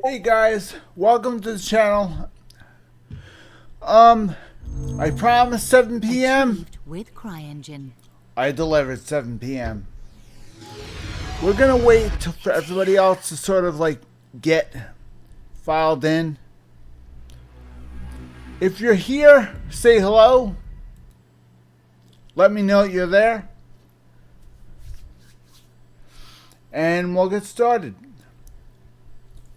Hey guys, welcome to the channel. I promised 7 p.m. Achieved with CryEngine. I delivered 7 p.m. We're gonna wait for everybody else to sort of like get filed in. If you're here, say hello. Let me know you're there. And we'll get started.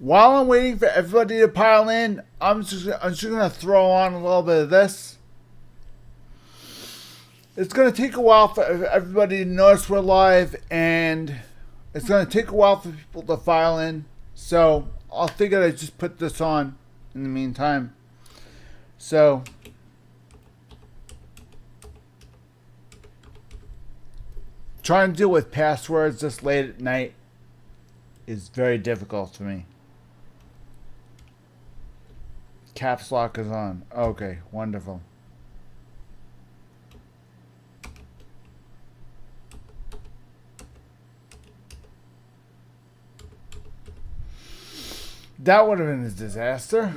While I'm waiting for everybody to pile in, I'm just gonna throw on a little bit of this. It's gonna take a while for everybody to notice we're live, and it's gonna take a while for people to file in. So I'll figure I'd just put this on in the meantime. So trying to deal with passwords this late at night is very difficult for me. Caps lock is on. Okay, wonderful. That would have been a disaster.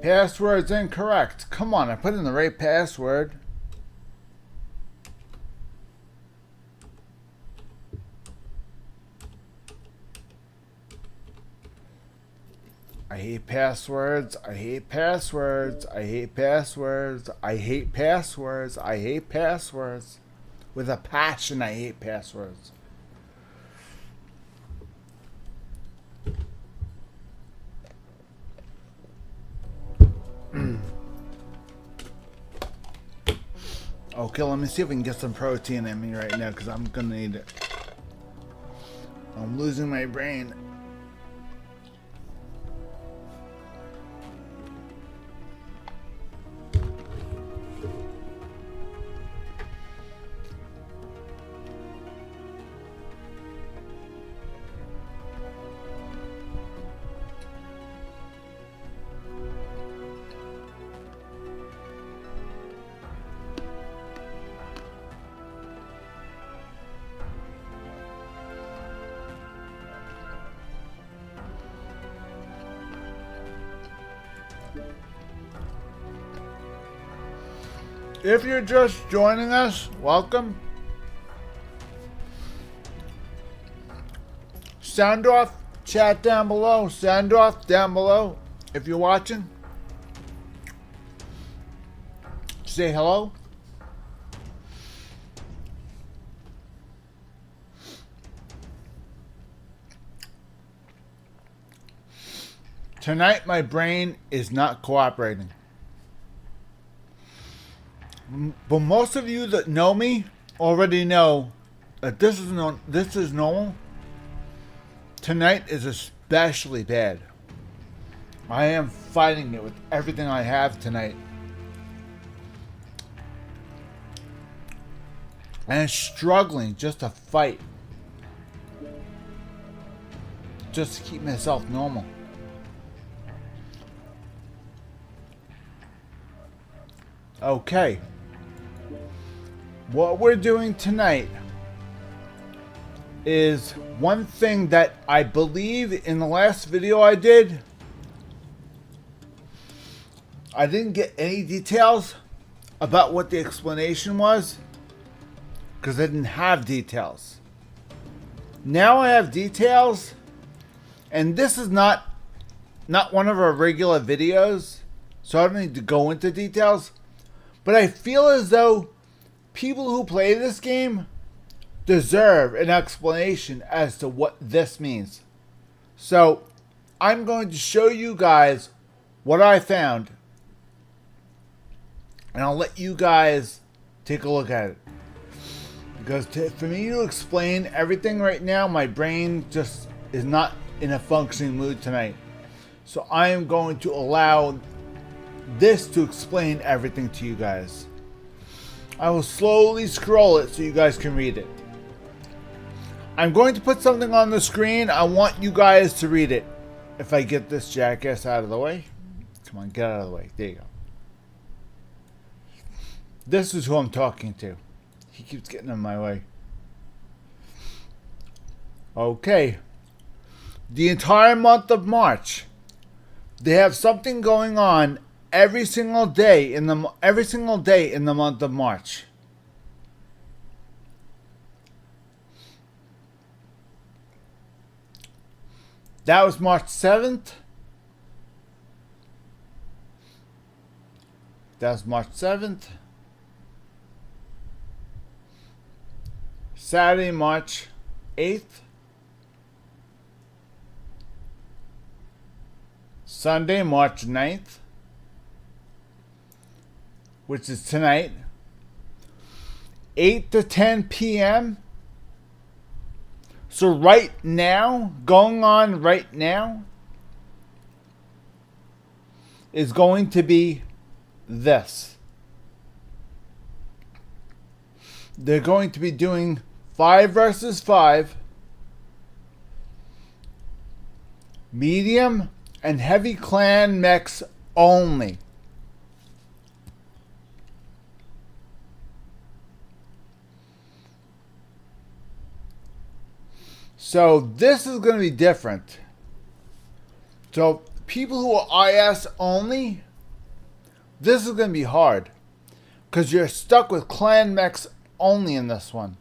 Password's incorrect. Come on, I put in the right password. I hate passwords. I hate passwords. I hate passwords. I hate passwords. I hate passwords. With a passion, I hate passwords. Okay, let me see if we can get some protein in me right now, because I'm gonna need it. I'm losing my brain. If you're just joining us, welcome. Sound off, chat down below. Sound off down below. If you're watching, say hello. Tonight, my brain is not cooperating. But most of you that know me already know that this is normal. Tonight is especially bad. I am fighting it with everything I have tonight. And struggling just to fight. Just to keep myself normal. Okay. What we're doing tonight is one thing that I believe in the last video I did, I didn't get any details about what the explanation was because I didn't have details. Now I have details, and this is not one of our regular videos, so I don't need to go into details, but I feel as though people who play this game deserve an explanation as to what this means. So I'm going to show you guys what I found, and I'll let you guys take a look at it. Because for me to explain everything right now, my brain just is not in a functioning mood tonight. So I am going to allow this to explain everything to you guys. I will slowly scroll it so you guys can read it. I'm going to put something on the screen. I want you guys to read it. If I get this jackass out of the way. Come on, get out of the way. There you go. This is who I'm talking to. He keeps getting in my way. Okay. The entire month of March, they have something going on every single day in the month of March. That was March 7th. That's March 7th. Saturday, March 8th. Sunday, March 9th, which is tonight, 8 to 10 p.m. So right now, going on right now, is going to be this. They're going to be doing 5 versus 5, medium and heavy clan mechs only. So this is going to be different. So people who are IS only, this is going to be hard because you're stuck with clan mechs only in this one.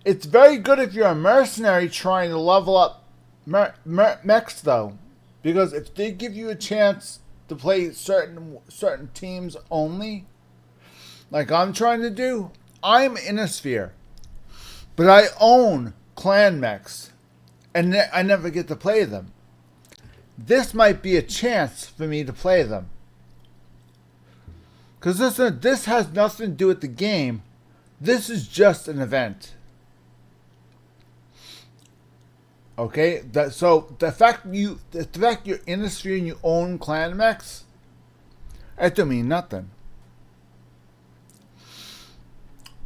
It's very good if you're a mercenary trying to level up mechs though, because if they give you a chance to play certain teams only, like I'm trying to do, I'm Innisphere, but I own clan mechs, and I never get to play them. This might be a chance for me to play them, because this has nothing to do with the game. This is just an event. Okay, so the fact you're Innisphere and you own clan mechs, that don't mean nothing.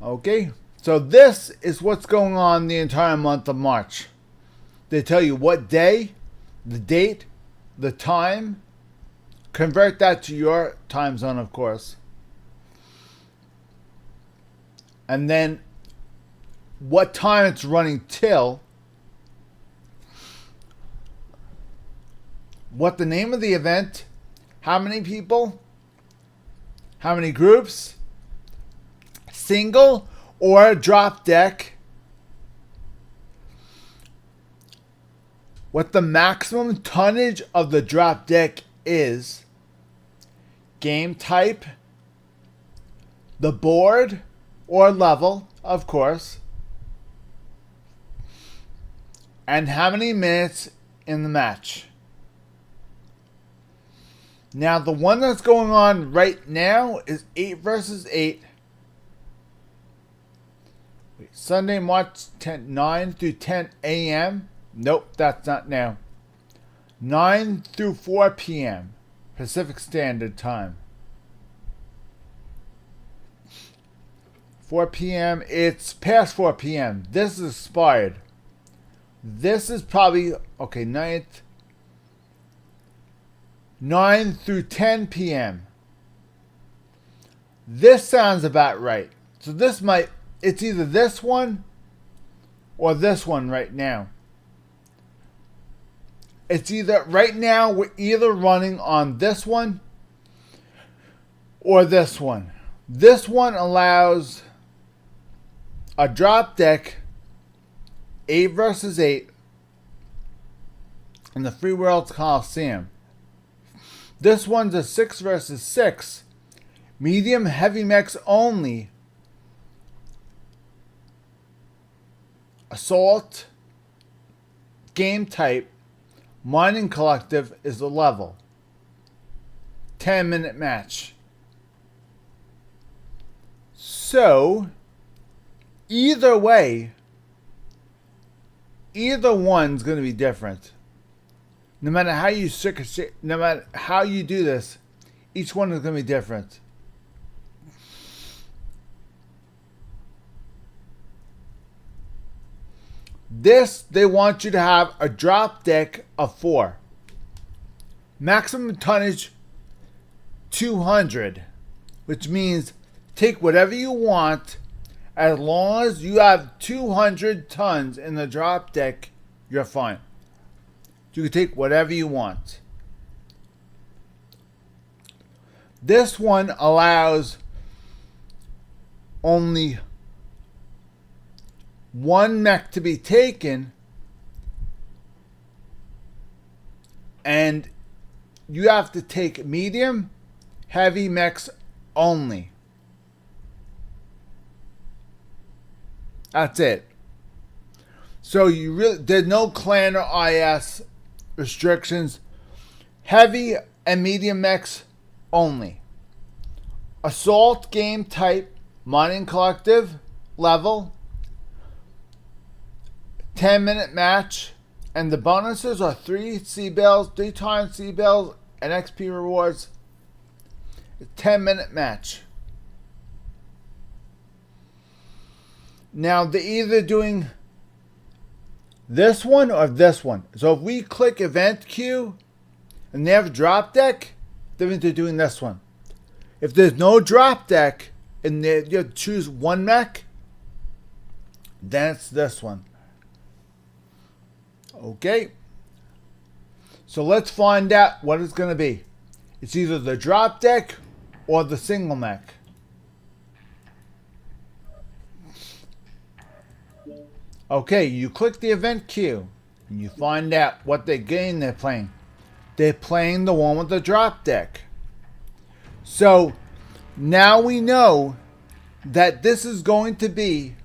Okay, so this is what's going on the entire month of March. They tell you what day, the date, the time. Convert that to your time zone, of course. And then what time it's running till. What the name of the event, how many people, how many groups, single or drop deck, what the maximum tonnage of the drop deck is, game type, the board or level, of course, and how many minutes in the match. Now, the one that's going on right now is 8 versus 8. Sunday, March 10th, 9 through 10 a.m. Nope, that's not now. 9 through 4 p.m. Pacific Standard Time. 4 p.m. It's past 4 p.m. This is expired. This is probably, okay, 9 through 10 p.m. This sounds about right. So it's either this one or this one right now. It's either, right now, we're either running on this one or this one. This one allows a drop deck 8 versus 8 in the Free Worlds Coliseum. This one's a 6 versus 6, medium heavy mechs only, assault, game type, mining collective is the level. 10-minute match. So, either way, either one's going to be different. No matter how you do this, each one is going to be different. This, they want you to have a drop deck of 4. Maximum tonnage 200, which means take whatever you want As long as you have 200 tons in the drop deck, you're fine. You can take whatever you want. This one allows only one mech to be taken, and you have to take medium, heavy mechs only. That's it. So there's no clan or IS restrictions. Heavy and medium mechs only. Assault game type, mining collective level, 10-minute match, and the bonuses are 3 C-Bells, 3 times C-Bells, and XP rewards. 10-minute match. Now, they're either doing this one or this one. So if we click event queue and they have a drop deck, they're doing this one. If there's no drop deck and you choose one mech, then it's this one. Okay. So let's find out what it's going to be. It's either the drop deck or the single mech. Okay, you click the event queue and you find out what game they're playing. They're playing the one with the drop deck. So now we know that this is going to be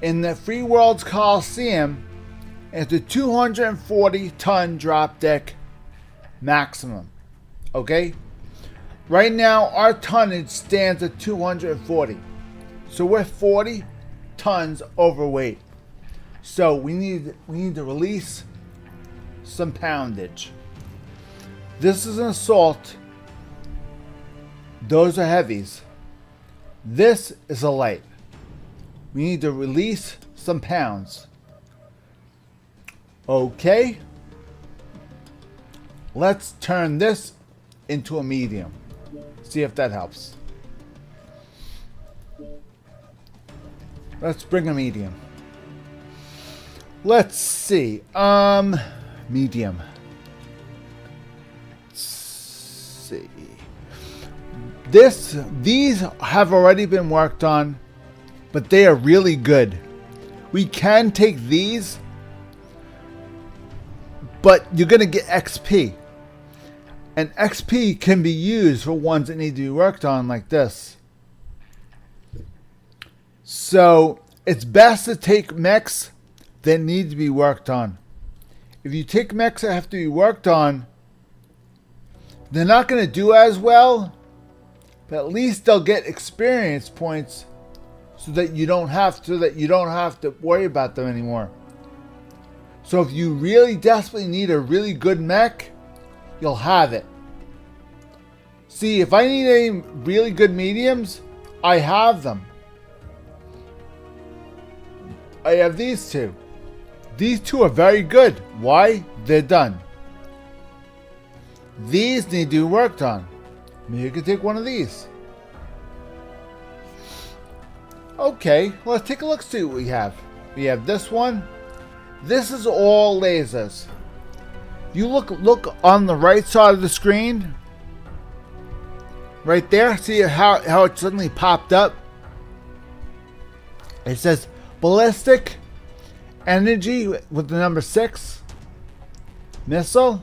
in the Free Worlds Coliseum. It's a 240-ton drop deck maximum. Okay? Right now our tonnage stands at 240. So we're 40 tons overweight. So we need to release some poundage. This is an assault. Those are heavies. This is a light. We need to release some pounds. Okay. Let's turn this into a medium. See if that helps. Let's bring a medium. Let's see. Medium. Let's see. These have already been worked on, but they are really good. We can take these, but you're going to get XP. And XP can be used for ones that need to be worked on like this. So it's best to take mechs that need to be worked on. If you take mechs that have to be worked on, they're not going to do as well, but at least they'll get experience points so that you don't have to worry about them anymore. So if you really desperately need a really good mech, you'll have it. See, if I need any really good mediums, I have them. I have these two. These two are very good. Why? They're done. These need to be worked on. Maybe you could take one of these. Okay, let's take a look, see what we have. We have this one. This is all lasers. You look on the right side of the screen. Right there. See how it suddenly popped up? It says ballistic energy with the number 6. Missile,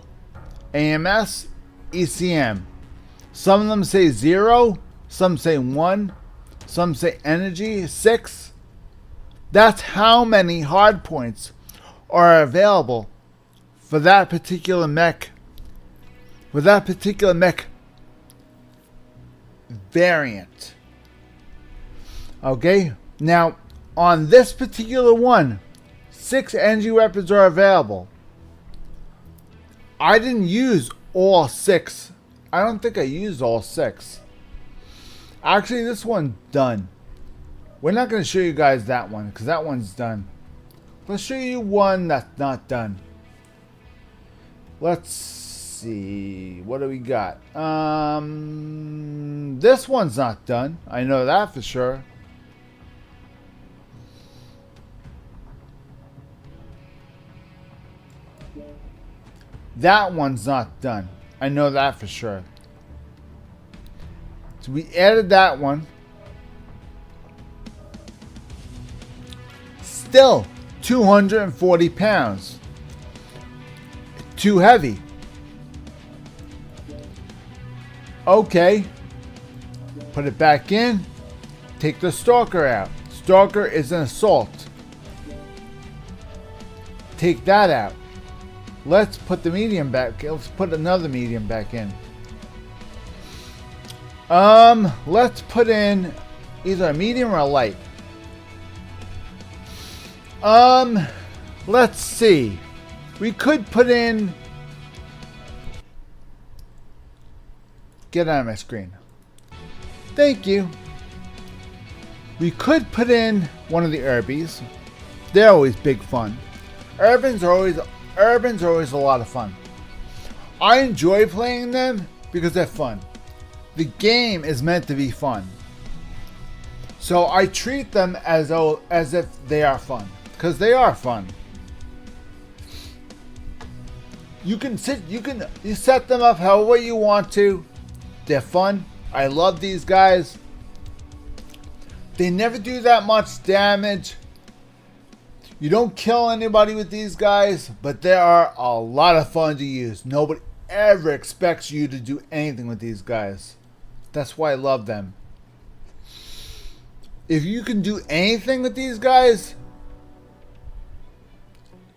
AMS, ECM. Some of them say 0, some say 1, some say energy 6. That's how many hard points are available for that particular mech. With that particular mech variant. Okay, now on this particular one, 6 energy weapons are available. I didn't use all 6. I don't think I used all 6. Actually, this one's done. We're not going to show you guys that one because that one's done. Let's show you one that's not done. Let's see. What do we got? This one's not done. I know that for sure. That one's not done. I know that for sure. So we added that one. Still 240 pounds. Too heavy. Okay. Put it back in. Take the stalker out. Stalker is an assault. Take that out. Let's put the medium back. Let's put another medium back in. Let's put in either a medium or a light. Let's see. We could put in... Get out of my screen. Thank you. We could put in one of the Urbies. They're always big fun. Urbans are always a lot of fun. I enjoy playing them because they're fun. The game is meant to be fun. So I treat them as if they are fun. Because they are fun. You set them up however you want to. They're fun. I love these guys. They never do that much damage. You don't kill anybody with these guys, but they are a lot of fun to use. Nobody ever expects you to do anything with these guys. That's why I love them. If you can do anything with these guys,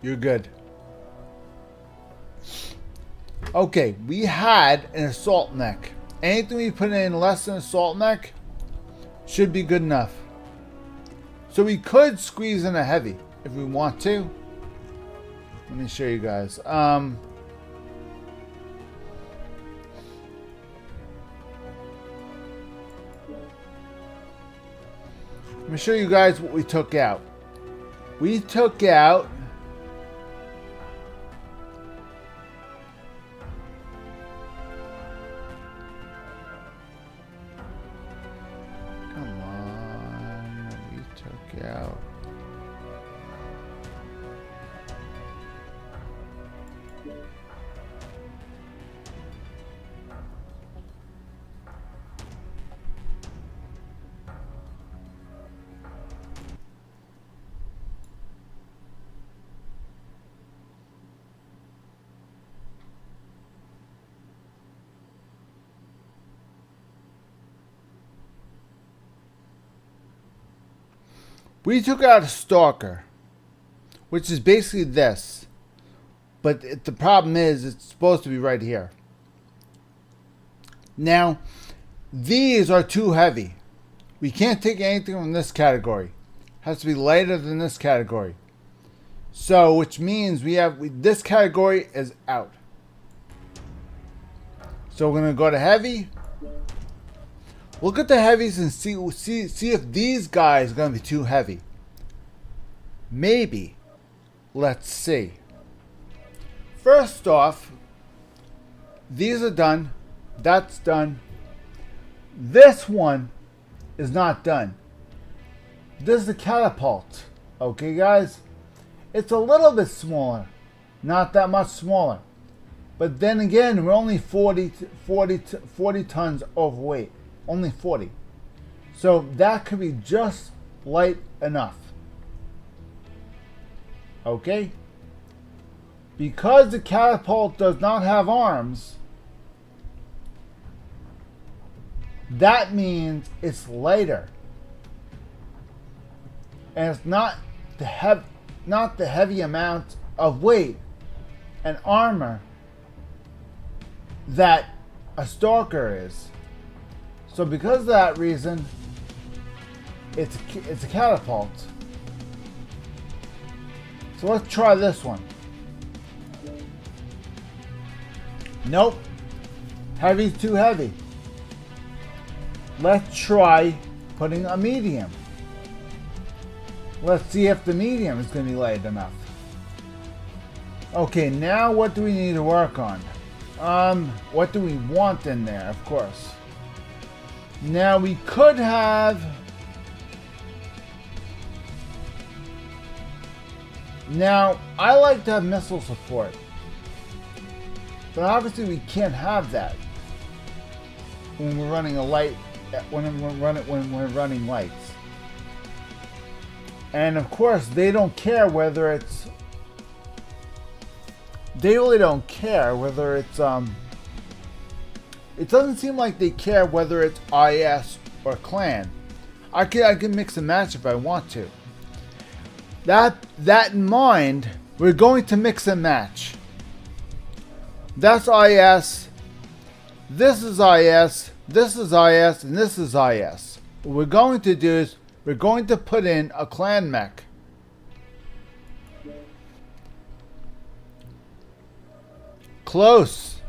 you're good. Okay, we had an assault mech. Anything we put in less than assault mech should be good enough. So we could squeeze in a heavy if we want to. Let me show you guys. Let me show you guys what we took out. We took out... Come on. We took out... We took out a stalker, which is basically this, but the problem is it's supposed to be right here. Now, these are too heavy. We can't take anything from this category. It has to be lighter than this category. So, which means this category is out. So we're gonna go to heavy. Look at the heavies and see if these guys are going to be too heavy. Maybe. Let's see. First off, these are done. That's done. This one is not done. This is the catapult. Okay, guys? It's a little bit smaller. Not that much smaller. But then again, we're only 40 tons overweight. Only 40. So that could be just light enough. Okay? Because the catapult does not have arms, that means it's lighter. And it's not the heavy amount of weight and armor that a stalker is. So because of that reason, it's a catapult. So let's try this one. Nope. Heavy's too heavy. Let's try putting a medium. Let's see if the medium is going to be light enough. Okay, now what do we need to work on? What do we want in there, of course. Now we could have... Now, I like to have missile support. But obviously we can't have that when we're running a light, when we're running lights. And of course, they don't care whether it's. They really don't care whether it's It doesn't seem like they care whether it's IS or clan. I can mix and match if I want to. That in mind, we're going to mix and match. That's IS. This is IS. This is IS, and this is IS. What we're going to do is we're going to put in a clan mech. Close.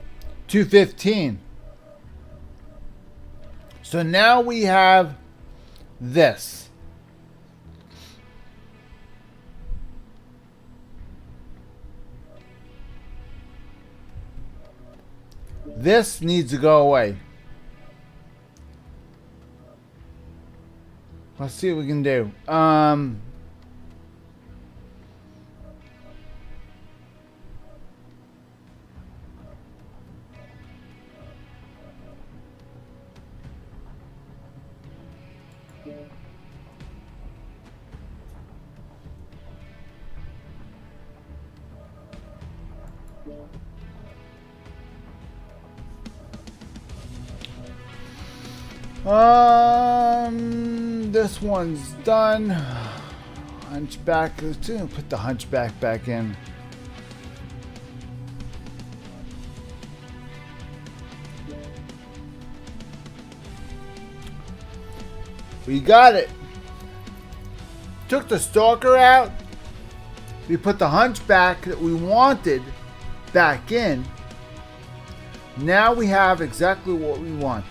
215. So now we have this. This needs to go away. Let's see what we can do. This one's done. Hunchback. Let's put the hunchback back in. We got it. Took the stalker out. We put the hunchback that we wanted back in. Now we have exactly what we want.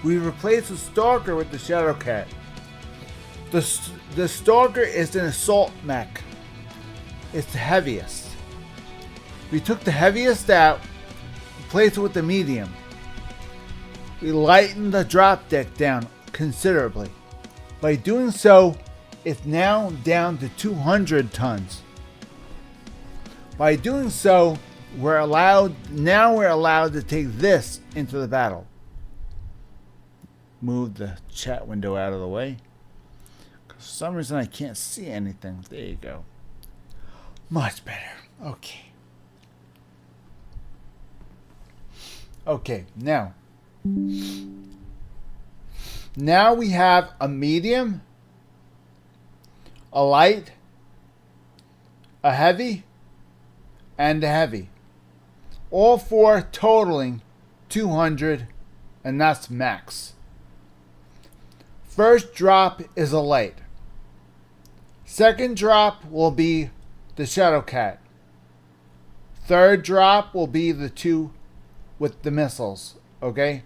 We replace the Stalker with the Shadowcat. The Stalker is an assault mech. It's the heaviest. We took the heaviest out, replaced it with the medium. We lightened the drop deck down considerably. By doing so, it's now down to 200 tons. By doing so, we're allowed to take this into the battle. Move the chat window out of the way. For some reason I can't see anything. There you go. Much better. Okay. Okay, now we have a medium, a light, a heavy, and a heavy. All four totaling 200, and that's max. First drop is a light. Second drop will be the Shadowcat. Third drop will be the two with the missiles. Okay?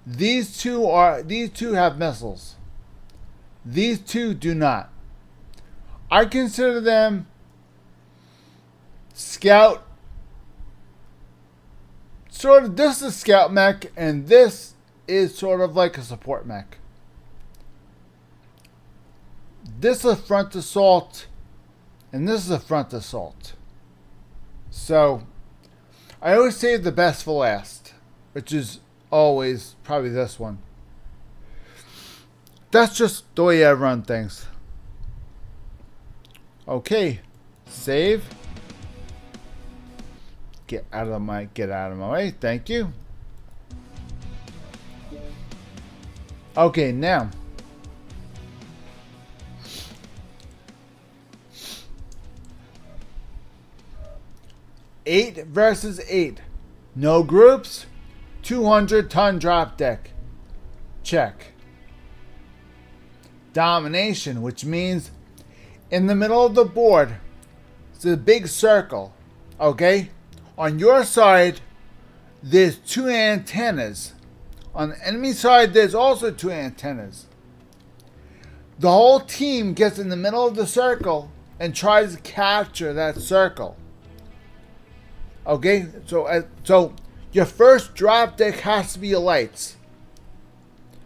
These two have missiles. These two do not. I consider them scout. Sort of, this is a scout mech, and this is sort of like a support mech. This is a front assault, and this is a front assault. So, I always save the best for last, which is always probably this one. That's just the way I run things. Okay, save. Get out of my way. Thank you. Okay, now. 8 versus 8. No groups. 200-ton drop deck. Check. Domination, which means in the middle of the board, it's a big circle. Okay? On your side, there's 2 antennas. On the enemy side, there's also 2 antennas. The whole team gets in the middle of the circle and tries to capture that circle. Okay, so your first drop deck has to be your lights.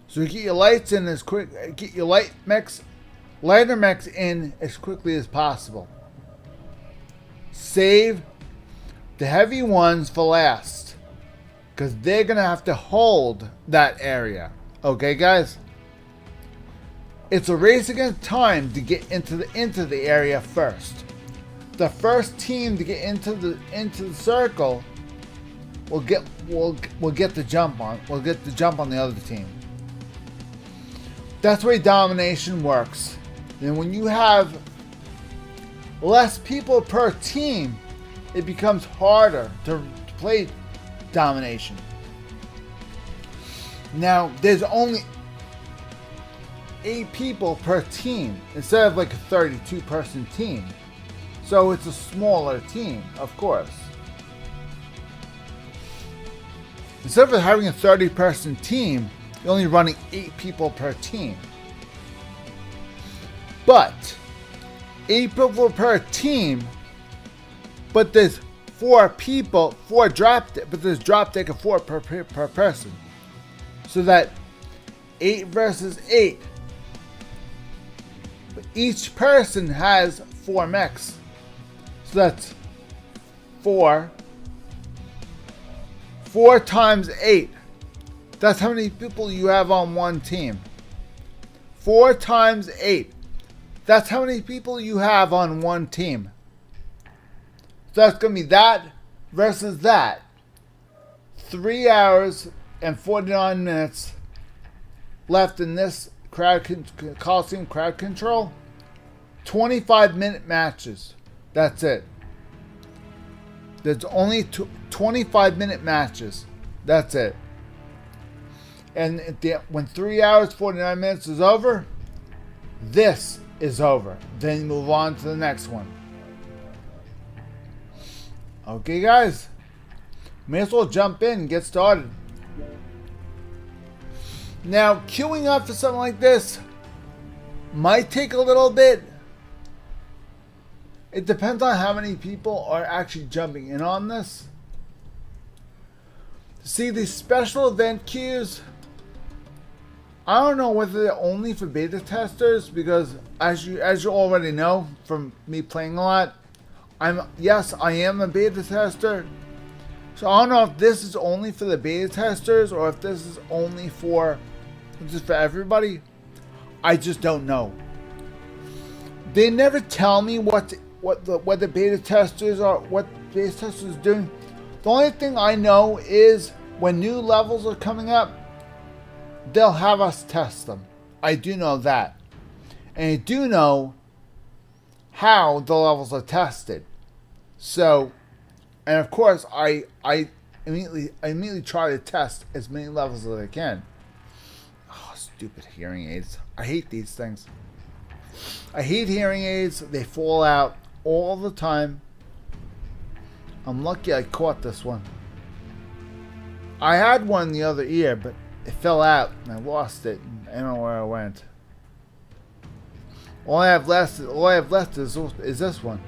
So you get your lights in as quick, get your lighter mechs in as quickly as possible. save the heavy ones for last, because they're going to have to hold that area. Okay, guys? It's a race against time to get into the area first. The first team to get into the circle will get the jump on. Will get the jump on the other team. That's the way domination works. And when you have less people per team, it becomes harder to play domination. Now, there's only 8 people per team instead of like a 32-person team. So it's a smaller team, of course. Instead of having a 30-person team, you're only running 8 people per team. But 8 people per team, but there's 4 people, 4 drop, but there's drop deck of 4 per person. So that 8 versus 8. But each person has 4 mechs. So that's 4 times 8. That's how many people you have on one team. 4 times 8. That's how many people you have on one team. So that's going to be that versus that. 3 hours and 49 minutes left in this Coliseum crowd control. 25-minute matches. That's it. There's only 25-minute matches. That's it. And when 3 hours 49 minutes is over, this is over. Then you move on to the next one. Okay, guys. May as well jump in and get started. Now, queuing up for something like this might take a little bit. It depends on how many people are actually jumping in on this. See, these special event queues, I don't know whether they're only for beta testers, because as you already know from me playing a lot, I am a beta tester. So I don't know if this is only for the beta testers or if this is only for just for everybody. I just don't know. They never tell me what the beta testers are, what beta testers are doing. The only thing I know is when new levels are coming up, they'll have us test them. I do know that. And I do know how the levels are tested. So, and of course, I immediately try to test as many levels as I can. Oh, stupid hearing aids. I hate these things. I hate hearing aids. They fall out all the time. I'm lucky I caught this one. I had one in the other ear, but it fell out and I lost it. I don't know where it went. All I have left is this one.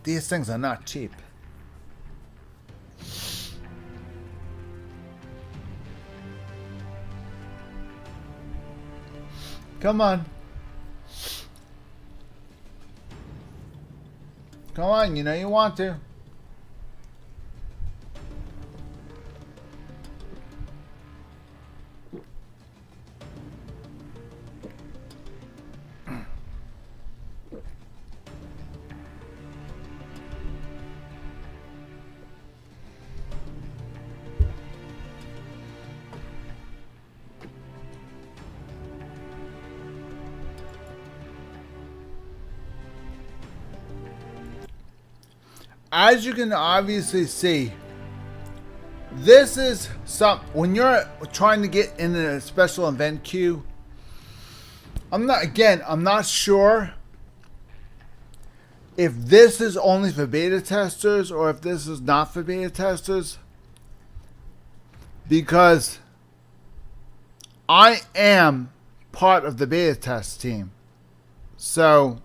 These things are not cheap. Come on. Come on, you know you want to. As you can obviously see, this is when you're trying to get in a special event queue. I'm not sure if this is only for beta testers or if this is not for beta testers, because I am part of the beta test team. So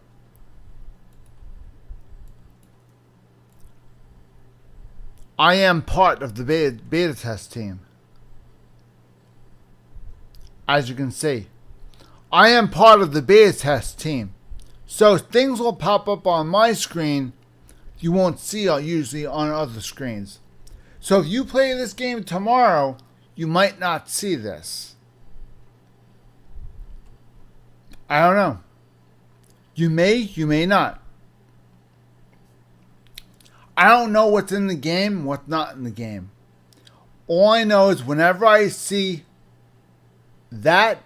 I am part of the beta test team. As you can see, I am part of the beta test team. So things will pop up on my screen you won't see usually on other screens. So if you play this game tomorrow, you might not see this. I don't know. You may not. I don't know what's in the game, what's not in the game. All I know is whenever I see that,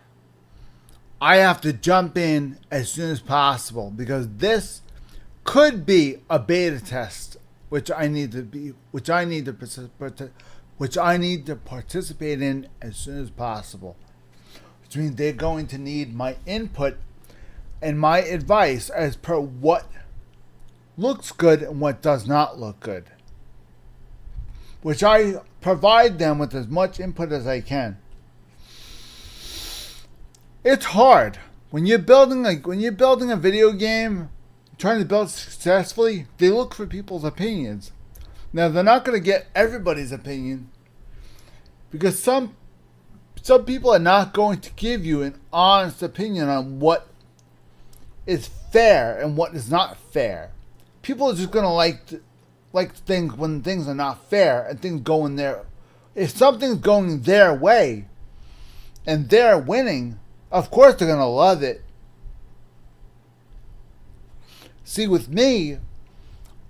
I have to jump in as soon as possible because this could be a beta test, which I need to participate in as soon as possible. Which means they're going to need my input and my advice as per what looks good and what does not look good, which I provide them with as much input as I can. It's hard when you're building a video game, trying to build successfully. They look for people's opinions. Now they're not going to get everybody's opinion because some people are not going to give you an honest opinion on what is fair and what is not fair. People are just going to like things when things are not fair and things going their. If something's going their way and they're winning, of course they're going to love it. See, with me,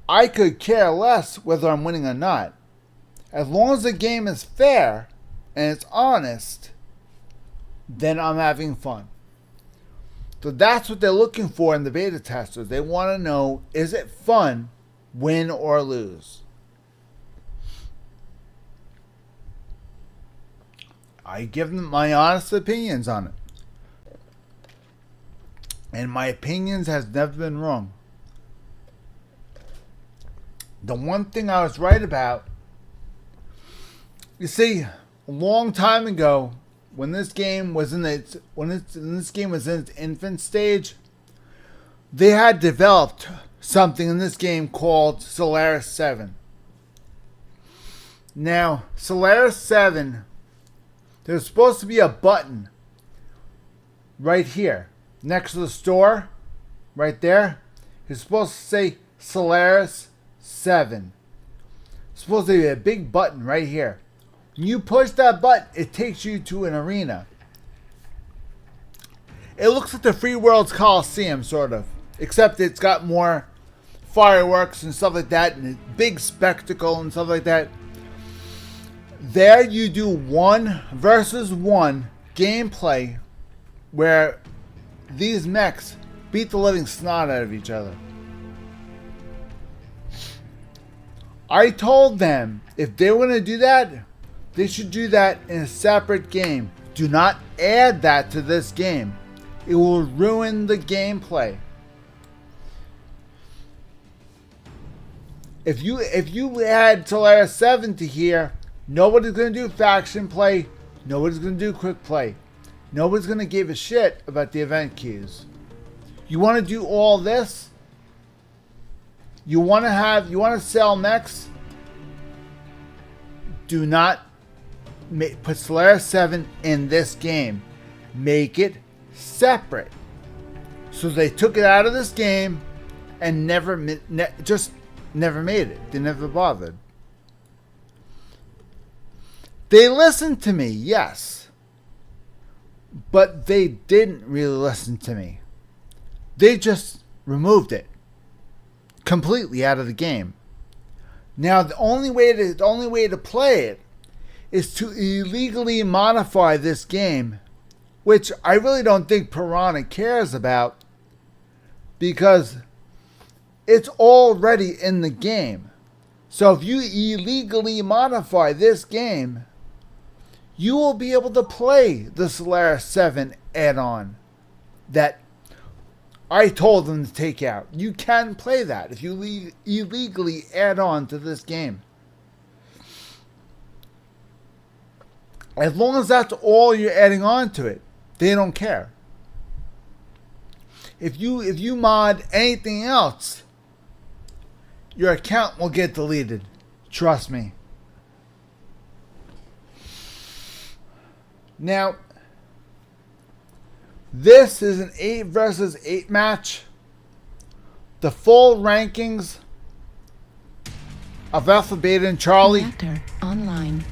I could care less whether I'm winning or not. As long as the game is fair and it's honest, then I'm having fun. So that's what they're looking for in the beta testers. They want to know, is it fun, win or lose? I give them my honest opinions on it. And my opinions has never been wrong. The one thing I was right about, you see, a long time ago, when this game was in its infant stage, they had developed something in this game called Solaris 7. Now, Solaris 7, there's supposed to be a button right here next to the store, right there. It's supposed to say Solaris 7. It's supposed to be a big button right here. When you push that button, it takes you to an arena. It looks like the Free World's Coliseum, sort of. Except it's got more fireworks and stuff like that, and a big spectacle and stuff like that. There you do 1 versus 1 gameplay where these mechs beat the living snot out of each other. I told them if they were going to do that, they should do that in a separate game. Do not add that to this game. It will ruin the gameplay. If you add Solaris 7 to here, nobody's going to do faction play. Nobody's going to do quick play. Nobody's going to give a shit about the event keys. You want to do all this? You want to sell mechs? Do not put Solaris 7 in this game. Make it separate. So they took it out of this game and just never made it. They never bothered. They listened to me, yes. But they didn't really listen to me. They just removed it completely out of the game. Now the only way to play it is to illegally modify this game, which I really don't think Piranha cares about because it's already in the game. So if you illegally modify this game, you will be able to play the Solaris 7 add-on that I told them to take out. You can play that if you illegally add on to this game. As long as that's all you're adding on to it, they don't care. If you mod anything else, your account will get deleted. Trust me. Now, this is an 8 versus 8 match. the full rankings of Alpha, Beta, and Charlie. Reactor online.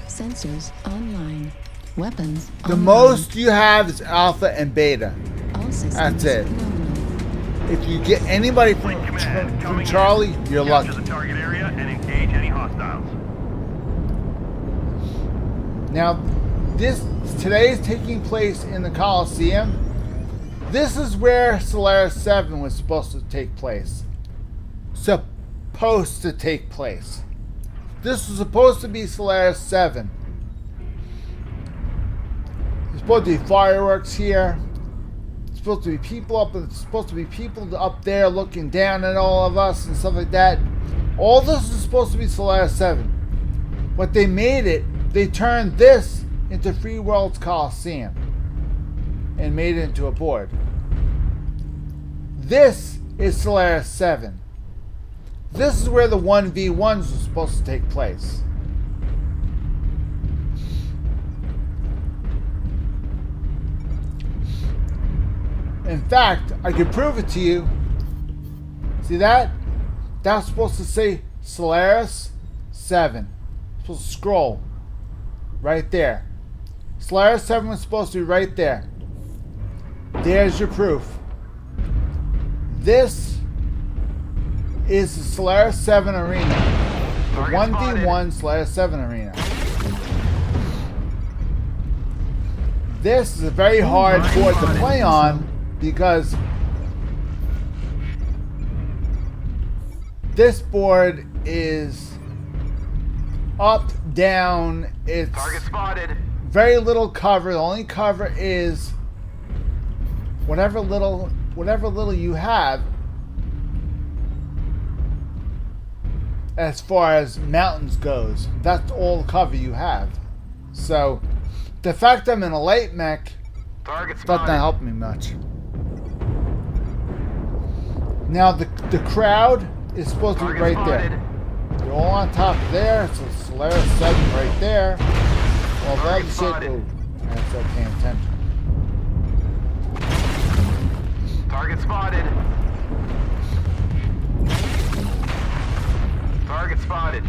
Sensors online. Weapons The online. most you have is Alpha and Beta. All systems That's it. nominal. If you get anybody from Charlie, you're lucky. Capture the target area and engage any hostiles. Now, today is taking place in the Coliseum. This is where Solaris 7 was supposed to take place. Supposed to take place. This was supposed to be Solaris 7. There's supposed to be fireworks here. There's supposed to be people up. There's supposed to be people up there looking down at all of us and stuff like that. All this is supposed to be Solaris 7. But they made it. They turned this into Free World's Coliseum and made it into a board. This is Solaris 7. This is where the 1v1s were supposed to take place. In fact, I could prove it to you. See that? That's supposed to say Solaris 7. It's supposed to scroll right there. Solaris 7 was supposed to be right there. There's your proof. This is the Solaris 7 arena. The 1v1 Solaris 7 arena. This is a very hard board to play on because this board is up, down, it's Target spotted. very little cover. The only cover is whatever little you have as far as mountains goes. That's all the cover you have. So the fact I'm in a light mech Target does spotted. not help me much. Now the crowd is supposed to be Target right there. spotted. You're all on top of there, so Solaris 7 right there. Well, that Target shit. spotted. Ooh, I have to start paying attention. Target spotted. Target spotted.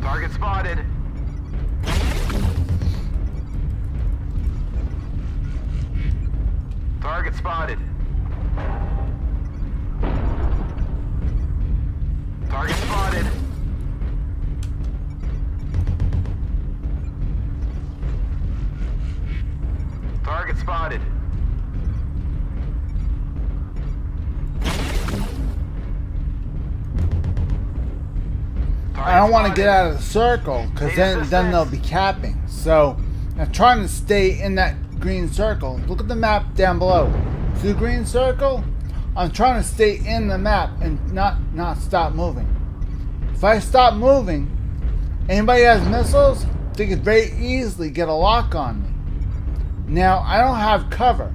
Target spotted. Target spotted. Target spotted. Target spotted. I don't want to get out of the circle because then they'll be capping. So I'm trying to stay in that green circle. Look at the map down below. See the green circle? I'm trying to stay in the map and not stop moving. If I stop moving, anybody has missiles, they could very easily get a lock on me. Now I don't have cover.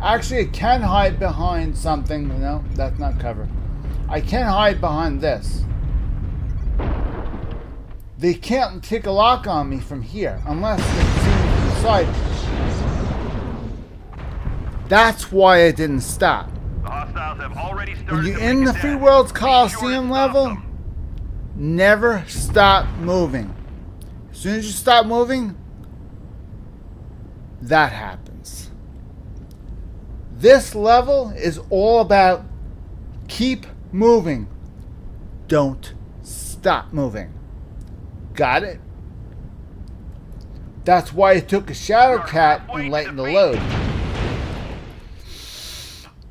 Actually, I can hide behind something. No, that's not cover. I can hide behind this. They can't take a lock on me from here unless they can see me from the side. That's why I didn't stop. The hostiles have already started. When you're to in make the attack. Free World's Be sure to Coliseum stop level, them. never stop moving. As soon as you stop moving, that happens. This level is all about keep moving. Don't stop moving. Got it? That's why it took a Shadow Cat and lightened the load.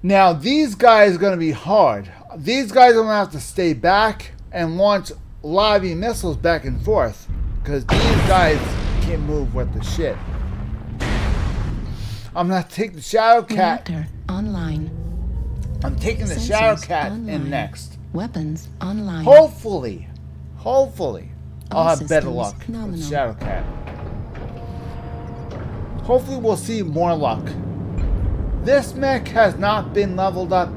Now, these guys are going to be hard. These guys are going to have to stay back and launch lobby missiles back and forth because these guys can't move worth the shit. I'm going to take the Shadow Cat. Reactor online. I'm taking the Sensors Shadow Cat in online. next. Weapons online. Hopefully, I'll All have better systems luck with nominal. Shadow Cat. Hopefully we'll see more luck. This mech has not been leveled up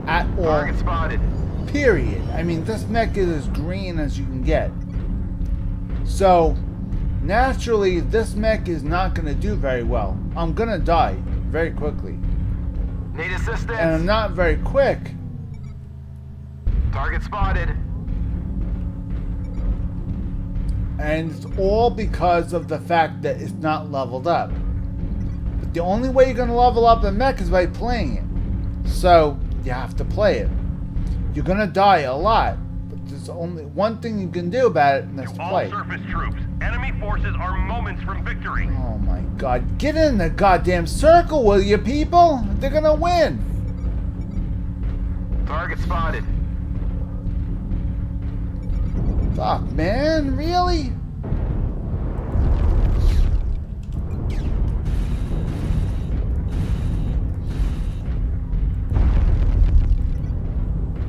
at all. Target spotted. Period. I mean, this mech is as green as you can get. So, naturally, this mech is not going to do very well. I'm going to die very quickly. Need assistance. And I'm not very quick. Target spotted. And it's all because of the fact that it's not leveled up. But the only way you're going to level up a mech is by playing it. So, you have to play it. You're going to die a lot. But there's only one thing you can do about it, and that's to All play. surface troops. Enemy forces are moments from victory. Oh my god. Get in the goddamn circle, will you people? They're going to win. Target spotted. Fuck, man. Really?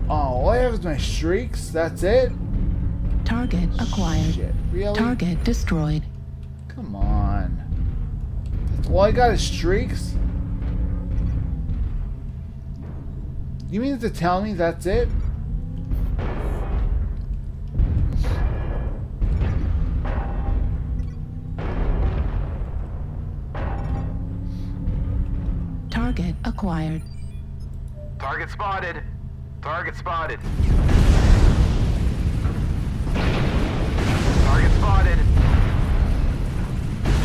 Oh, all I have is my shrieks. That's it? Target acquired. Shit, really? Target destroyed. Come on. That's all I got is shrieks? You mean to tell me that's it? Target acquired. Target spotted. Target spotted. Target spotted.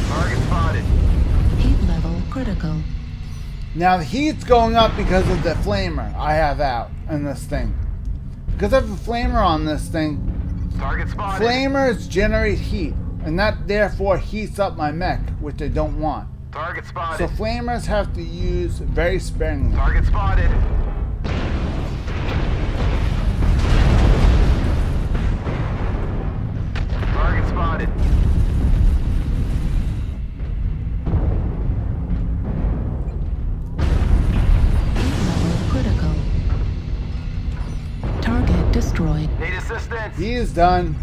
Target spotted. Heat level critical. Now the heat's going up because of the flamer I have out in this thing. Because I have a flamer on this thing, Target spotted. flamers generate heat, and that therefore heats up my mech, which I don't want. Target So spotted. flamers have to use very sparingly. Target spotted. Target spotted. Heat level critical. Target destroyed. Need assistance. He is done.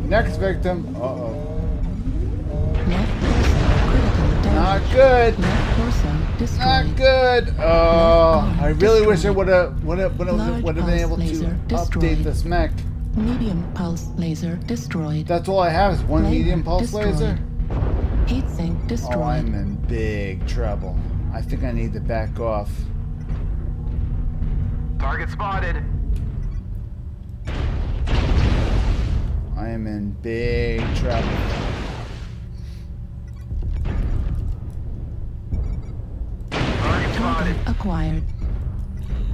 Next victim. Uh-oh. Left torso critical damage. Not good. Left torso destroyed. Not good. Oh, I really wish I would have Large been able to pulse laser update destroyed. this mech. Medium pulse laser destroyed. That's all I have is one Flamer medium pulse destroyed. laser. Heatsink destroyed. Oh, I'm in big trouble. I think I need to back off. Target spotted. I am in big trouble. Target spotted. Target acquired.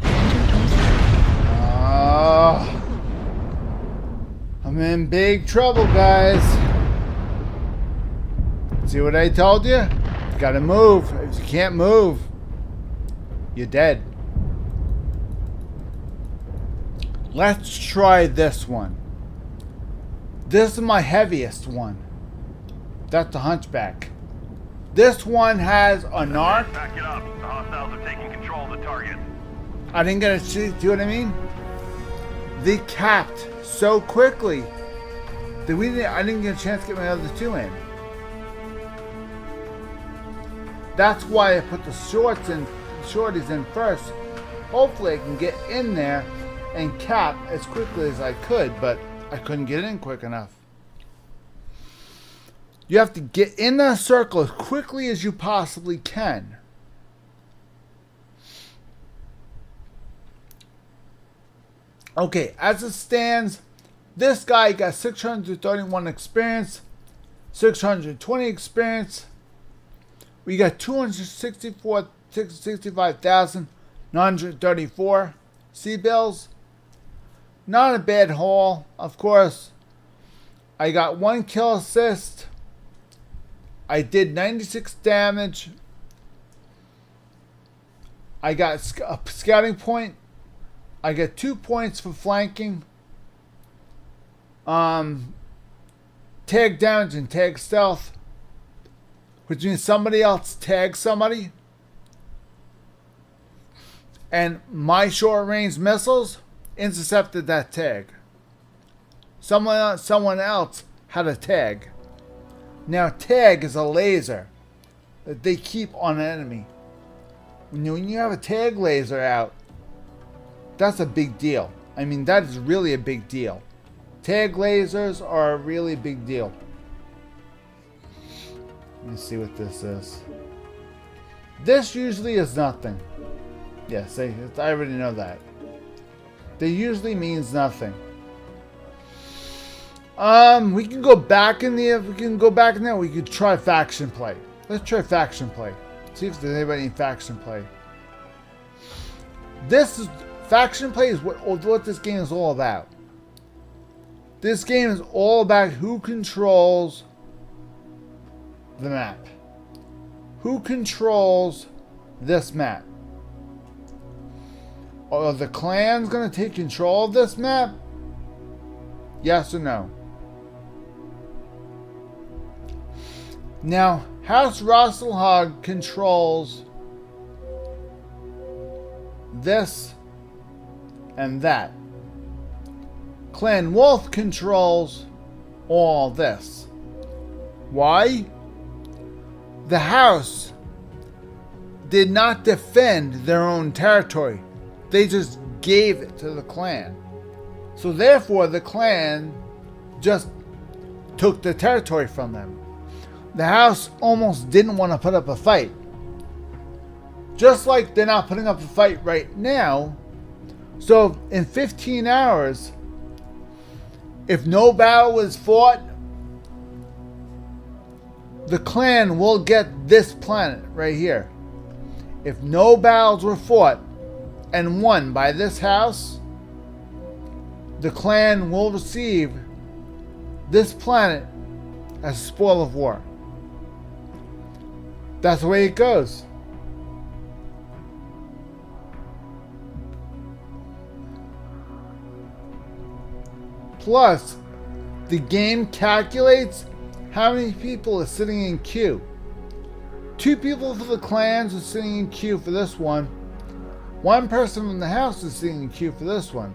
Enter torso. Oh, I'm in big trouble, guys. See what I told you? You gotta move. If you can't move, you're dead. Let's try this one. This is my heaviest one. That's the Hunchback. This one has a narc. Back it up. The hostiles are taking control of the target. I didn't get to see, do you know what I mean? They capped so quickly that I didn't get a chance to get my other two in. That's why I put the shorties in first. Hopefully I can get in there and cap as quickly as I could, but I couldn't get in quick enough. You have to get in that circle as quickly as you possibly can. Okay, as it stands, this guy got 631 experience, 620 experience. We got 265,934 C-bills. Not a bad haul, of course. I got 1 kill assist. I did 96 damage. I got a scouting point. I get 2 points for flanking. Tag damage and tag stealth, which means somebody else tags somebody. And my short range missiles intercepted that tag. Someone else had a tag. Now tag is a laser. that they keep on an enemy. When you have a tag laser out, that's a big deal. I mean, that is really a big deal. Tag lasers are a really big deal. Let me see what this is. This usually is nothing. Yes, I already know that. That usually means nothing. We can go back in there. We could try faction play. Let's try faction play. See if there's anybody in faction play. Faction play is what this game is all about. This game is all about who controls the map. Who controls this map? Are the clans going to take control of this map? Yes or no? Now, House Rasselhag controls this and that. Clan Wolf controls all this. Why? The house did not defend their own territory. They just gave it to the clan. So therefore the clan just took the territory from them. The house almost didn't want to put up a fight. Just like they're not putting up a fight right now. So in 15 hours, if no battle is fought, the clan will get this planet right here. If no battles were fought and won by this house, the clan will receive this planet as a spoil of war. That's the way it goes. Plus, the game calculates how many people are sitting in queue. 2 people for the clans are sitting in queue for this one. 1 person from the house is sitting in queue for this one.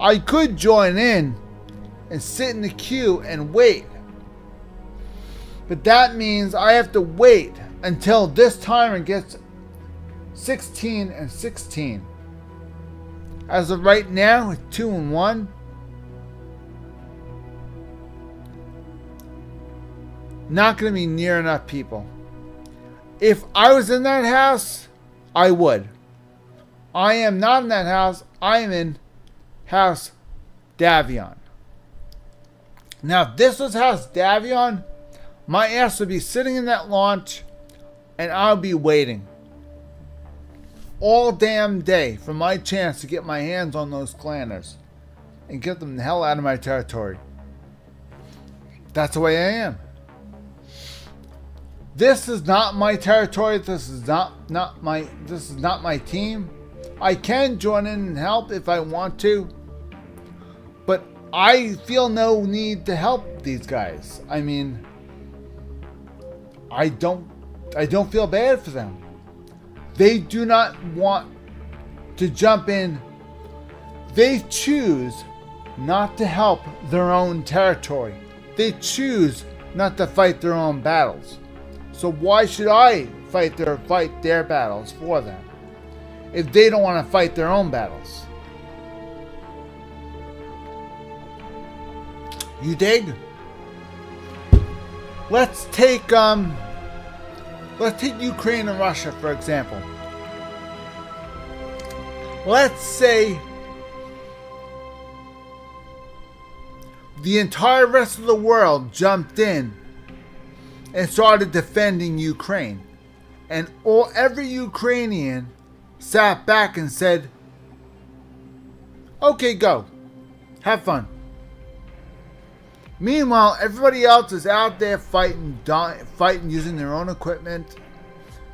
I could join in and sit in the queue and wait. But that means I have to wait until this timer gets 16 and 16. As of right now, it's 2 and 1. Not going to be near enough people. If I was in that house, I would. I am not in that house. I am in House Davion. Now, if this was House Davion, my ass would be sitting in that launch and I'll be waiting all damn day for my chance to get my hands on those clanners and get them the hell out of my territory. That's the way I am. This is not my territory. This is not my team. I can join in and help if I want to, but I feel no need to help these guys. I mean, I don't feel bad for them. They do not want to jump in. They choose not to help their own territory. They choose not to fight their own battles. So why should I fight their battles for them if they don't want to fight their own battles? You dig? Let's take Ukraine and Russia for example. Let's say the entire rest of the world jumped in and started defending Ukraine. And every Ukrainian sat back and said, okay, go. Have fun. Meanwhile, everybody else is out there fighting using their own equipment.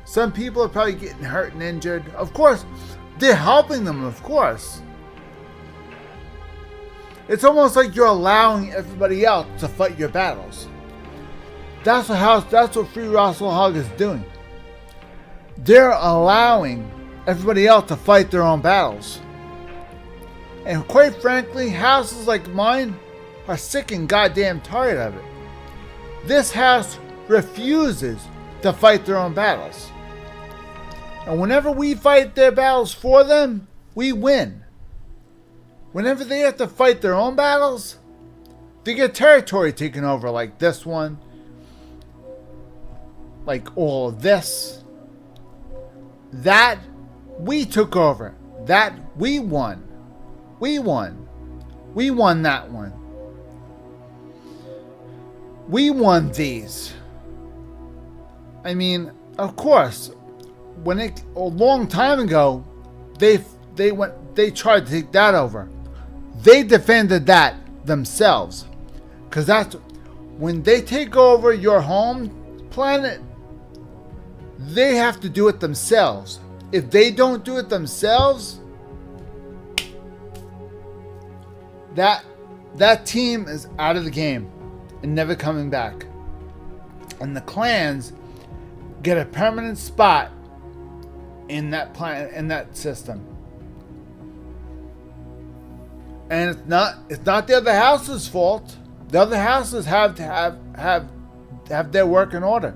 Some people are probably getting hurt and injured. Of course, they're helping them, of course. It's almost like you're allowing everybody else to fight your battles. That's what Free Rasselhag is doing. They're allowing everybody else to fight their own battles. And quite frankly, houses like mine are sick and goddamn tired of it. This house refuses to fight their own battles. And whenever we fight their battles for them, we win. Whenever they have to fight their own battles, they get territory taken over, like this one, like all of this. That we took over. That we won. We won. We won that one. We won these. I mean, of course, when a long time ago, they tried to take that over. They defended that themselves, because that's when they take over your home planet. They have to do it themselves. If they don't do it themselves, that team is out of the game and never coming back. And the clans get a permanent spot in that planet, in that system. And it's not the other house's fault. The other houses have to have their work in order.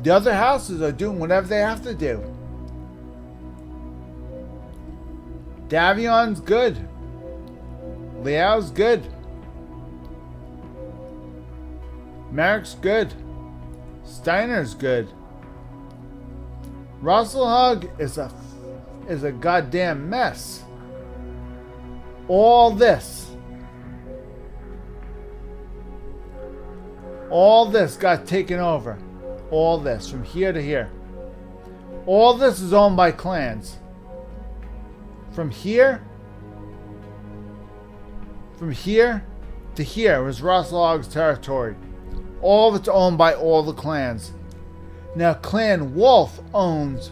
The other houses are doing whatever they have to do. Davion's good. Liao's good. Merrick's good. Steiner's good. Russell Hug is a goddamn mess. All this got taken over. All this from here to here. All this is owned by clans. From here to here was Russell Hogg's territory. All of it's owned by all the clans. Now Clan Wolf owns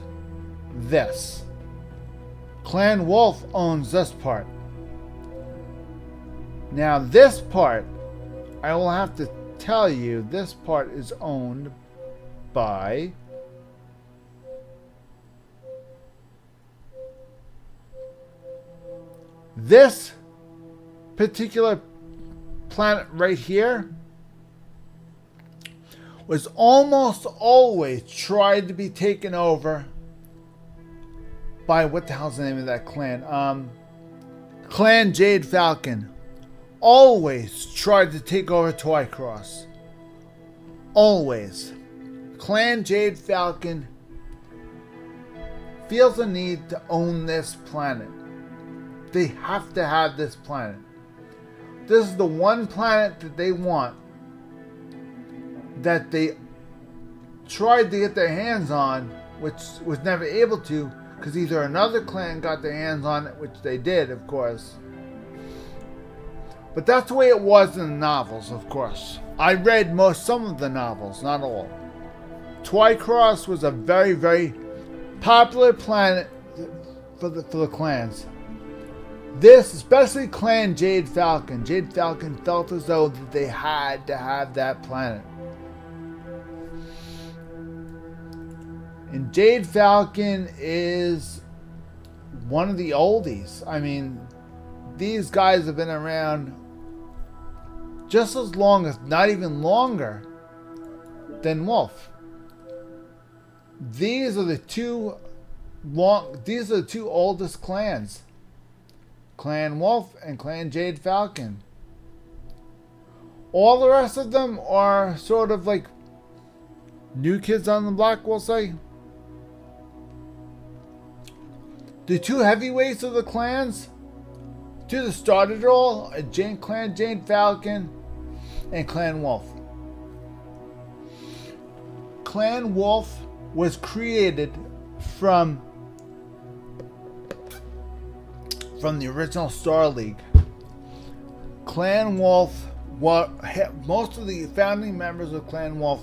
this. Clan Wolf owns this part. Now this part, I will have to tell you, this part is owned by this particular planet right here. Was almost always tried to be taken over by, what the hell's the name of that clan? Clan Jade Falcon. Always tried to take over Twycross. Always. Clan Jade Falcon feels a need to own this planet. They have to have this planet. This is the one planet that they want, that they tried to get their hands on, which was never able to, because either another clan got their hands on it, which they did, of course. But that's the way it was in the novels, of course. I read some of the novels, not all. Twycross was a very, very popular planet for the clans. This, especially Clan Jade Falcon. Jade Falcon felt as though that they had to have that planet. And Jade Falcon is one of the oldies. I mean, these guys have been around just as long, as not even longer, than Wolf. These are the two oldest clans. Clan Wolf and Clan Jade Falcon. All the rest of them are sort of like new kids on the block, we'll say. The two heavyweights of the clans to the started all are Clan Jade Falcon and Clan Wolf. Clan Wolf was created from the original Star League. Clan Wolf, most of the founding members of Clan Wolf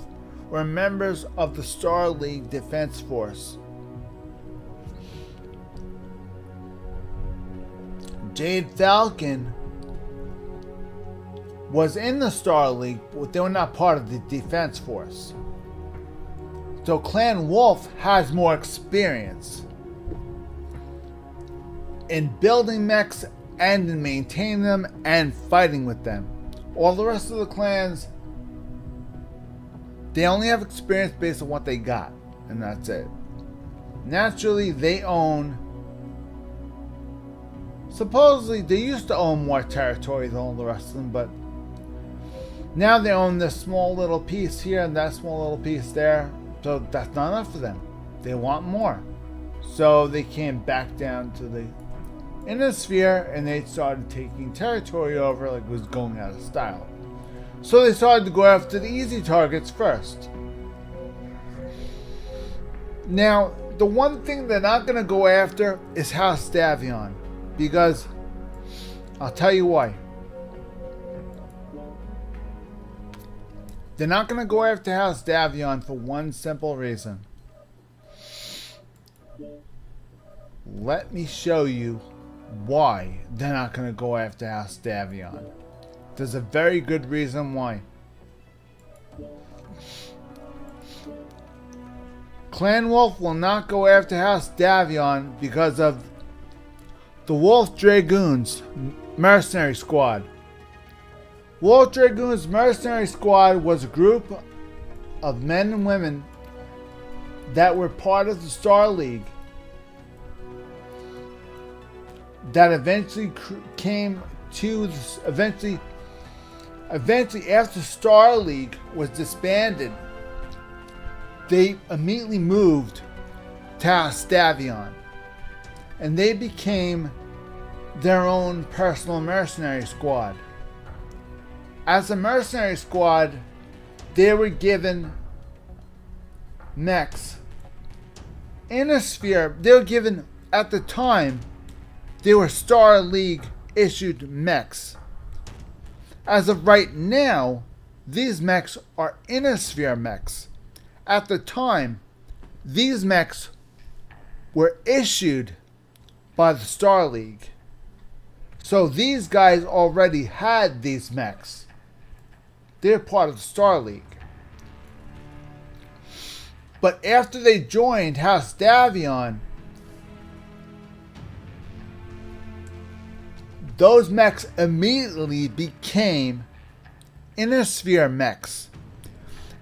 were members of the Star League Defense Force. Jade Falcon was in the Star League, but they were not part of the Defense Force. So Clan Wolf has more experience in building mechs and in maintaining them and fighting with them. All the rest of the clans They only have experience based on what they got, and that's it. Naturally, they own... Supposedly, they used to own more territory than all the rest of them, but now they own this small little piece here and that small little piece there. So that's not enough for them. They want more. So they came back down to the inner sphere and they started taking territory over like it was going out of style. So they started to go after the easy targets first. Now, the one thing they're not going to go after is House Davion. Because, I'll tell you why. They're not going to go after House Davion for one simple reason. Let me show you why they're not going to go after House Davion. There's a very good reason why. Clan Wolf will not go after House Davion because of the Wolf Dragoons Mercenary Squad. Wolf Dragoons Mercenary Squad was a group of men and women that were part of the Star League that eventually came to eventually after Star League was disbanded, they immediately moved to House Davion and they became their own personal mercenary squad. As a mercenary squad, they were given mechs. Inner Sphere, they were given, at the time, they were Star League issued mechs. As of right now, these mechs are Inner Sphere mechs. At the time, these mechs were issued by the Star League. So these guys already had these mechs. They're part of the Star League. But after they joined House Davion, those mechs immediately became Inner Sphere mechs.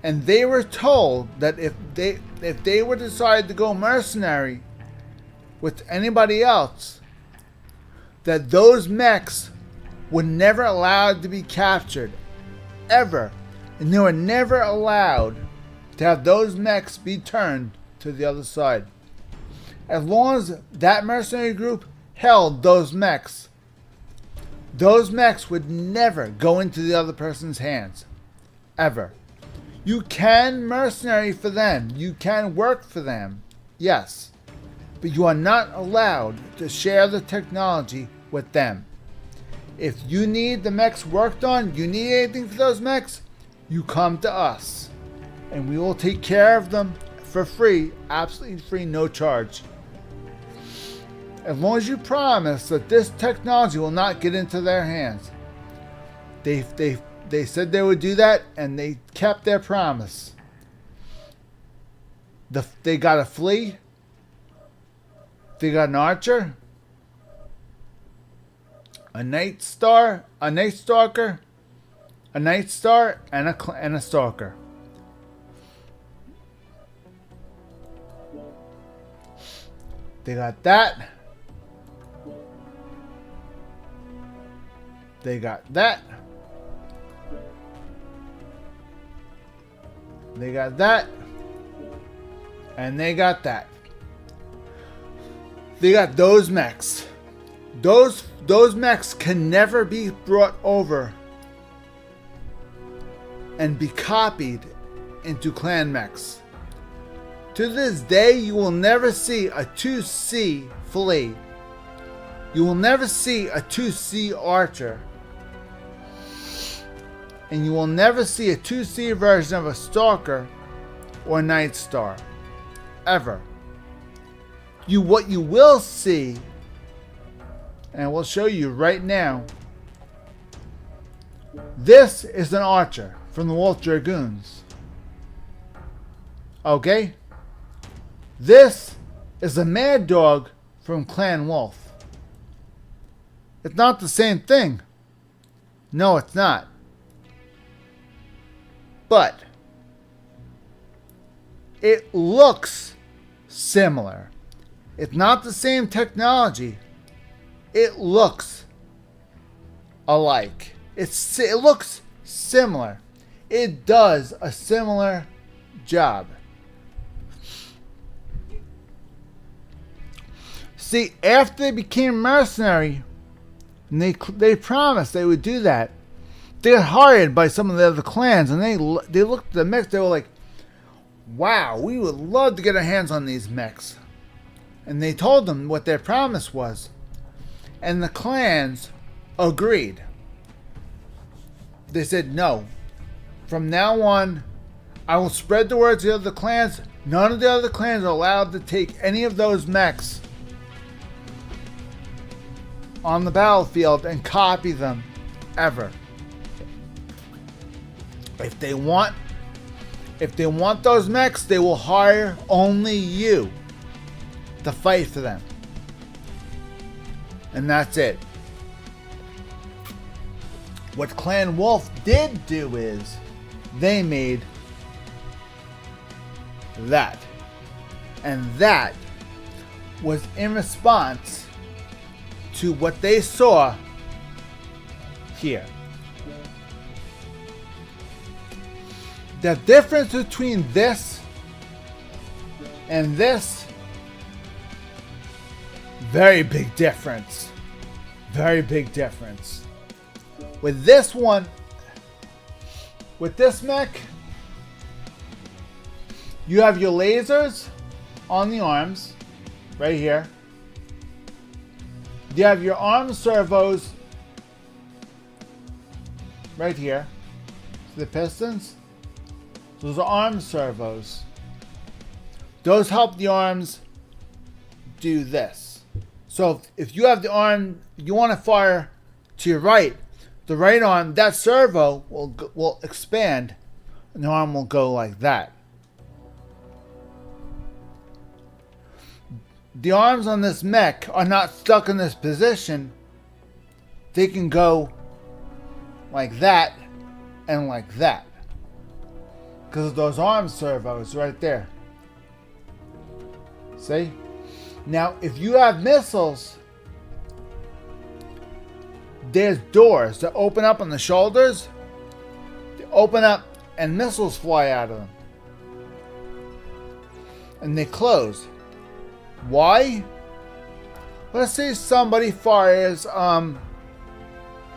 And they were told that if they were decided to go mercenary with anybody else, that those mechs were never allowed to be captured, ever. And they were never allowed to have those mechs be turned to the other side. As long as that mercenary group held those mechs would never go into the other person's hands. Ever. You can mercenary for them. You can work for them. Yes. But you are not allowed to share the technology with them. If you need the mechs worked on, you need anything for those mechs, you come to us. And we will take care of them for free, absolutely free, no charge. As long as you promise that this technology will not get into their hands. They said they would do that, and they kept their promise. They got a flea. They got an archer. A night star, a night stalker, a night star, and a stalker. They got that. They got that. They got that. And they got that. They got those mechs. Those mechs can never be brought over and be copied into clan mechs. To this day, you will never see a 2C flea. You will never see a 2C archer. And you will never see a 2C version of a stalker or night star. Ever. What you will see, and we'll show you right now, this is an archer from the Wolf Dragoons. Okay? This is a Mad Dog from Clan Wolf. It's not the same thing. No, it's not. But It looks similar. It's not the same technology. It looks alike. It looks similar. It does a similar job. See, after they became mercenary, and they promised they would do that, they got hired by some of the other clans, and they looked at the mechs. They were like, "Wow, we would love to get our hands on these mechs." And they told them what their promise was, and the clans agreed. They said, "No, from now on, I will spread the word to the other clans. None of the other clans are allowed to take any of those mechs on the battlefield and copy them ever. If they want those mechs, they will hire only you to fight for them. And that's it." What Clan Wolf did do is they made that. And that was in response to what they saw here. The difference between this and this, very big difference. Very big difference. With this one, with this mech, you have your lasers on the arms, right here. You have your arm servos right here. See the pistons? Those are arm servos. Those help the arms do this. So if you have the arm, you want to fire to your right, the right arm, that servo will expand, and the arm will go like that. The arms on this mech are not stuck in this position. They can go like that and like that, because of those arm servos right there. See? Now, if you have missiles, there's doors that open up on the shoulders. They open up and missiles fly out of them. And they close. Why? Let's say somebody fires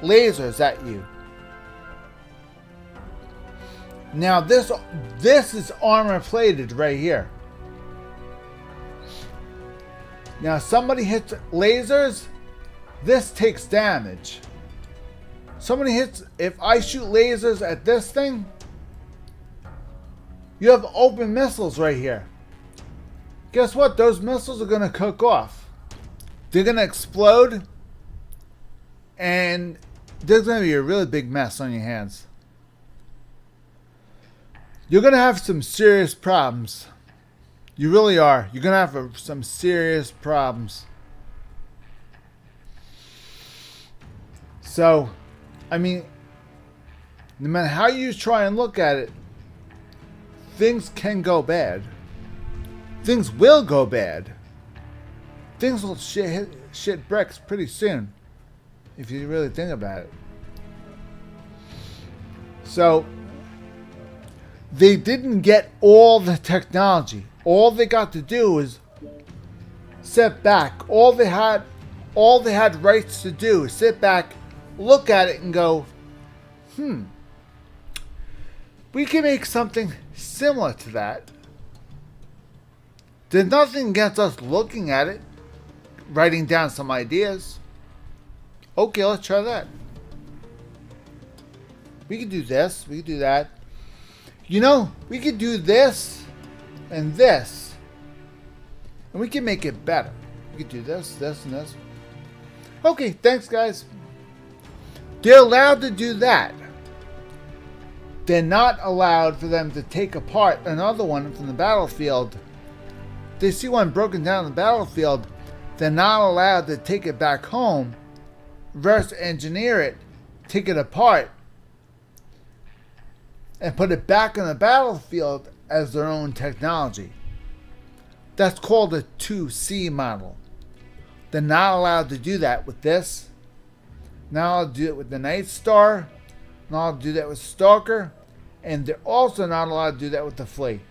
lasers at you. Now this is armor plated right here. Now somebody hits lasers, this takes damage. Somebody hits, if I shoot lasers at this thing, you have open missiles right here. Guess what? Those missiles are going to cook off. They're going to explode, and there's going to be a really big mess on your hands. You're going to have some serious problems. You really are. You're going to have some serious problems. So, I mean, no matter how you try and look at it, things can go bad. Things will go bad. Things will shit bricks pretty soon, if you really think about it. So, they didn't get all the technology. All they got to do was sit back. All they had rights to do is sit back, look at it, and go, we can make something similar to that. There's nothing against us looking at it, writing down some ideas. Okay, let's try that. We could do this, we could do that. You know, we could do this and this, and we can make it better. We could do this, this, and this. Okay, thanks, guys. They're allowed to do that. They're not allowed for them to take apart another one from the battlefield. They see one broken down on the battlefield, they're not allowed to take it back home, reverse engineer it, take it apart, and put it back on the battlefield as their own technology. That's called a 2C model. They're not allowed to do that with this. Not allowed to do it with the Night Star. Not allowed to do that with Stalker. And they're also not allowed to do that with the Flea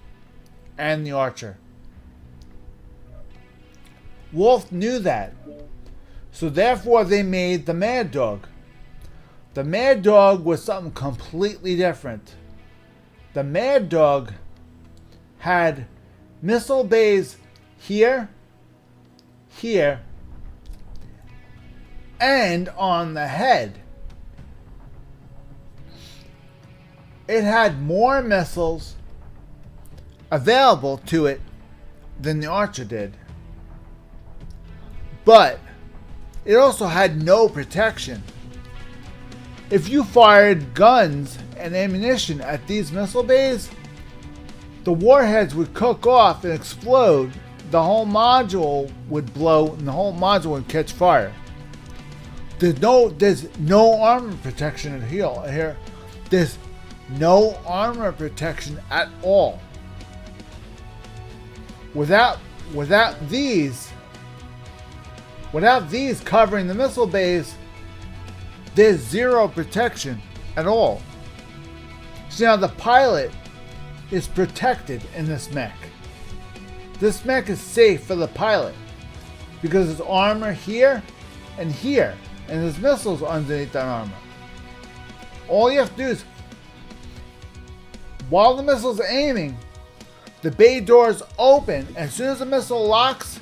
and the Archer. Wolf knew that. So therefore they made the Mad Dog. The Mad Dog was something completely different. The Mad Dog had missile bays here, here, and on the head. It had more missiles available to it than the Archer did. But it also had no protection. If you fired guns and ammunition at these missile bays, the warheads would cook off and explode. The whole module would blow and the whole module would catch fire. There's no armor protection here. There's no armor protection at all. Without these covering the missile bays, there's zero protection at all. So now the pilot is protected in this mech. This mech is safe for the pilot because there's armor here and here, and there's missiles underneath that armor. All you have to do is, while the missile's aiming, the bay doors open. As soon as the missile locks,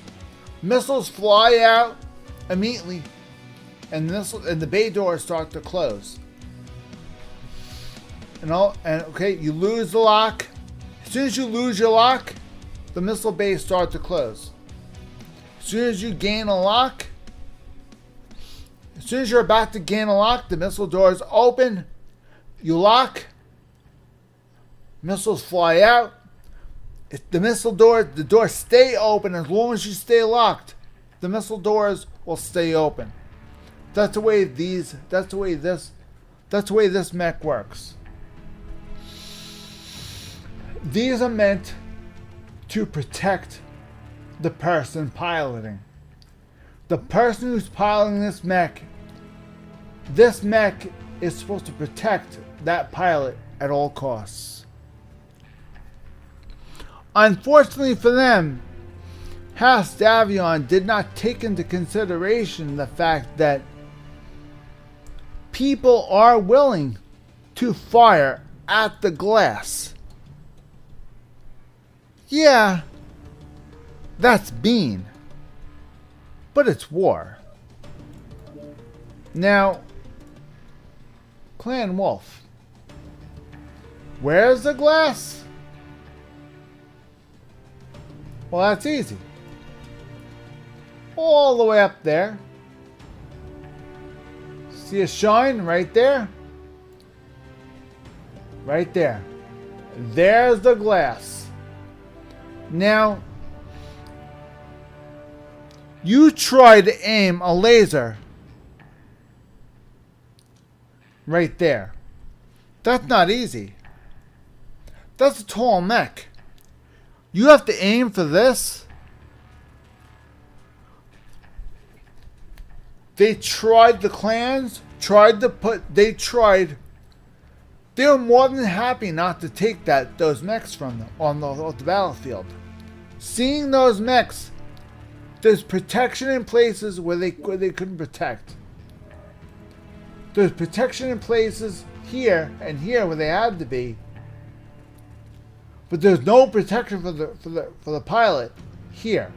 missiles fly out immediately, and the bay doors start to close. Okay, you lose the lock. As soon as you lose your lock, the missile bays start to close. As soon as you gain a lock, as soon as you're about to gain a lock, the missile doors open. You lock. Missiles fly out. The doors stay open as long as you stay locked. The missile doors will stay open. That's the way this mech works. These are meant to protect the person piloting. The person who's piloting this mech is supposed to protect that pilot at all costs. Unfortunately for them, House Davion did not take into consideration the fact that people are willing to fire at the glass. Yeah, that's mean, but it's war. Now, Clan Wolf, where's the glass? Well, that's easy. All the way up there. See a shine right there? Right there. There's the glass. Now, you try to aim a laser right there. That's not easy. That's a tall mech. You have to aim for this. They tried, the clans they were more than happy not to take those mechs from them on the battlefield. Seeing those mechs, there's protection in places where they couldn't protect. There's protection in places here and here where they had to be. But there's no protection for the pilot here.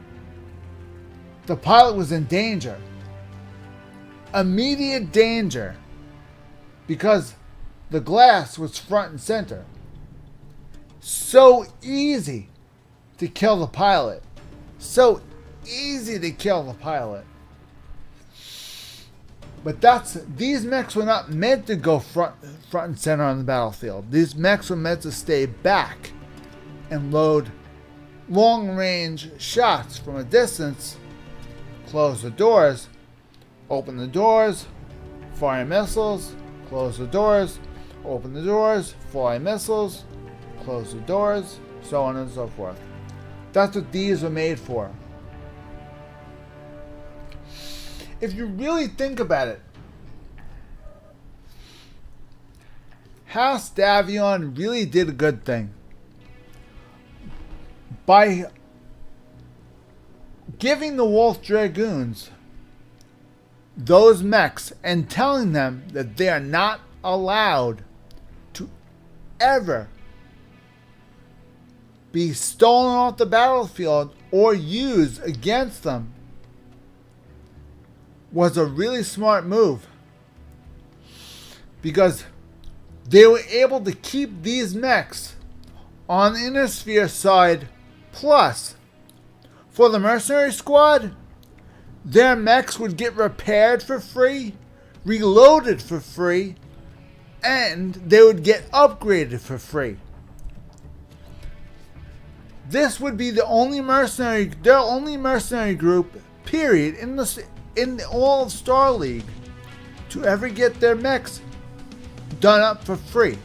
The pilot was in danger. Immediate danger. Because the glass was front and center. So easy to kill the pilot. So easy to kill the pilot. But these mechs were not meant to go front and center on the battlefield. These mechs were meant to stay back and load long-range shots from a distance, close the doors, open the doors, fire missiles, close the doors, open the doors, fire missiles, close the doors, so on and so forth. That's what these are made for. If you really think about it, House Davion really did a good thing by giving the Wolf Dragoons those mechs and telling them that they are not allowed to ever be stolen off the battlefield or used against them was a really smart move, because they were able to keep these mechs on the Inner Sphere side. Plus, for the Mercenary Squad, their mechs would get repaired for free, reloaded for free, and they would get upgraded for free. This would be their only mercenary group, period, in all of Star League to ever get their mechs done up for free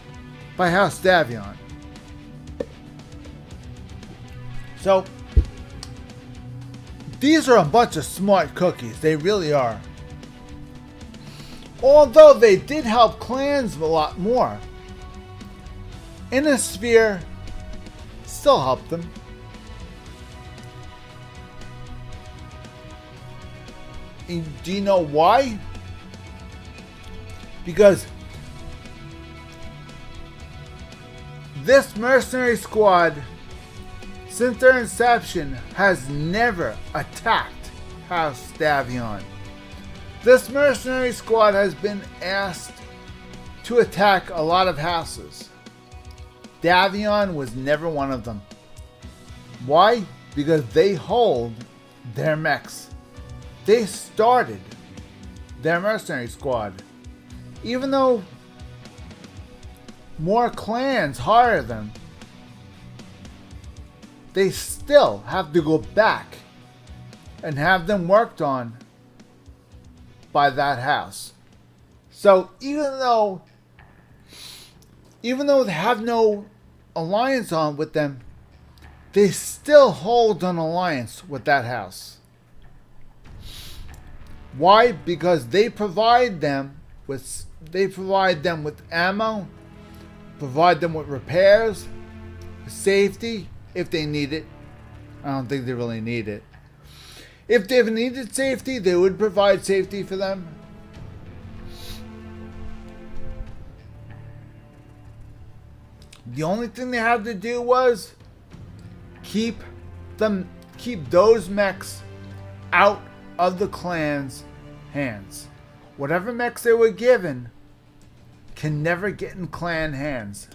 by House Davion. So, these are a bunch of smart cookies. They really are. Although they did help clans a lot more, Inner Sphere still helped them. And do you know why? Because this Mercenary Squad, since their inception, has never attacked House Davion. This Mercenary Squad has been asked to attack a lot of houses. Davion was never one of them. Why? Because they hold their mechs. They started their Mercenary Squad. Even though more clans hire them, they still have to go back and have them worked on by that house. So even though they have no alliance on with them, they still hold an alliance with that house. Why? Because they provide them with ammo, provide them with repairs, safety if they need it. I don't think they really need it. If they needed safety, they would provide safety for them. The only thing they had to do was keep those mechs out of the clan's hands. Whatever mechs they were given can never get in clan hands,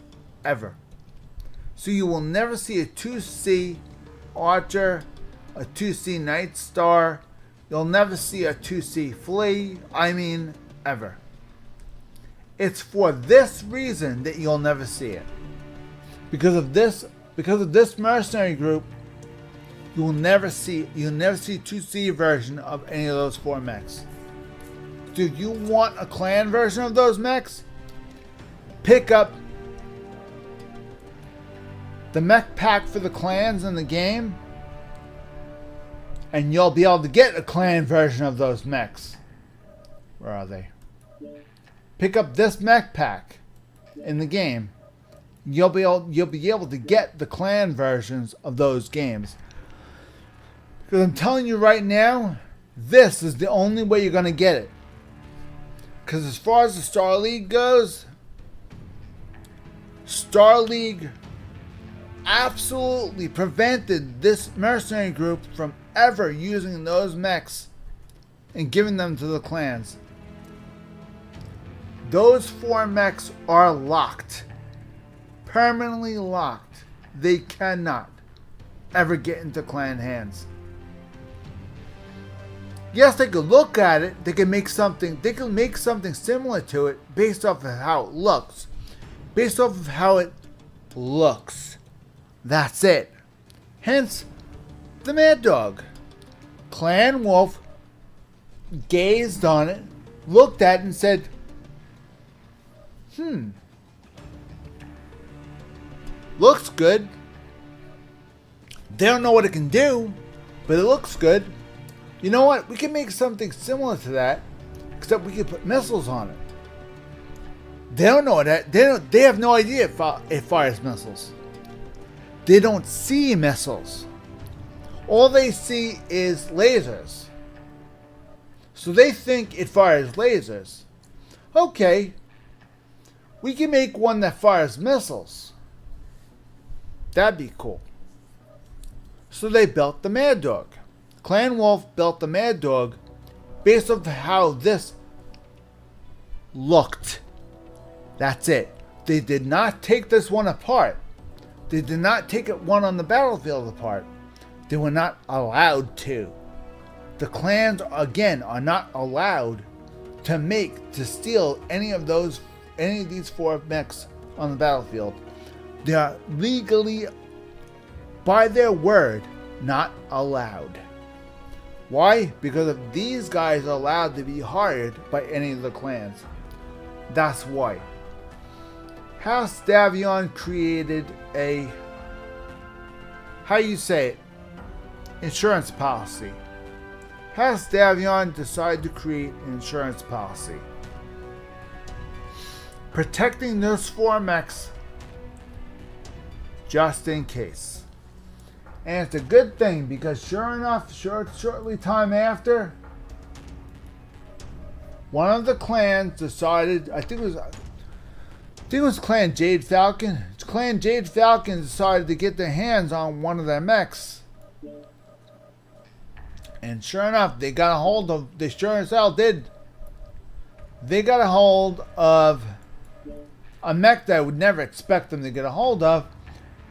ever. So you will never see a 2C Archer, a 2C Night Star. You'll never see a 2C Flea. I mean, ever. It's for this reason that you'll never see it. Because of this mercenary group, you'll never see 2C version of any of those 4 mechs. Do you want a clan version of those mechs? Pick up the mech pack for the clans in the game, and you'll be able to get a clan version of those mechs. Where are they? Pick up this mech pack in the game. You'll be able to get the clan versions of those games. Because I'm telling you right now, this is the only way you're going to get it. Because as far as the Star League goes, Star League absolutely prevented this mercenary group from ever using those mechs and giving them to the clans. Those 4 mechs are locked. Permanently locked. They cannot ever get into clan hands. Yes, they could look at it. They can make something similar to it based off of how it looks. Based off of how it looks. That's it. Hence, the Mad Dog. Clan Wolf gazed on it, looked at it and said, looks good. They don't know what it can do, but it looks good. You know what? We can make something similar to that, except we can put missiles on it. They don't know that. They have no idea it fires missiles. They don't see missiles. All they see is lasers. So they think it fires lasers. Okay. We can make one that fires missiles. That'd be cool. So they built the Mad Dog. Clan Wolf built the Mad Dog based on how this looked. That's it. They did not take this one apart. They did not take it one on the battlefield apart. They were not allowed to. The clans, again, are not allowed to steal any of these 4 mechs on the battlefield. They are legally, by their word, not allowed. Why? Because if these guys are allowed to be hired by any of the clans. That's why. House Davion created a, how you say it, insurance policy. House Davion decided to create an insurance policy, protecting those 4 mechs just in case. And it's a good thing because sure enough, shortly time after, one of the clans decided, I think it was Clan Jade Falcon. Clan Jade Falcon decided to get their hands on one of their mechs. And sure enough, they got a hold of, they sure as hell did. They got a hold of a mech that I would never expect them to get a hold of.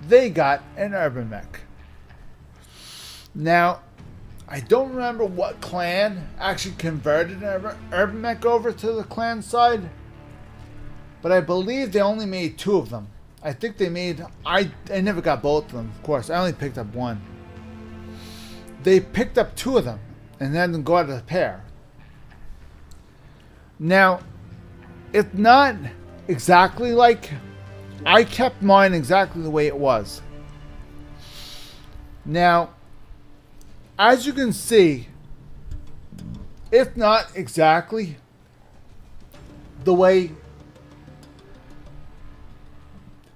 They got an urban mech. Now, I don't remember what clan actually converted an urban mech over to the clan side, but I believe they only made 2 of them. I think they made, I never got both of them, of course. I only picked up 1. They picked up 2 of them and then got a pair. Now, it's not exactly like, I kept mine exactly the way it was. Now, as you can see, it's not exactly the way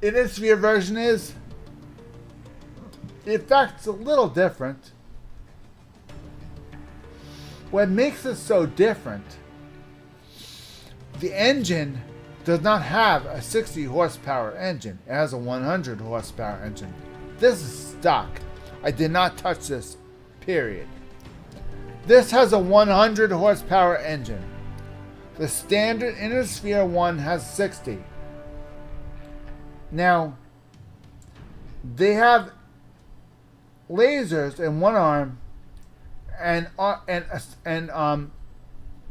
Innisphere version is. In fact, it's a little different. What makes it so different, the engine does not have a 60 horsepower engine. It has a 100 horsepower engine. This is stock. I did not touch this, period. This has a 100 horsepower engine. The standard Innisphere one has 60. Now, they have lasers in one arm and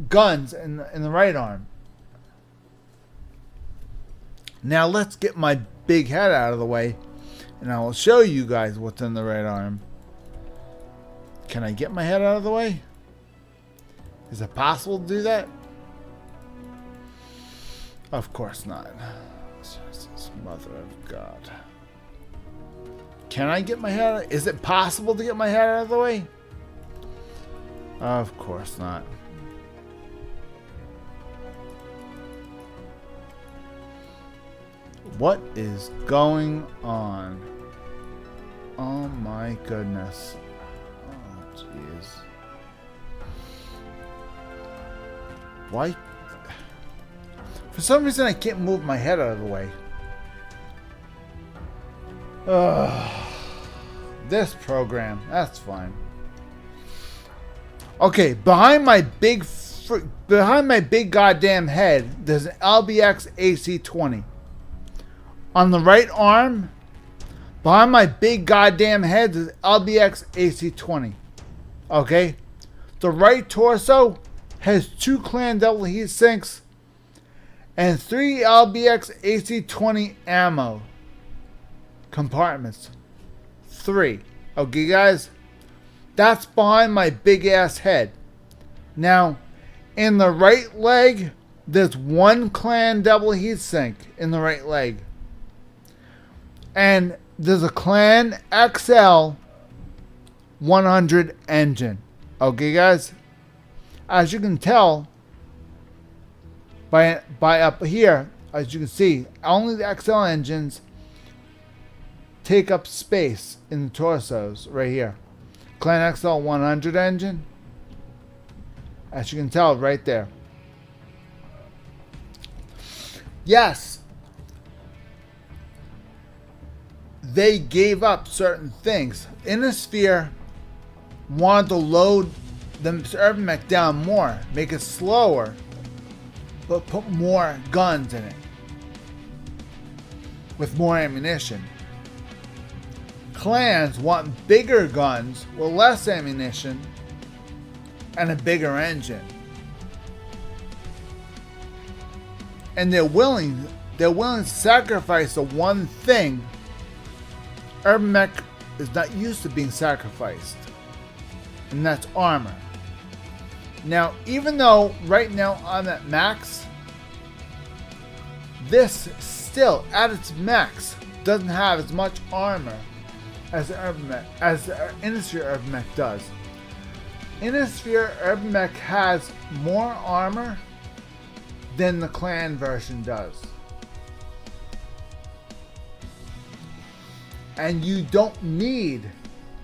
guns in the right arm. Now let's get my big head out of the way, and I will show you guys what's in the right arm. Can I get my head out of the way? Is it possible to do that? Of course not. Jesus, Mother of God. Can I get my head out? Is it possible to get my head out of the way? Of course not. What is going on? Oh my goodness. Oh jeez. Why? For some reason I can't move my head out of the way. This program, that's fine. Okay, behind my big goddamn head, there's an LBX AC-20. On the right arm, behind my big goddamn head, there's LBX AC-20. Okay? The right torso has 2 Clan Devil heat sinks and 3 LBX AC-20 ammo compartments. 3. Okay, guys? That's behind my big ass head. Now, in the right leg, there's 1 Clan Devil heat sink in the right leg. And there's a Clan XL 100 engine. Okay, guys? As you can tell by up here, as you can see, only the XL engines take up space in the torsos right here. Clan XL 100 engine, as you can tell right there. Yes, they gave up certain things. Innisphere wanted to load the Urban Mech down more, make it slower, but put more guns in it with more ammunition. Clans want bigger guns with less ammunition and a bigger engine. And they're willing to sacrifice the one thing Urban Mech is not used to being sacrificed, and that's armor. Now, even though right now I'm at max, this still at its max doesn't have as much armor as the Urban Mech, as the Innisphere Urban Mech does. Innisphere Urban Mech has more armor than the clan version does. And you don't need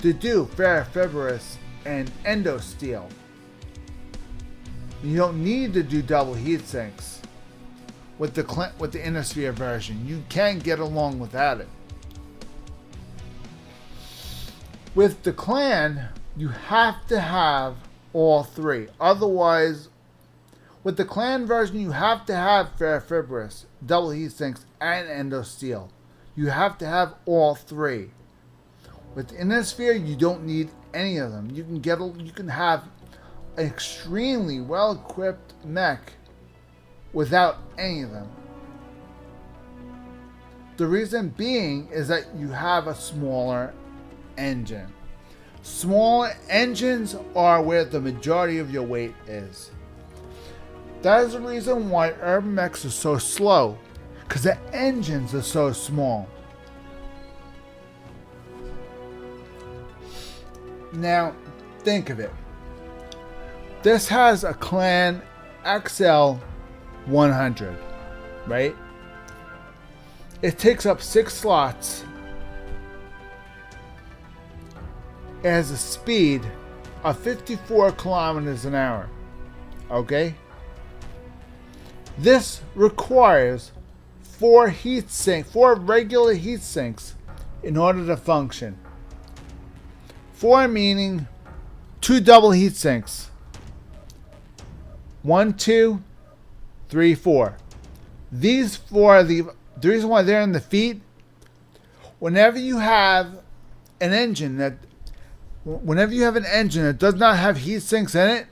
to do Ferrofibrous and Endosteel. You don't need to do double heat sinks with the Innisphere version. You can get along without it. With the clan, you have to have all three. Otherwise, with the clan version, you have to have Ferrofibrous, double heat sinks, and Endosteel. You have to have all three. With Innisphere, you don't need any of them. You can have an extremely well-equipped mech without any of them. The reason being is that you have a smaller engine. Smaller engines are where the majority of your weight is. That is the reason why Urban Mechs are so slow, because the engines are so small. Now, think of it. This has a Clan XL 100, right? It takes up 6 slots. It has a speed of 54 kilometers an hour. Okay? This requires 4 regular heat sinks in order to function. 4 meaning 2 double heat sinks. 1, 2, 3, 4. These 4 are the reason why they're in the feet. Whenever you have an engine that does not have heat sinks in it,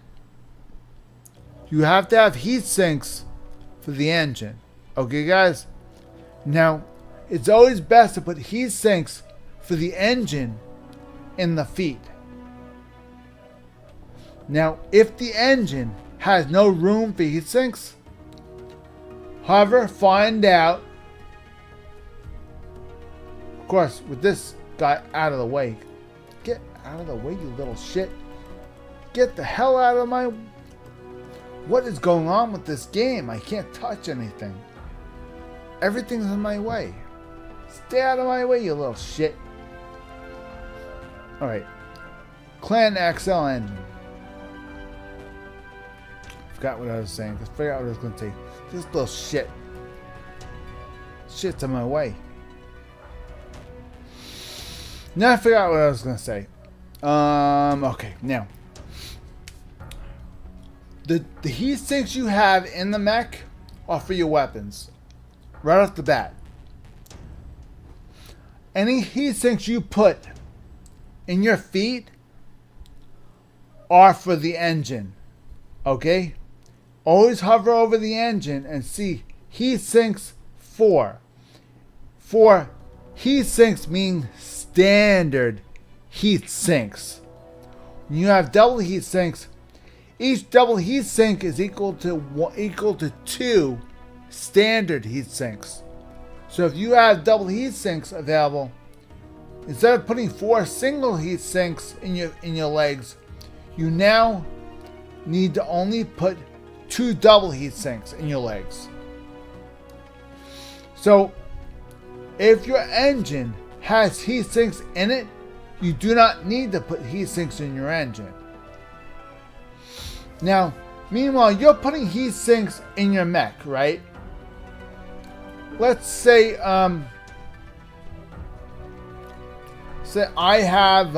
you have to have heat sinks for the engine. Okay, guys? Now, it's always best to put heat sinks for the engine in the feet. Now, if the engine has no room for heat sinks, however, find out. Of course, with this guy out of the way. Get out of the way, you little shit. Get the hell out of my... What is going on with this game? I can't touch anything. Everything's in my way. Stay out of my way, you little shit. Alright. Clan XL engine. Forgot what I was saying. Just figure out what I was going to say. This little shit. Shit's in my way. Now I figure out what I was going to say. Okay, now. The heat sinks you have in the mech are for your weapons. Right off the bat. Any heat sinks you put in your feet are for the engine. Okay? Always hover over the engine and see heat sinks 4. 4 heat sinks mean standard heat sinks. When you have double heat sinks, each double heat sink is equal to 2 standard heat sinks. So if you have double heat sinks available, instead of putting 4 single heat sinks in your legs, you now need to only put 2 double heat sinks in your legs. So if your engine has heat sinks in it, you do not need to put heat sinks in your engine. Now, meanwhile, you're putting heat sinks in your mech, right? Let's say, I have,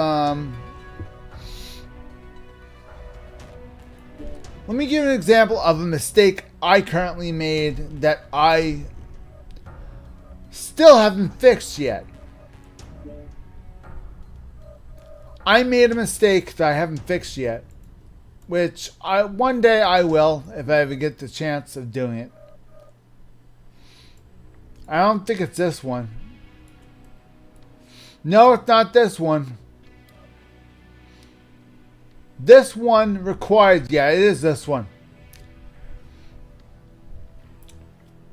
let me give you an example of a mistake I currently made that I still haven't fixed yet. I made a mistake that I haven't fixed yet, which one day I will if I ever get the chance of doing it. I don't think it's this one. No, it's not this one. This one requires, yeah, it is this one.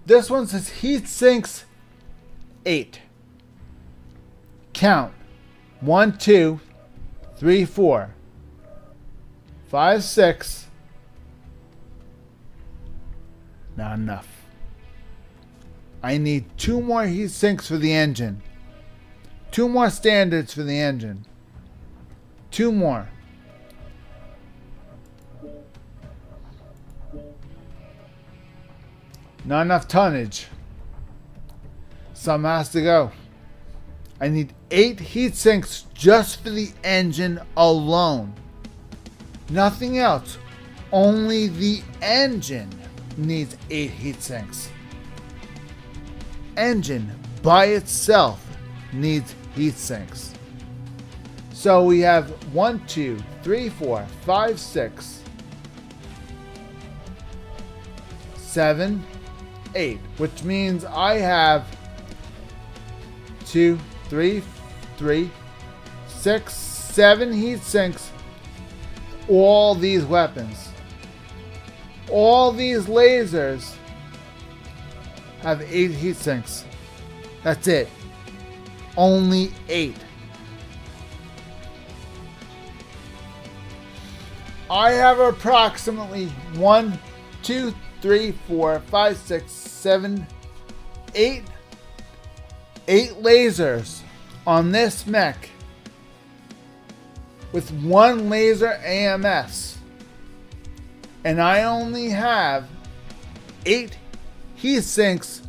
This one says heat sinks 8. Count. 1, 2, 3, 4, 5, 6. Not enough. I need 2 more heat sinks for the engine. 2 more standards for the engine. 2 more. Not enough tonnage. Some has to go. I need 8 heat sinks just for the engine alone. Nothing else. Only the engine needs 8 heat sinks. Engine by itself needs heat sinks. So we have 1, 2, 3, 4, 5, 6, 7, 8, which means I have 2, 3, 6, 7 heat sinks. All these weapons, all these lasers have 8 heat sinks. That's it. Only 8. I have approximately 1, 2, 3, 4, 5, 6, 7, 8 lasers on this mech with 1 laser AMS, and I only have 8 heat sinks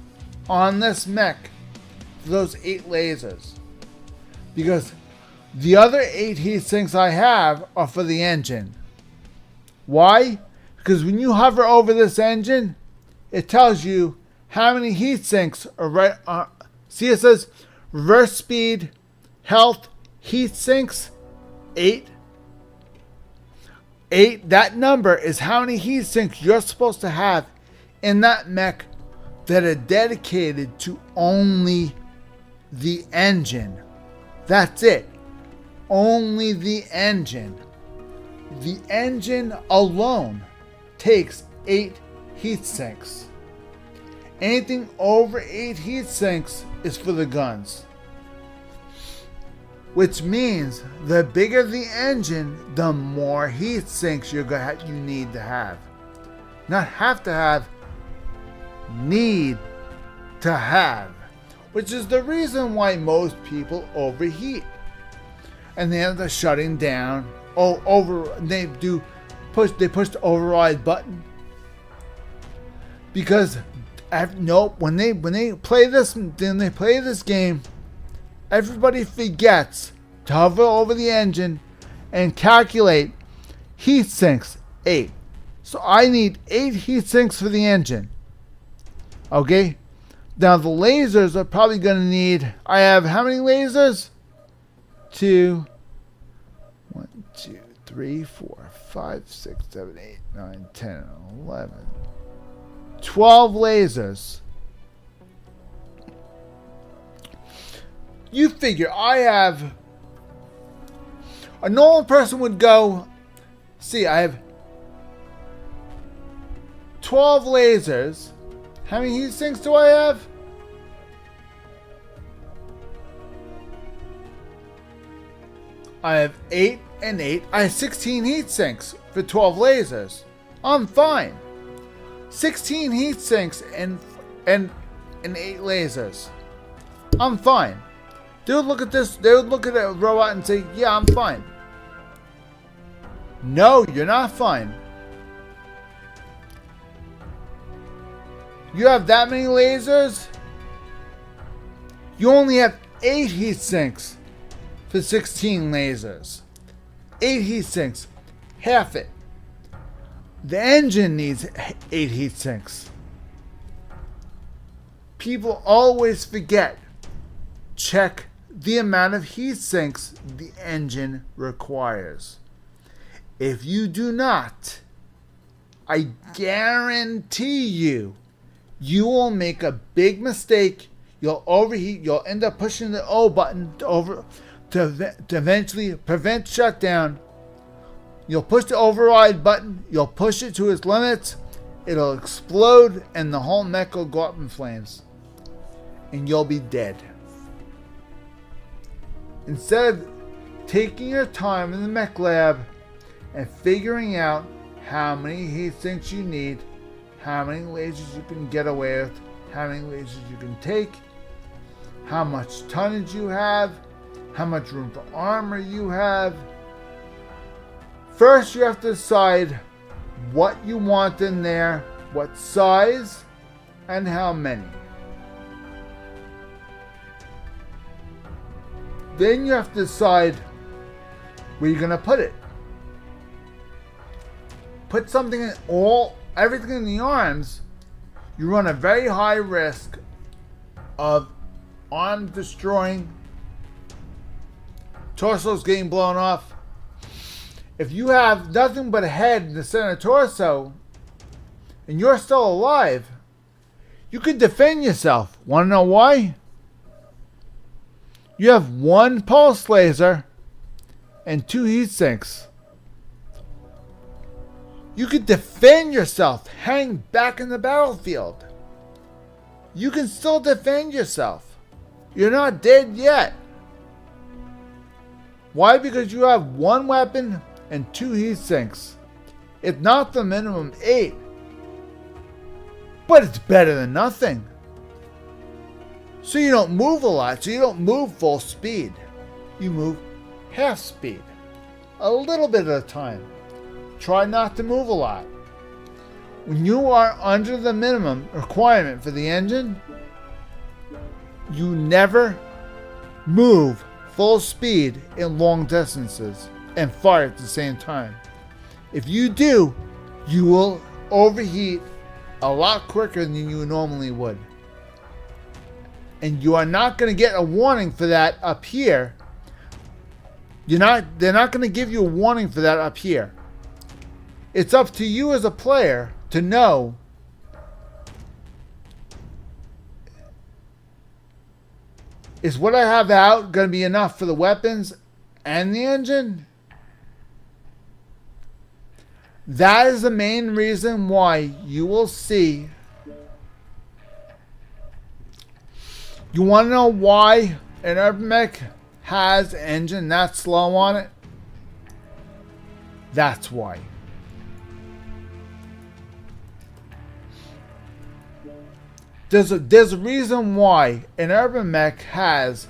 on this mech for those 8 lasers, because the other 8 heat sinks I have are for the engine. Why? Because when you hover over this engine, it tells you how many heat sinks are right. See, it says reverse speed, health, heat sinks, 8. 8. That number is how many heat sinks you're supposed to have in that mech that are dedicated to only the engine. That's it. Only the engine. The engine alone takes 8 heat sinks. Anything over 8 heat sinks is for the guns. Which means the bigger the engine, the more heat sinks you need to have. Not have to have, need to have. Which is the reason why most people overheat. And they end up shutting down. They push the override button. Because when they play this game, everybody forgets to hover over the engine and calculate heat sinks 8. So I need 8 heat sinks for the engine. Okay? Now the lasers are probably going to need, I have how many lasers? 2, 1, 2, 3, 4, 5, 6, 7, 8, 9, 10, 11, 12 lasers. You figure I have, a normal person would go, see, I have 12 lasers. How many heat sinks do I have? I have 8 and 8. I have 16 heat sinks for 12 lasers. I'm fine. 16 heat sinks and 8 lasers. I'm fine. They would look at this, they would look at a robot and say, yeah, I'm fine. No, you're not fine. You have that many lasers? You only have 8 heat sinks for 16 lasers. 8 heat sinks. Half it. The engine needs 8 heat sinks. People always forget. Check the amount of heat sinks the engine requires. If you do not, I guarantee you, you will make a big mistake. You'll overheat. You'll end up pushing the O button to eventually prevent shutdown. You'll push the override button. You'll push it to its limits. It'll explode and the whole mech will go up in flames. And you'll be dead. Instead of taking your time in the mech lab and figuring out how many heat sinks you need, how many lasers you can get away with, how many lasers you can take, how much tonnage you have, how much room for armor you have. First, you have to decide what you want in there, what size, and how many. Then you have to decide where you're going to put it. Put something in everything in the arms, you run a very high risk of arm destroying, torsos getting blown off. If you have nothing but a head in the center of the torso and you're still alive, you can defend yourself. Want to know why? You have 1 pulse laser and 2 heat sinks. You can defend yourself. Hang back in the battlefield. You can still defend yourself. You're not dead yet. Why? Because you have 1 weapon and 2 heat sinks. It's not the minimum 8. But it's better than nothing. So you don't move a lot. So you don't move full speed. You move half speed. A little bit at a time. Try not to move a lot. When you are under the minimum requirement for the engine, you never move full speed in long distances and fire at the same time. If you do, you will overheat a lot quicker than you normally would. And you are not going to get a warning for that up here. They're not going to give you a warning for that up here. It's up to you as a player to know is what I have out going to be enough for the weapons and the engine? That is the main reason why you will see. You want to know why an Urban Mech has an engine that slow on it? That's why. There's a reason why an Urban Mech has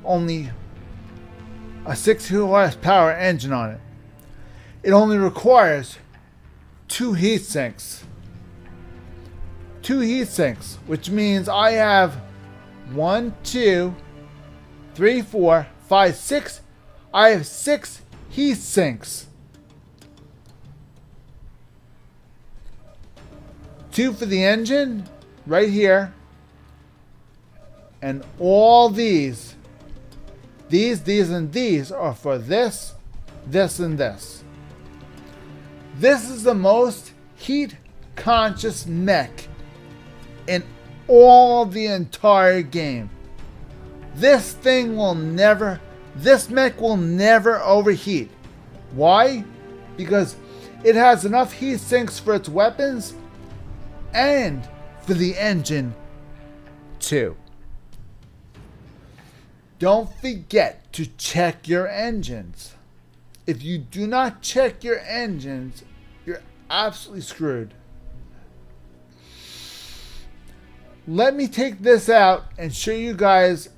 only a 6 horsepower engine on it. It only requires 2 heat sinks. 2 heat sinks, which means I have 1, 2, 3, 4, 5, 6. I have 6 heat sinks. 2 for the engine, right here. And all these, and these are for this, this, and this. This is the most heat conscious mech in all the entire game. This mech will never overheat. Why? Because it has enough heat sinks for its weapons and for the engine too. don't forget to check your engines. If you do not check your engines, you're absolutely screwed. Let me take this out and show you guys.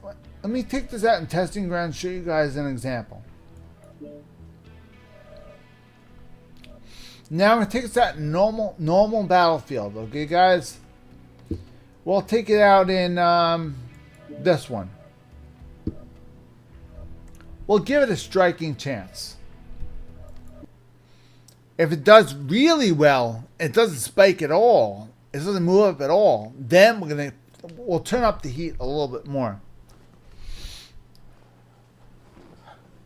Let me take this out in testing ground and show you guys an example. Now I'm going to take this out in normal battlefield. Okay, guys? We'll take it out in this one. We'll give it a striking chance. If it does really well, it doesn't spike at all, it doesn't move up at all, then we'll turn up the heat a little bit more.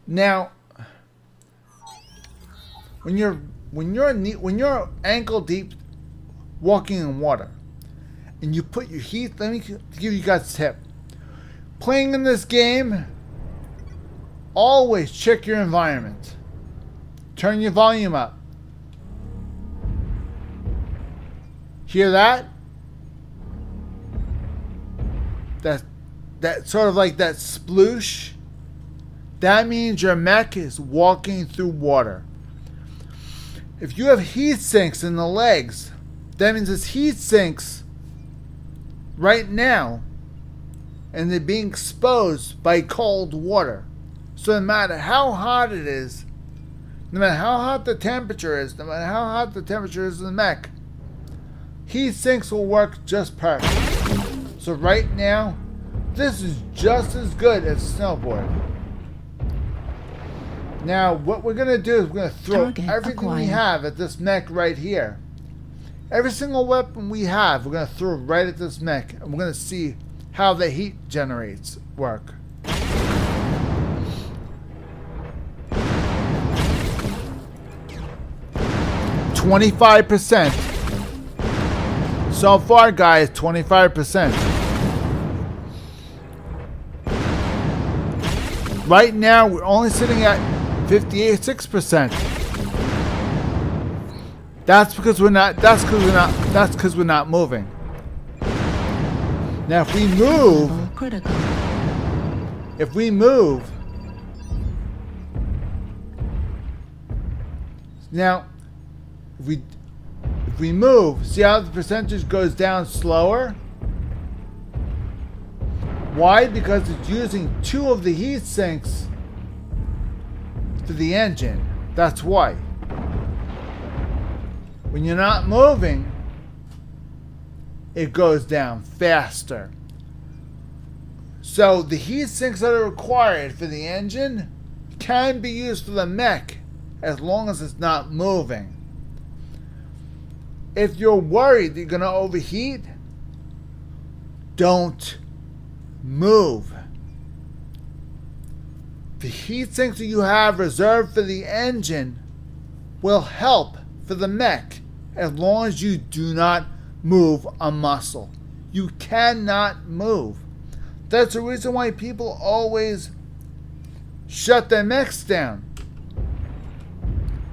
Now, when you're ankle deep walking in water, and you put your heat, let me give you guys a tip. Playing in this game, always check your environment. Turn your volume up. Hear that? That sort of like that sploosh. That means your mech is walking through water. If you have heat sinks in the legs, that means it's heat sinks right now, and they're being exposed by cold water. So no matter how hot it is, no matter how hot the temperature is, no matter how hot the temperature is in the mech, heat sinks will work just perfect. So right now, this is just as good as a snowboard. Now, what we're going to do is we're going to throw everything we have at this mech right here. Every single weapon we have, we're going to throw right at this mech, and we're going to see how the heat generates work. %. So far, guys, 25%. Right now, we're only sitting at 56%. That's because we're not. That's because we're not moving. Now, if we move, now, if we move, see how the percentage goes down slower? Why? Because it's using 2 of the heat sinks for the engine. That's why. When you're not moving, it goes down faster. So the heat sinks that are required for the engine can be used for the mech as long as it's not moving. If you're worried that you're going to overheat, don't move. The heat sinks that you have reserved for the engine will help for the mech as long as you do not move a muscle. You cannot move. That's the reason why people always shut their mechs down.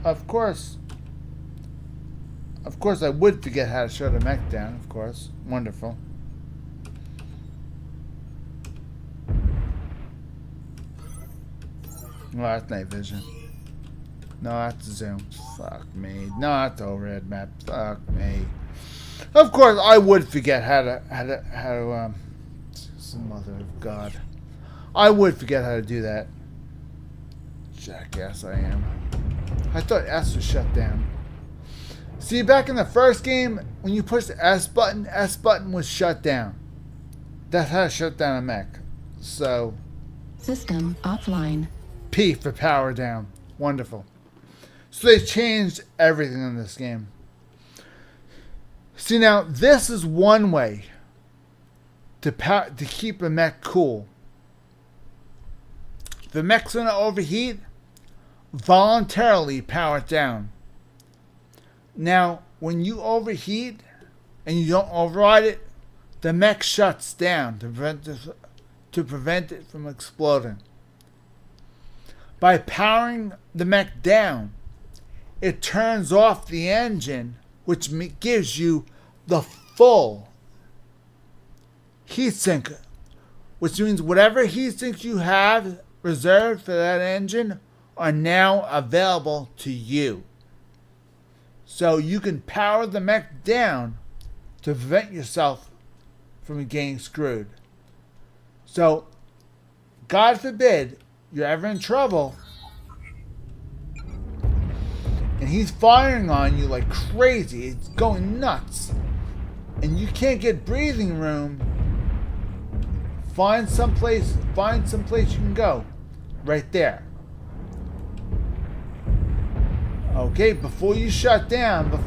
Of course, I would forget how to shut a mech down, of course. Wonderful. No, that's night vision. No, that's zoom. Fuck me. No, that's overhead map. Fuck me. Of course, I would forget how to mother of God. I would forget how to do that. Jackass I am. I thought S was shut down. See, back in the first game, when you push the S button was shut down. That's how to shut down a mech. So, System offline. P for power down. Wonderful. So they changed everything in this game. See, now this is one way to keep a mech cool. If the mech's gonna overheat, voluntarily power it down. Now, when you overheat and you don't override it, the mech shuts down to prevent it from exploding. By powering the mech down, it turns off the engine, which gives you the full heatsink which means whatever heat sinks you have reserved for that engine are now available to you. So you can power the mech down to prevent yourself from getting screwed. So, God forbid you're ever in trouble and he's firing on you like crazy, it's going nuts, and you can't get breathing room, find some place you can go right there. Okay, before you shut down,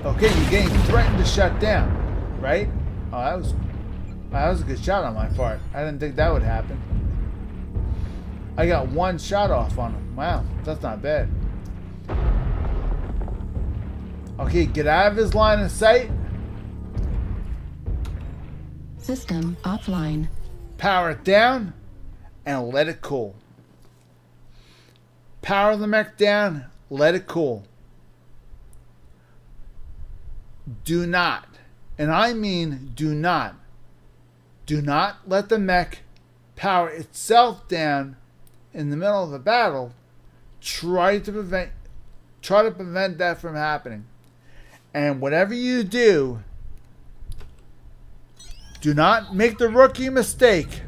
okay, you're getting threatened to shut down, right? Oh, that was a good shot on my part. I didn't think that would happen. I got one shot off on him. Wow, that's not bad. Okay, get out of his line of sight. System offline. Power it down and let it cool. Power the mech down, let it cool. Do not, and I mean do not let the mech power itself down in the middle of a battle. Try to prevent that from happening. And whatever you do not make the rookie mistake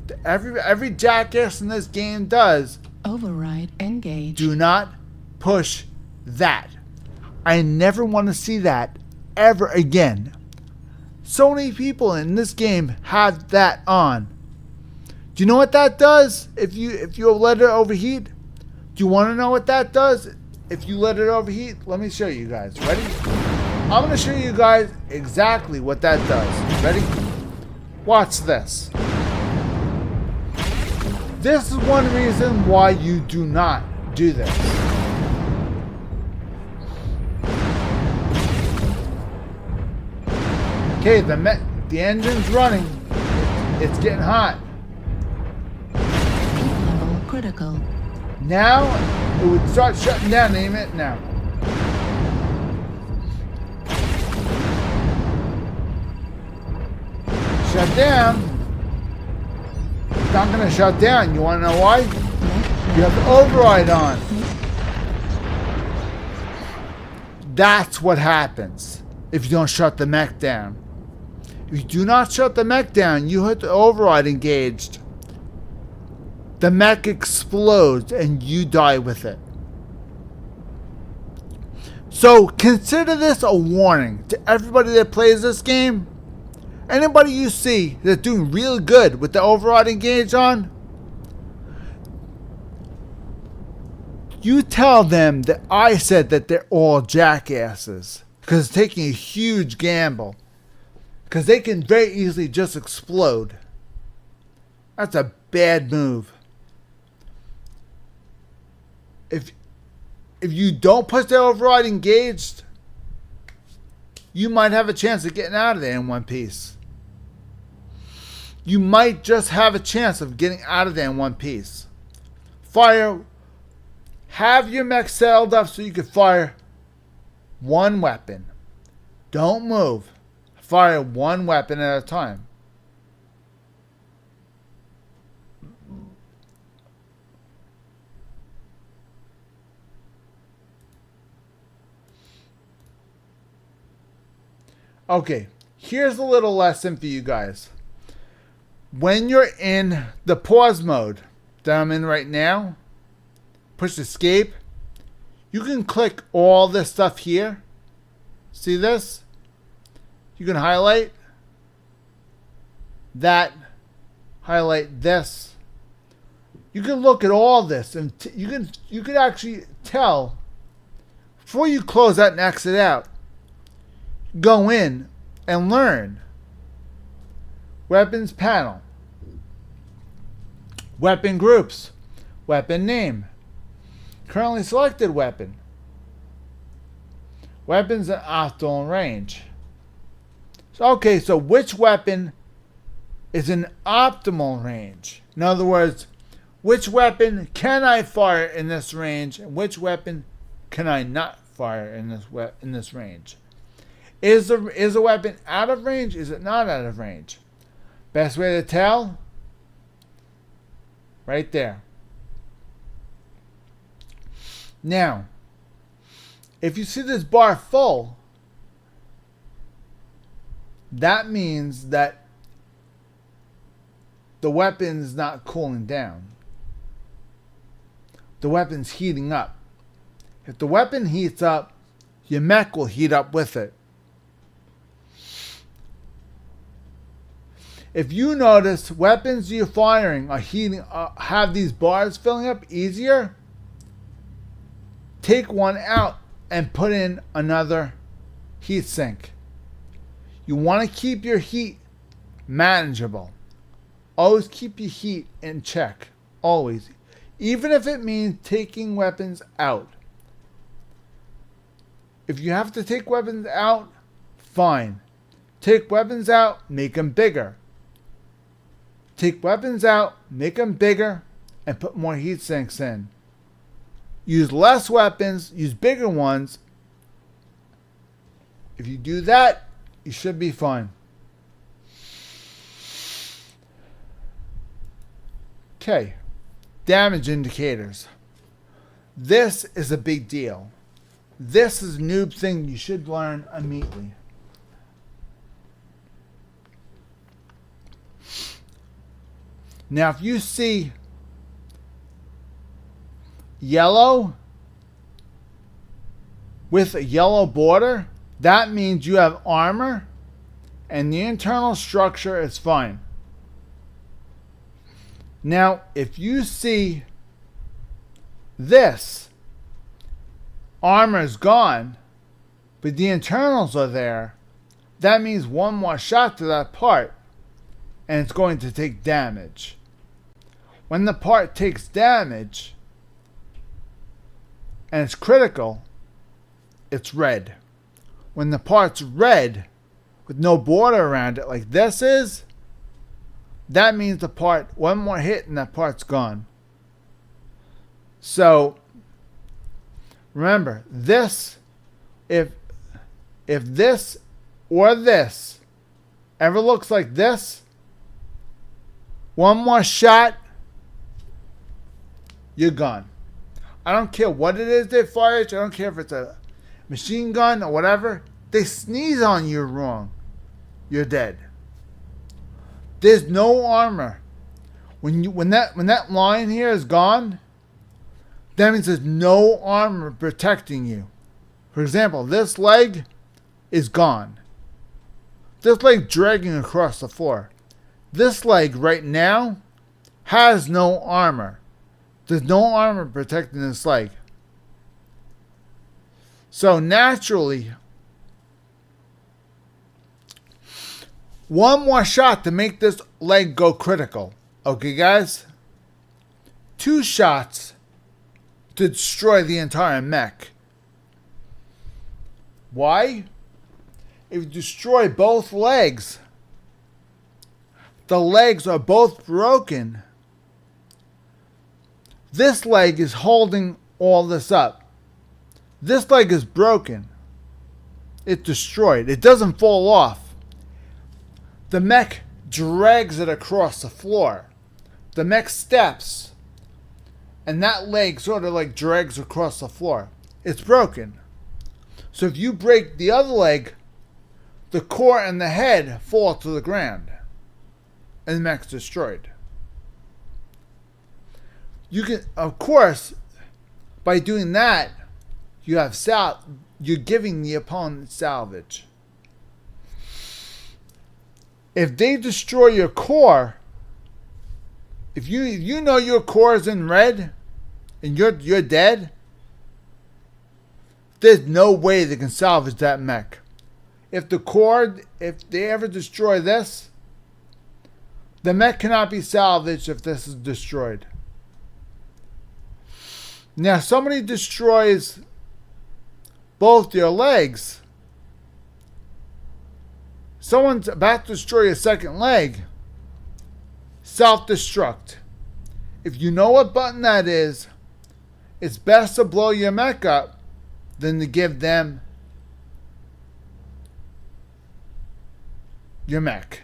that every jackass in this game does. Override engaged. Do not push that. I never want to see that ever again. So many people in this game have that on. Do you know what that does if you let it overheat? Do you want to know what that does if you let it overheat? Let me show you guys. Ready? I'm going to show you guys exactly what that does. Ready? Watch this. This is one reason why you do not do this. Okay, the engine's running. It's getting hot. Heat level critical. Now it would start shutting down any minute now. Shut down. It's not going to shut down. You want to know why? You have the override on. That's what happens if you don't shut the mech down. If you do not shut the mech down, you hit the override engaged. The mech explodes and you die with it. So consider this a warning to everybody that plays this game. Anybody you see that's doing really good with the override engaged on, you tell them that I said that they're all jackasses because it's taking a huge gamble. Because they can very easily just explode. That's a bad move. If you don't push the override engaged, you might have a chance of getting out of there in one piece. You might just have a chance of getting out of there in one piece. Have your mech settled up so you can fire one weapon. Don't move. Fire one weapon at a time. Okay, here's a little lesson for you guys. When you're in the pause mode that I'm in right now, push escape. You can click all this stuff here. See this? You can highlight that, highlight this. You can look at all this, and you can actually tell before you close out and exit out. Go in and learn. Weapons panel, weapon groups, weapon name, currently selected weapon, weapons at optimal range. Okay, so which weapon is in optimal range? In other words, which weapon can I fire in this range, and which weapon can I not fire in this range? Is a weapon out of range? Is it not out of range? Best way to tell? Right there. Now, if you see this bar full, that means that the weapon's not cooling down. The weapon's heating up. If the weapon heats up, your mech will heat up with it. If you notice weapons you're firing are heating, have these bars filling up easier, take one out and put in another heat sink. You want to keep your heat manageable. Always keep your heat in check. Always. Even if it means taking weapons out. If you have to take weapons out, fine. Take weapons out, make them bigger. Take weapons out, make them bigger, and put more heat sinks in. Use less weapons, use bigger ones. If you do that, you should be fine. Okay, damage indicators. This is a big deal. This is a noob thing you should learn immediately. Now, if you see yellow with a yellow border, that means you have armor and the internal structure is fine. Now, if you see this, armor is gone, but the internals are there, that means one more shot to that part and it's going to take damage. When the part takes damage and it's critical, it's red. When the part's red with no border around it like this is, that means the part, one more hit and that part's gone. So remember, this, if this or this ever looks like this, one more shot, you're gone. I don't care what it is they fire at you. I don't care if it's a machine gun or whatever. They sneeze on you wrong, you're dead. There's no armor. When that line here is gone, that means there's no armor protecting you. For example, this leg is gone. This leg dragging across the floor. This leg right now has no armor. There's no armor protecting this leg. So naturally, one more shot to make this leg go critical. Okay, guys? 2 shots to destroy the entire mech. Why? If you destroy both legs, the legs are both broken. This leg is holding all this up. This leg is broken. It's destroyed. It doesn't fall off. The mech drags it across the floor. The mech steps, and that leg sort of like drags across the floor. It's broken. So if you break the other leg, the core and the head fall to the ground, and the mech's destroyed. You can, of course, by doing that, you're giving the opponent salvage. If they destroy your core, if you know your core is in red and you're dead, there's no way they can salvage that mech. If they ever destroy this, the mech cannot be salvaged if this is destroyed. Now, somebody destroys both your legs. Someone's about to destroy your second leg. Self-destruct. If you know what button that is, it's best to blow your mech up than to give them your mech.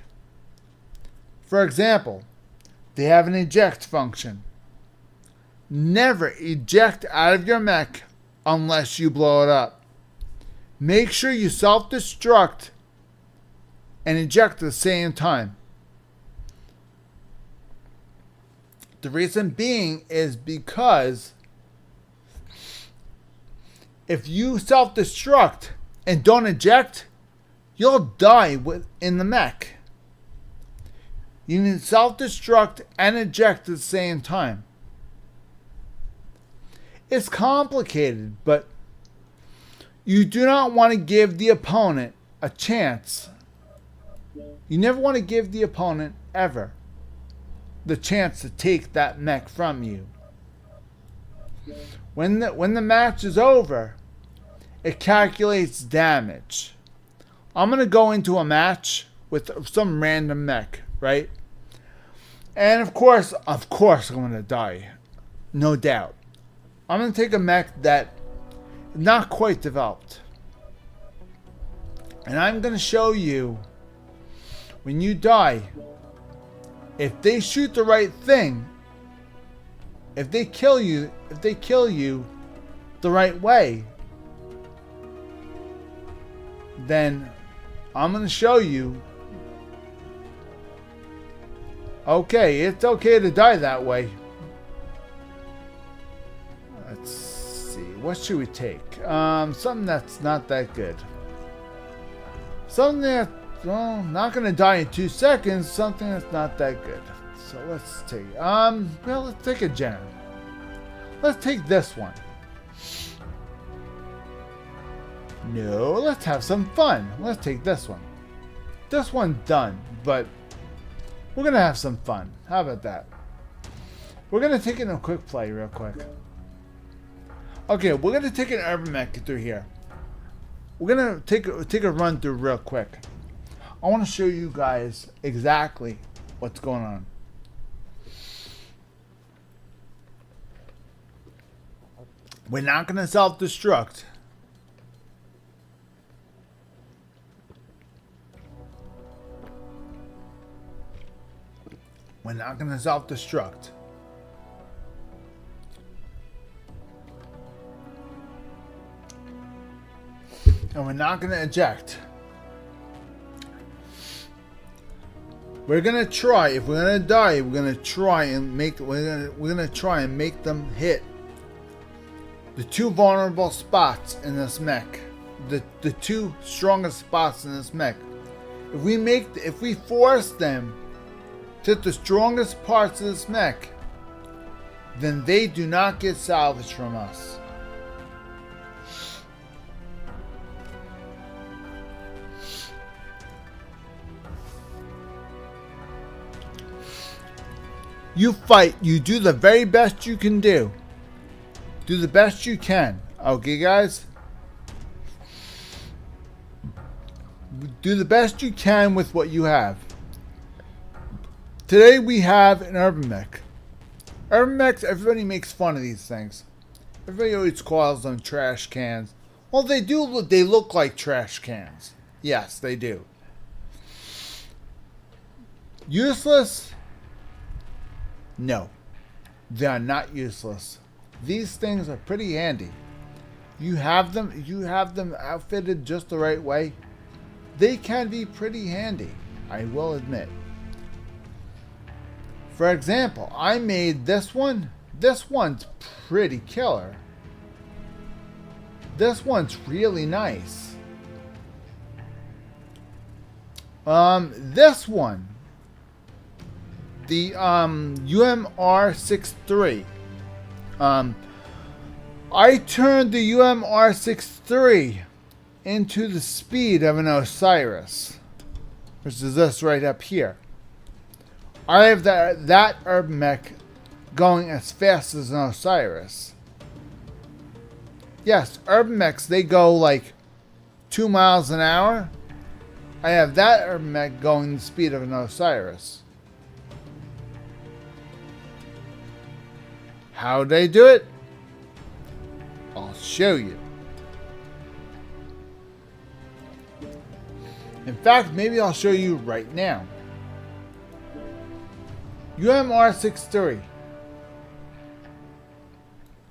For example, they have an eject function. never eject out of your mech unless you blow it up. Make sure you self-destruct and eject at the same time. The reason being is because if you self-destruct and don't eject, you'll die in the mech. You need to self-destruct and eject at the same time. It's complicated, but you do not want to give the opponent a chance. You never want to give the opponent, ever, the chance to take that mech from you. When the match is over, it calculates damage. I'm going to go into a match with some random mech, right? And of course I'm going to die. No doubt. I'm going to take a mech that is not quite developed. And I'm going to show you, when you die, if they shoot the right thing, if they kill you the right way, then I'm going to show you, okay, it's okay to die that way. Let's see, what should we take? Something that's not that good. Something that, well, not going to die in 2 seconds, something that's not that good. So let's take, well, let's take a gem. Let's take this one. No, let's have some fun. Let's take this one. This one's done, but we're going to have some fun. How about that? We're going to take it in a quick play real quick. Okay, we're going to take an urban mech through here. We're going to take a run through real quick. I want to show you guys exactly what's going on. We're not going to self-destruct. We're not going to self-destruct. And we're not going to eject. We're going to try, if we're going to die, we're going to try and make them hit the 2 vulnerable spots in this mech. The 2 strongest spots in this mech. If we force them to hit the strongest parts of this mech, then they do not get salvaged from us. You fight, you do the very best you can do. Do the best you can. Okay, guys? Do the best you can with what you have. Today we have an urban mech. Urban mechs, everybody makes fun of these things. Everybody always calls them trash cans. Well, they do. They look like trash cans. Yes, they do. Useless? No, they are not useless. These things are pretty handy. You have them outfitted just the right way. They can be pretty handy, I will admit. For example, I made this one. This one's pretty killer. This one's really nice. This one, the UMR-63. I turned the UMR-63 into the speed of an Osiris, which is this right up here. I have that urban mech going as fast as an Osiris. Yes, urban mechs, they go like 2 miles an hour. I have that urban mech going the speed of an Osiris. How they do it? I'll show you. In fact, maybe I'll show you right now. UMR-63.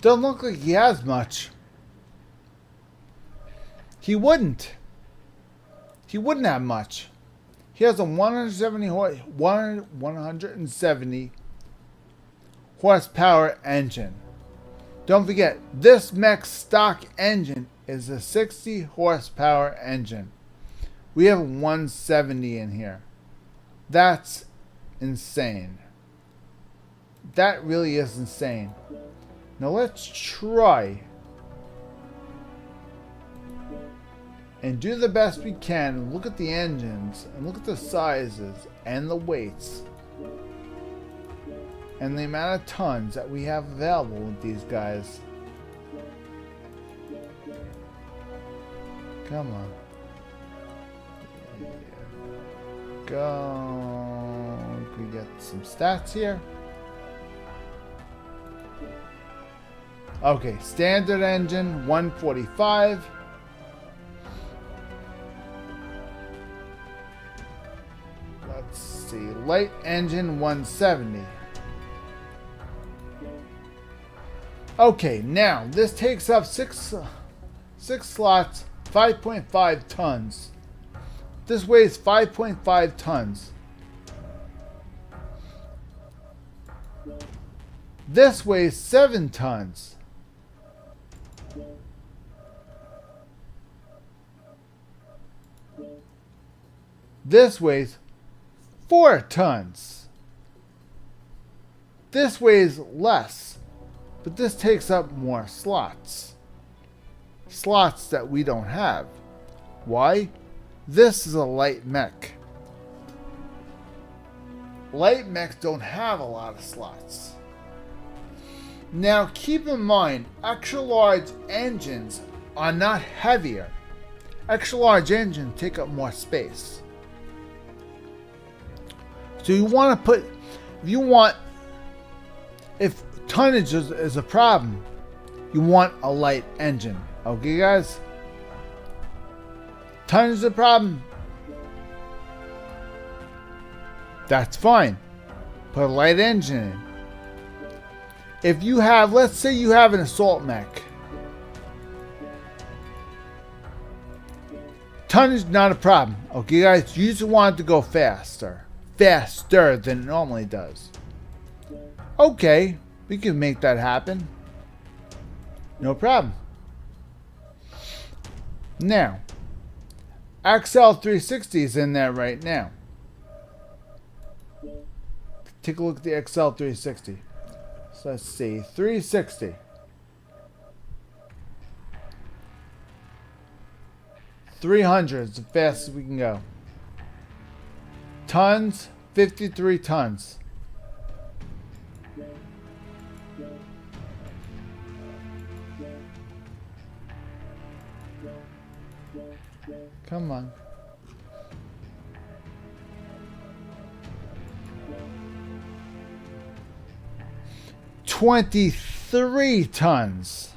Doesn't look like he has much. He wouldn't. He wouldn't have much. He has a 170 horsepower engine. Don't forget, this mech stock engine is a 60 horsepower engine. We have 170 in here. That's insane. That really is insane. Now let's try and do the best we can and look at the engines and look at the sizes and the weights and the amount of tons that we have available with these guys. Come on. Go. We get some stats here. Okay, standard engine 145. Let's see, light engine 170. Okay, now this takes up six slots, 5.5 tons. This weighs 5.5 tons. This weighs 7 tons. This weighs 4 tons. This weighs less, but this takes up more slots. Slots that we don't have. Why? This is a light mech. Light mechs don't have a lot of slots. Now keep in mind, extra large engines are not heavier. Extra large engines take up more space. So you want to put, if tonnage is a problem, you want a light engine. Okay guys? Tonnage is a problem. That's fine. Put a light engine in. If you have, let's say you have an assault mech. Tonnage not a problem. Okay guys, you just want it to go faster. Faster than it normally does. Okay, we can make that happen. No problem. Now, XL360 is in there right now. Take a look at the XL360. So let's see, 360. 300 is the fastest we can go. Tons, 53 tons. Come on. $23 tons.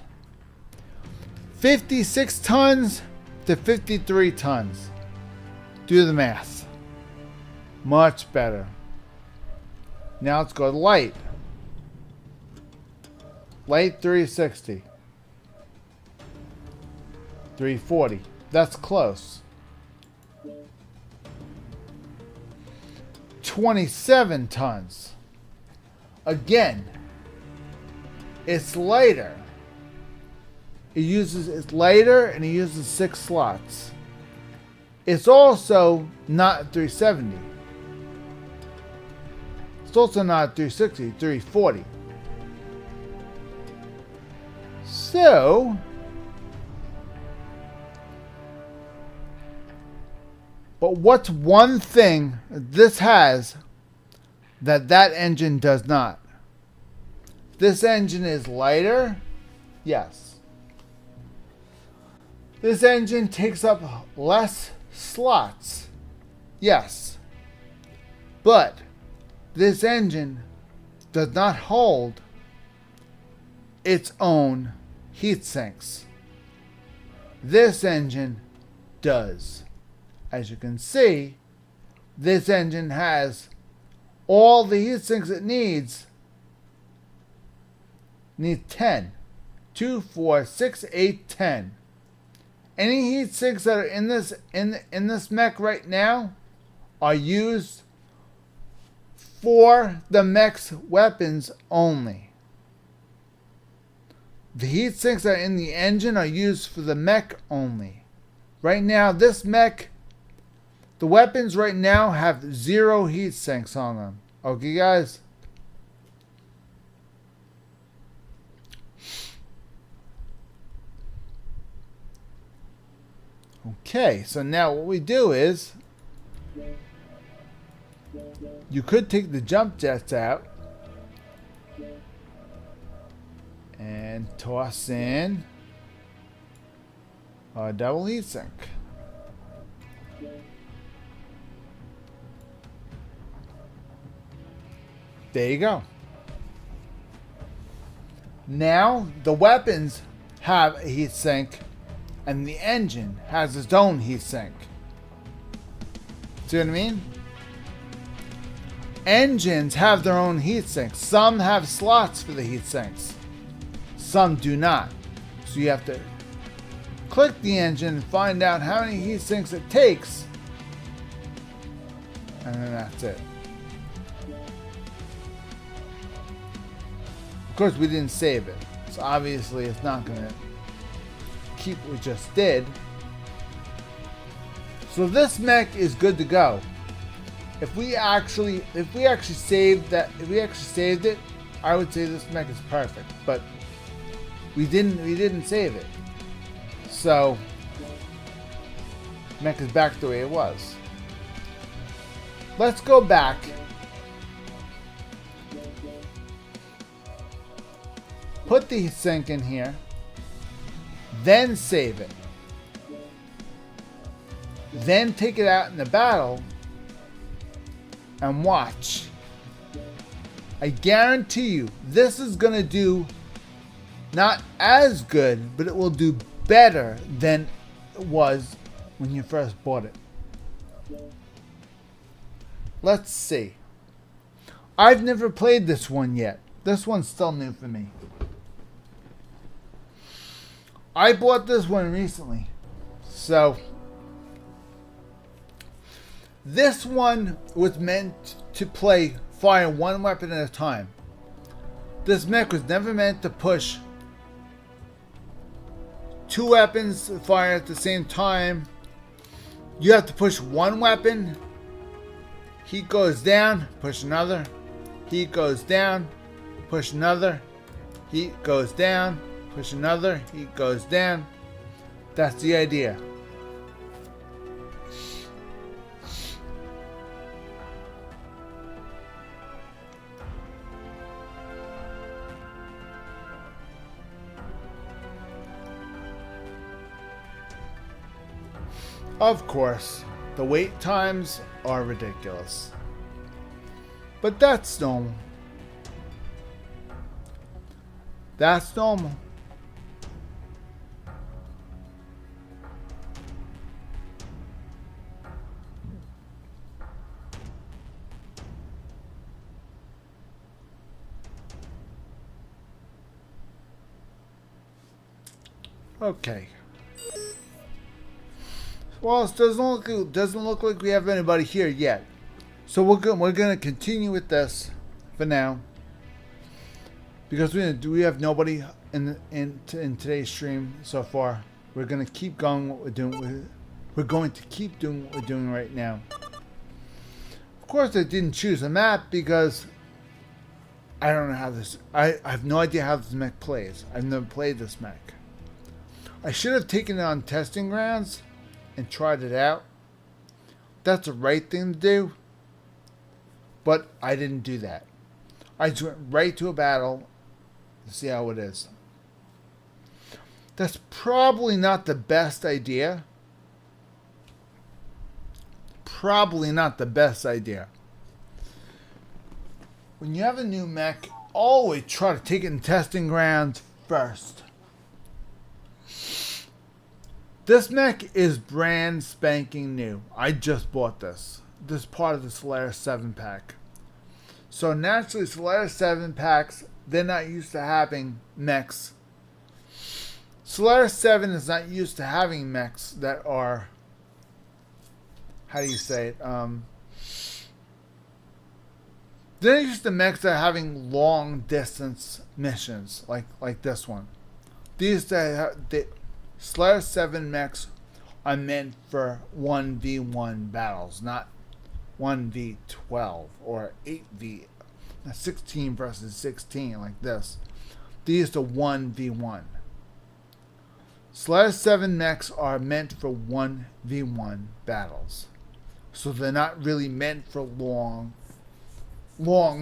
56 tons to 53 tons. Do the math. Much better. Now let's go to light. Light 360. 340. That's close. 27 tons. Again, it's lighter. It's lighter and it uses 6 slots. It's also not 370. It's also not 360, 340. So, but what's one thing this has that that engine does not? This engine is lighter, yes. This engine takes up less slots, yes. But this engine does not hold its own heat sinks. This engine does. As you can see, this engine has all the heat sinks it needs. Needs 10. 2, 4, 6, 8, 10. Any heat sinks that are in this mech right now are used for the mech's weapons only. The heat sinks that are in the engine are used for the mech only. Right now, this mech, the weapons right now have 0 heat sinks on them. Okay, guys? Okay, so now what we do is you could take the jump jets out and toss in a double heat sink. There you go. Now the weapons have a heat sink and the engine has its own heat sink. See what I mean? Engines have their own heat sinks. Some have slots for the heat sinks. Some do not. So you have to click the engine and find out how many heat sinks it takes. And then that's it. Of course, we didn't save it. So obviously it's not going to keep what we just did. So this mech is good to go. If we actually saved it, I would say this mech is perfect. But we didn't save it. So mech is back the way it was. Let's go back. Put the sink in here. Then save it. Then take it out in the battle and watch. I guarantee you this is going to do not as good, but it will do better than it was when you first bought it. Let's see. I've never played this one yet. This one's still new for me. I bought this one recently. So this one was meant to fire one weapon at a time. This mech was never meant to push 2 weapons to fire at the same time. You have to push one weapon. Heat goes down, push another. Heat goes down, push another. Heat goes down, push another. Heat goes down. That's the idea. Of course, the wait times are ridiculous. But that's normal. That's normal. Okay. Well, it doesn't look like we have anybody here yet. So we're gonna continue with this for now, because we have nobody in today's stream so far. We're gonna keep going what we're doing. We're going to keep doing what we're doing right now. Of course, I didn't choose a map because I don't know how this. I have no idea how this mech plays. I've never played this mech. I should have taken it on testing grounds and tried it out. That's the right thing to do. But I didn't do that. I just went right to a battle to see how it is. That's probably not the best idea. Probably not the best idea. When you have a new mech, always try to take it in testing grounds first. This mech is brand spanking new. I just bought this. This is part of the Solaris 7 pack. So naturally, Solaris 7 packs, they're not used to having mechs Solaris 7 is not used to having mechs that are, how do you say it? They're used to mechs that are having long distance missions, like this one. Solaris 7 mechs are meant for 1v1 battles, not 1v12 or 16 versus 16 like this. These are 1v1. Solaris 7 mechs are meant for 1v1 battles. So they're not really meant for long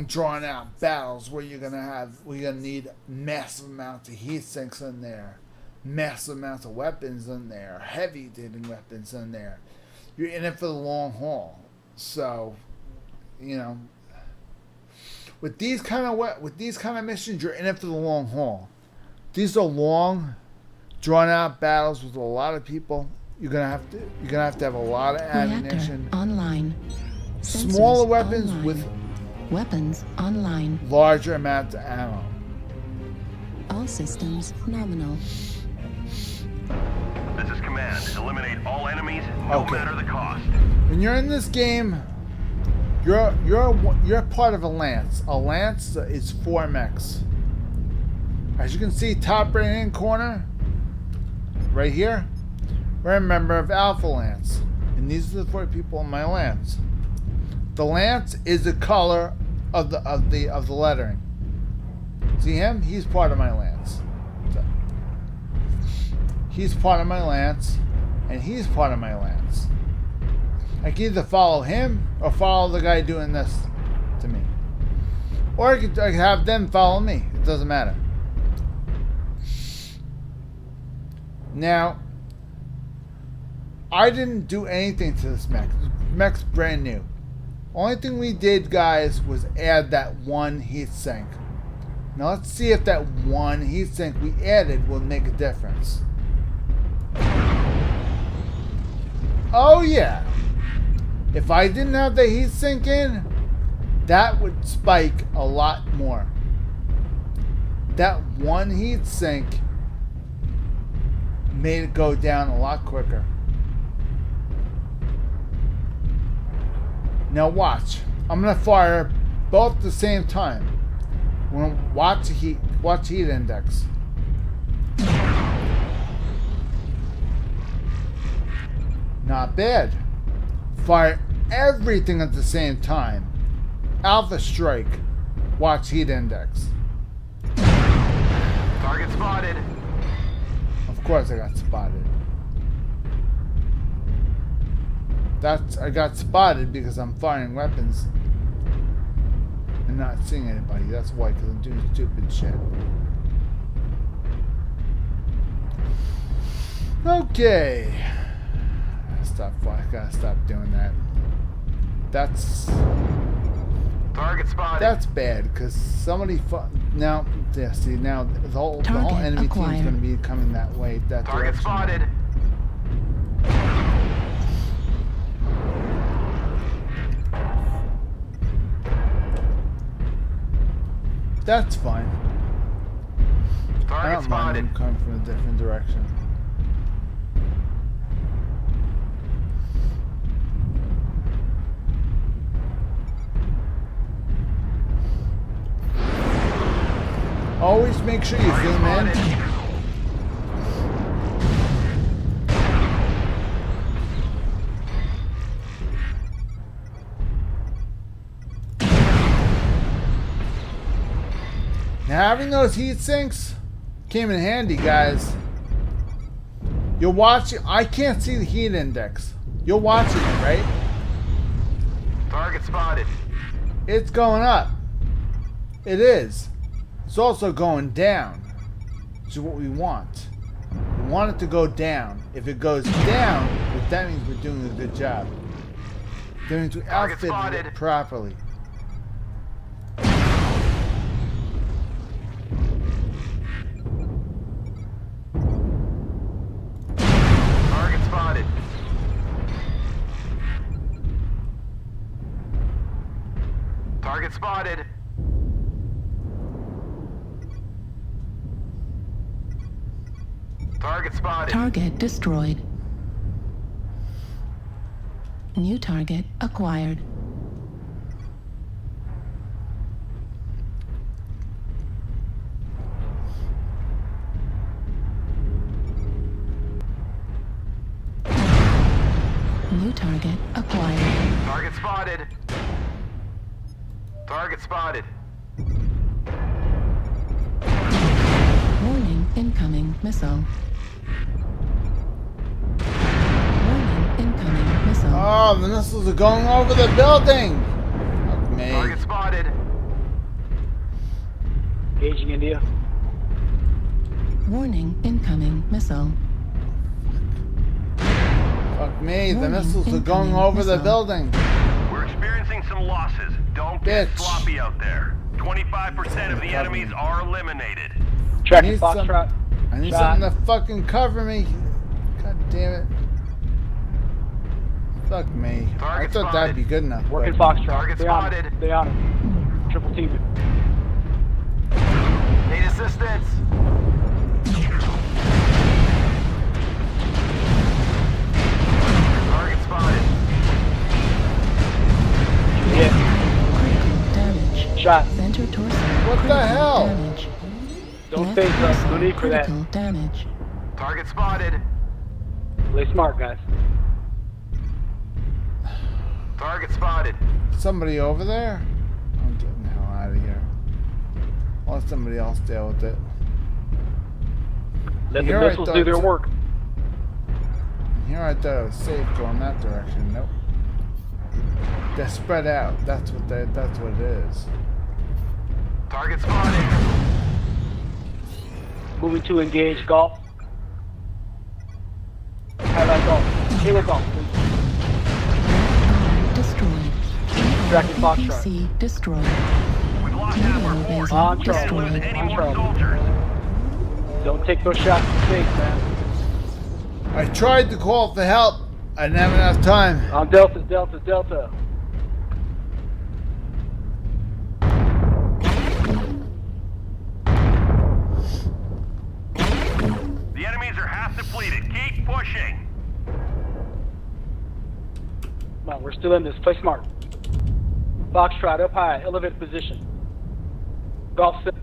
drawn out battles where you're gonna need massive amounts of heat sinks in there, massive amounts of weapons in there, heavy hitting weapons in there. You're in it for the long haul. So, with these kind of missions, you're in it for the long haul. These are long, drawn out battles with a lot of people. You're gonna have to have a lot of ammunition. Reactor online. Smaller Sensors weapons online. with Weapons online. larger amounts of ammo. All systems nominal. This is command. Eliminate all enemies, no Okay. matter the cost. When you're in this game, you're part of a lance. A lance is 4 mechs. As you can see, top right hand corner, right here, we're a member of Alpha Lance, and these are the 4 people in my lance. The lance is the color of the lettering. See him? He's part of my lance. So, he's part of my lance, and he's part of my lance. I can either follow him or follow the guy doing this to me. Or I could have them follow me. It doesn't matter. Now, I didn't do anything to this mech. This mech's brand new. Only thing we did, guys, was add that 1 heat sink. Now let's see if that 1 heat sink we added will make a difference. Oh yeah. If I didn't have the heat sink in, that would spike a lot more. That 1 heat sink made it go down a lot quicker. Now watch. I'm gonna fire both at the same time. We're gonna watch heat index. Not bad. Fire everything at the same time. Alpha strike. Watch heat index. Target spotted. Of course I got spotted. I got spotted because I'm firing weapons and not seeing anybody. That's why, because I'm doing stupid shit. Okay. I gotta stop doing that. That's Target spotted. That's bad because somebody now. Yeah, see now the whole Target enemy team's acquired. going to be coming that way. That Target direction. spotted. That's fine. I Target don't mind spotted. them coming from a different direction. Always make sure you Target zoom in. spotted. Now, having those heat sinks came in handy, guys. You're watching. I can't see the heat index. You're watching it, right? Target spotted. It's going up. It is. It's also going down, which is what we want. We want it to go down. If it goes down, that means we're doing a good job. That means we Target outfitted spotted. it properly. Target spotted. Target spotted. Target spotted. Target destroyed. New target acquired. New target acquired. Target spotted. Target spotted. Warning, incoming missile. Warning, incoming missile. Oh, the missiles are going over the building. Fuck me. Target spotted. Engaging India. Warning, incoming missile. Fuck me. The Warning, missiles are going incoming over the missile. building. We're experiencing some losses. Don't get Bitch. sloppy out there. 25% of the enemies are eliminated. Tracking Need some- Foxtrot. I need Shot. something to fucking cover me. God damn it. Fuck me. I Target thought that'd spotted. be good enough. Working but- Foxtrot. Target Stay on spotted. it. Stay on it. Triple team it. Need assistance. Target spotted. Hit. Critical damage. Shot. Center torso. What the critical hell? Damage. Don't Left phase us. torso, No need for that. critical damage. Target spotted. Play smart, guys. Target spotted. Somebody over there? I'm getting the hell out of here. I'll let somebody else deal with it. Let the Here I missiles thought do their so. work. Here I thought it was safe going that direction. Nope. They're spread out. That's what it is. Target spotted. Moving to engage golf. Highlight golf. Halo golf, please. Destroyed. Tracking Foxtrot. APC destroyed. We've lost Naval half base On Can't Charlie. lose destroyed. any On more Charlie. soldiers. Don't take those shots in space, man. I tried to call for help. I didn't have enough time. On Delta, Delta, Delta. The enemies are half depleted. Keep pushing. Come on, we're still in this. Play smart. Foxtrot up high, elevated position. Golf set.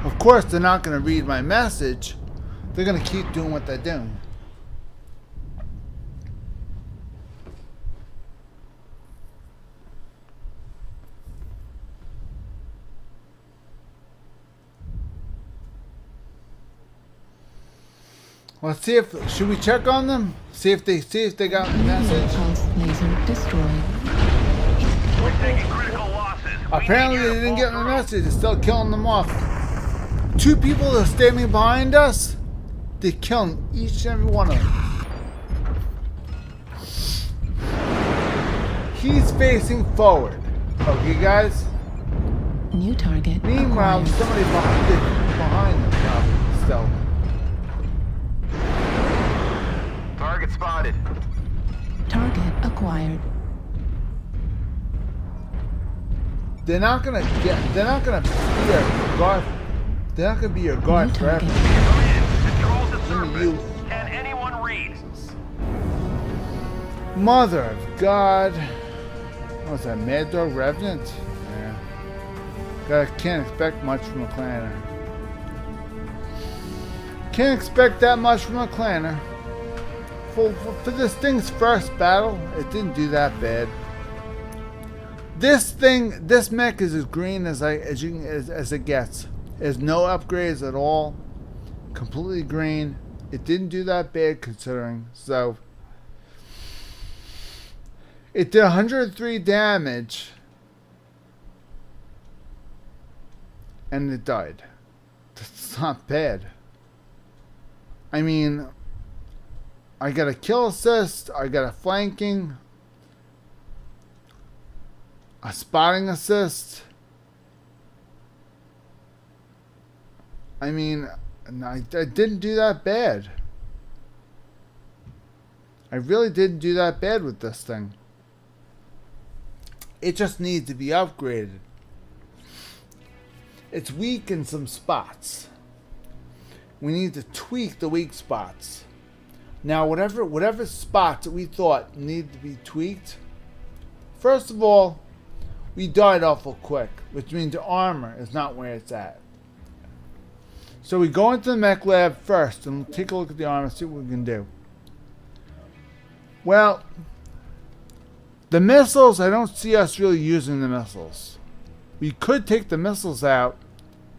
Of course, they're not going to read my message. They're going to keep doing what they're doing. Let's see if should we check on them? See if they got the Nuclear message. pulse laser destroyed. We're taking critical losses. We Apparently need you they to didn't pull get my through. message. They're still killing them off. Two people are standing behind us. They're killing each and every one of them. He's facing forward. Okay, guys. New target Meanwhile, acquired. somebody behind them probably still. Target spotted. Target acquired. They're not gonna be your guard. They're not gonna be your guard New forever. target. Come in. Control the Look at surface. you. Can anyone read? Mother of God. What's that, Mad Dog Revenant? Yeah. Can't expect much from a clanner. Can't expect that much from a clanner. For this thing's first battle, it didn't do that bad. This mech is as green as it gets. There's no upgrades at all. Completely green. It didn't do that bad considering. So it did 103 damage, and it died. That's not bad. I mean, I got a kill assist. I got a flanking. A spotting assist. I mean, I didn't do that bad. I really didn't do that bad with this thing. It just needs to be upgraded. It's weak in some spots. We need to tweak the weak spots. Now, whatever spots that we thought needed to be tweaked, first of all, we died awful quick, which means the armor is not where it's at. So we go into the mech lab first and take a look at the armor, see what we can do. Well, the missiles, I don't see us really using the missiles. We could take the missiles out,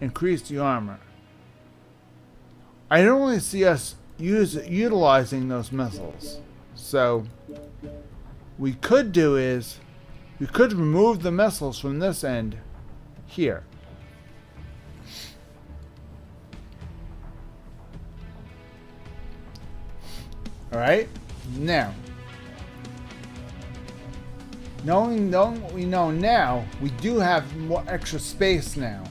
increase the armor. I don't really see us utilizing those missiles. So, we could do is, we could remove the missiles from this end here. Alright, now, knowing what we know now, we do have more extra space now.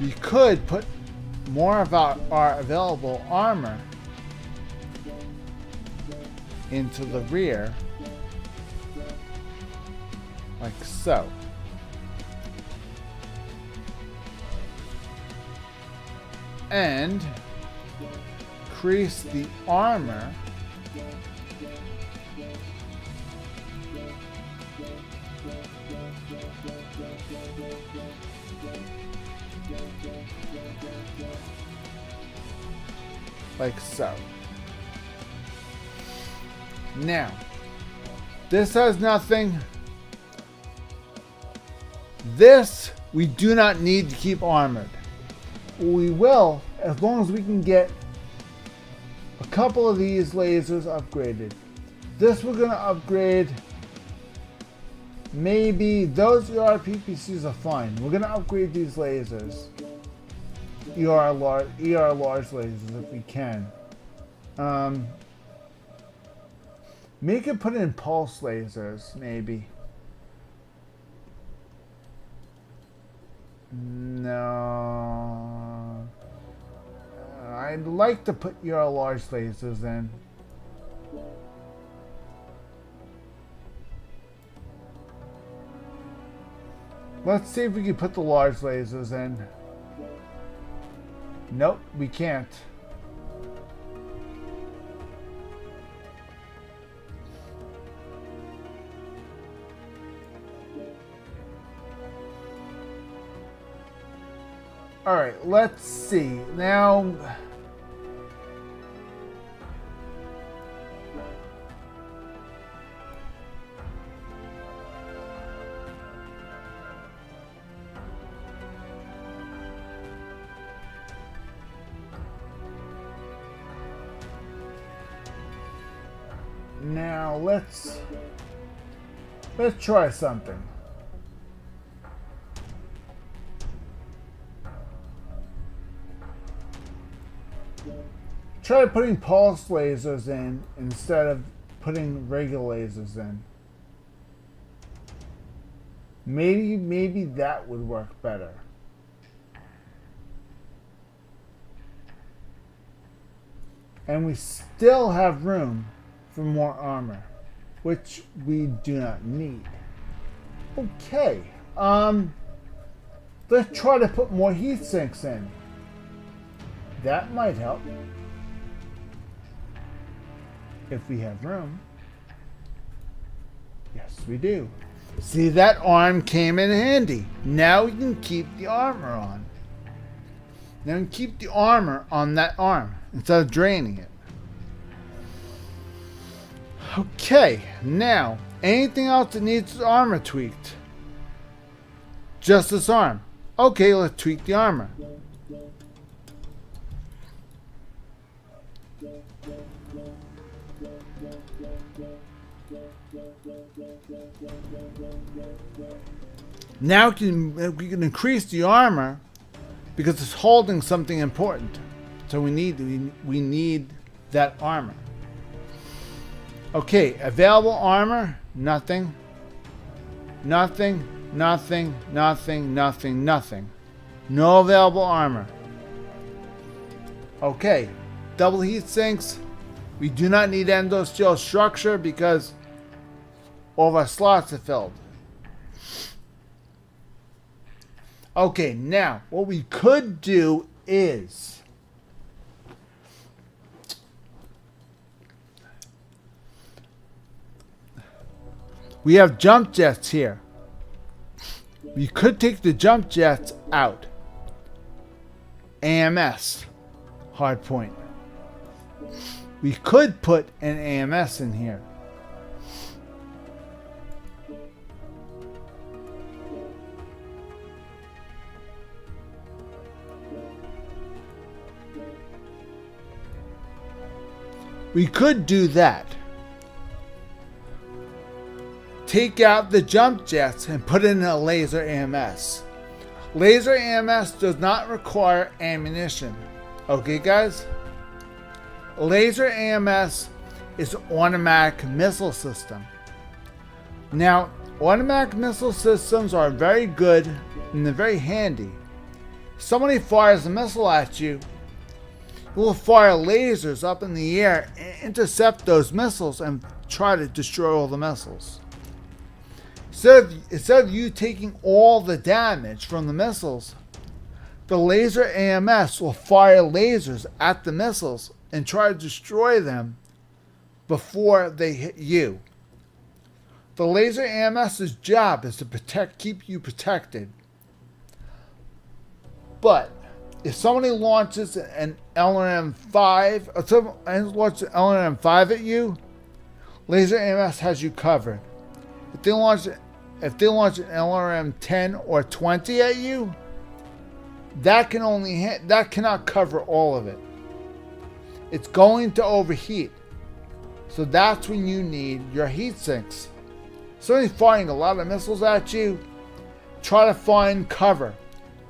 We could put more of our available armor into the rear, like so. And increase the armor like so. Now, this has nothing. This we do not need to keep armored. We will, as long as we can get a couple of these lasers upgraded. This we're going to upgrade. Maybe those ER PPCs are fine. We're going to upgrade these lasers. ER large lasers if we can. Make it put in pulse lasers, maybe. No. I'd like to put ER large lasers in. Let's see if we can put the large lasers in. Nope, we can't. Alright, let's see. Now, let's try something. Try putting pulse lasers in instead of putting regular lasers in. Maybe that would work better. And we still have room for more armor, which we do not need. Okay. Let's try to put more heat sinks in. That might help. If we have room. Yes, we do. See, that arm came in handy. Now we can keep the armor on. Now we can keep the armor on that arm instead of draining it. Okay, now, anything else that needs armor tweaked? Just this arm. Okay, let's tweak the armor. Now we can increase the armor because it's holding something important. So we need that armor. Okay, available armor, nothing. Nothing, nothing, nothing, nothing, nothing. No available armor. Okay, double heat sinks. We do not need endosteel structure because all of our slots are filled. Okay, now what we could do is we have jump jets here. We could take the jump jets out. AMS, hard point. We could put an AMS in here. We could do that. Take out the jump jets and put in a laser AMS. Laser AMS does not require ammunition. Okay, guys? Laser AMS is automatic missile system. Now, automatic missile systems are very good and they're very handy. If somebody fires a missile at you, it will fire lasers up in the air and intercept those missiles and try to destroy all the missiles. Instead of you taking all the damage from the missiles, the laser AMS will fire lasers at the missiles and try to destroy them before they hit you. The laser AMS's job is to keep you protected. But if somebody launches an LRM-5 or someone launches an LRM-5 at you, laser AMS has you covered. If they launch an LRM-10 or 20 at you, that cannot cover all of it. It's going to overheat. So that's when you need your heat sinks. Somebody's firing a lot of missiles at you, try to find cover.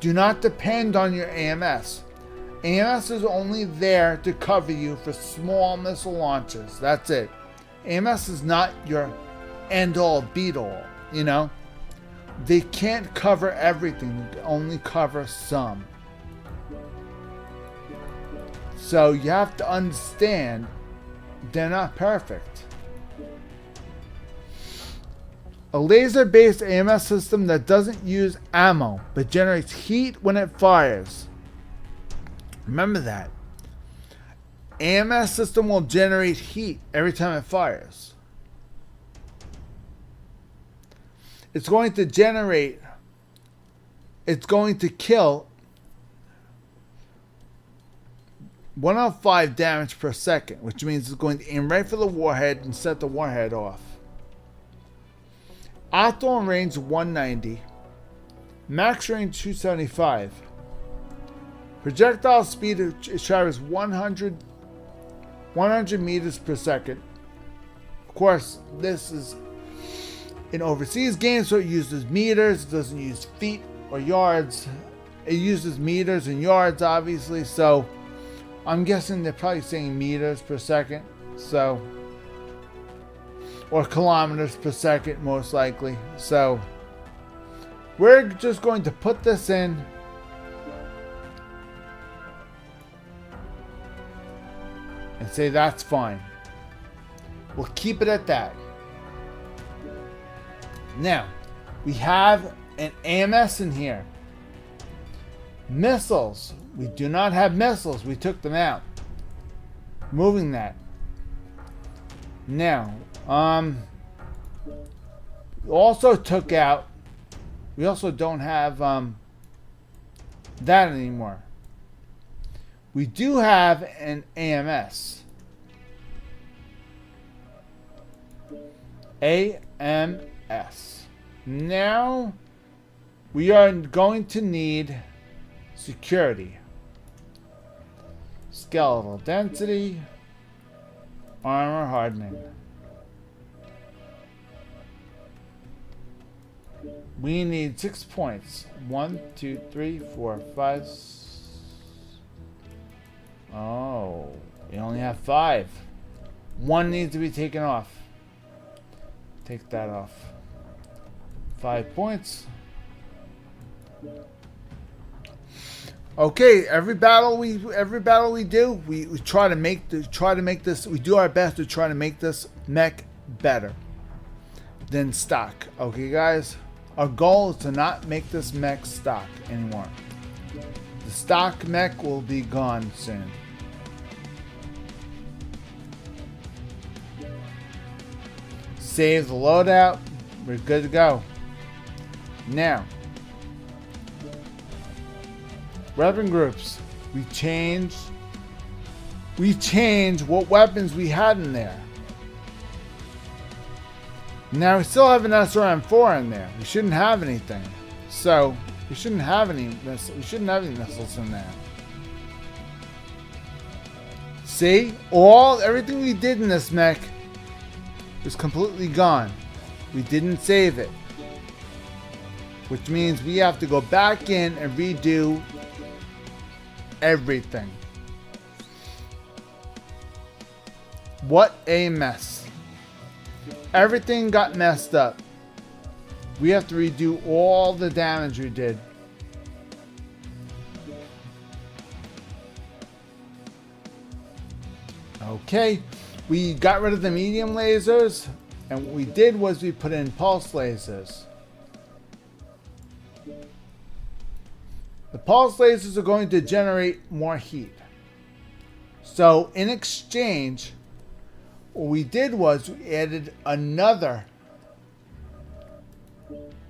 Do not depend on your AMS. AMS is only there to cover you for small missile launches. That's it. AMS is not your end-all, beat-all, you know? They can't cover everything. They only cover some. So you have to understand they're not perfect. A laser-based AMS system that doesn't use ammo but generates heat when it fires. Remember that. AMS system will generate heat every time it fires. It's going to kill 105 damage per second, which means it's going to aim right for the warhead and set the warhead off. Optimal range 190, max range 275. Projectile speed travels 100 meters per second. Of course, this is an overseas game, so it uses meters. It doesn't use feet or yards. It uses meters and yards, obviously. So I'm guessing they're probably saying meters per second. So, or kilometers per second, most likely. So we're just going to put this in. And say that's fine. We'll keep it at that. Now, we have an AMS in here. Missiles. We do not have missiles. We took them out. Moving that. Now, we also took out, we also don't have that anymore. We do have an AMS. AMS. Now we are going to need security. Skeletal density. Armor hardening. We need 6 points. 1, 2, 3, 4, 5. Oh, You only have 5. 1 needs to be taken off. Take that off. 5 points. Okay, every battle we do, we try to make this. We do our best to try to make this mech better than stock. Okay, guys, our goal is to not make this mech stock anymore. The stock mech will be gone soon. Save the loadout. We're good to go. Now, weapon groups. We changed what weapons we had in there. Now we still have an SRM-4 in there. We shouldn't have anything. So we shouldn't have any missiles in there. See? Everything we did in this mech is completely gone. We didn't save it. Which means we have to go back in and redo everything. What a mess. Everything got messed up. We have to redo all the damage we did. Okay, we got rid of the medium lasers, and what we did was we put in pulse lasers. The pulse lasers are going to generate more heat. So in exchange, what we did was we added another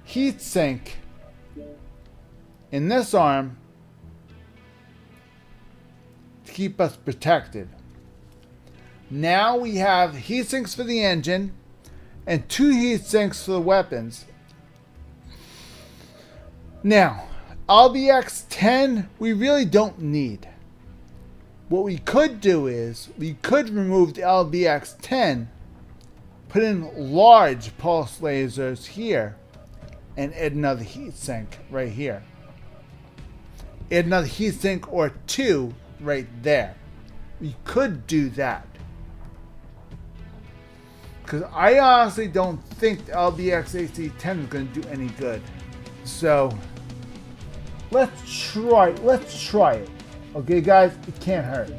heat sink in this arm to keep us protected. Now we have heat sinks for the engine and 2 heat sinks for the weapons. Now, LBX-10 we really don't need. What we could do is we could remove the LBX-10, put in large pulse lasers here, and add another heat sink right here. Add another heat sink or 2 right there. We could do that. Because I honestly don't think the LBX AC-10 is going to do any good. So let's try it. Okay, guys, it can't hurt.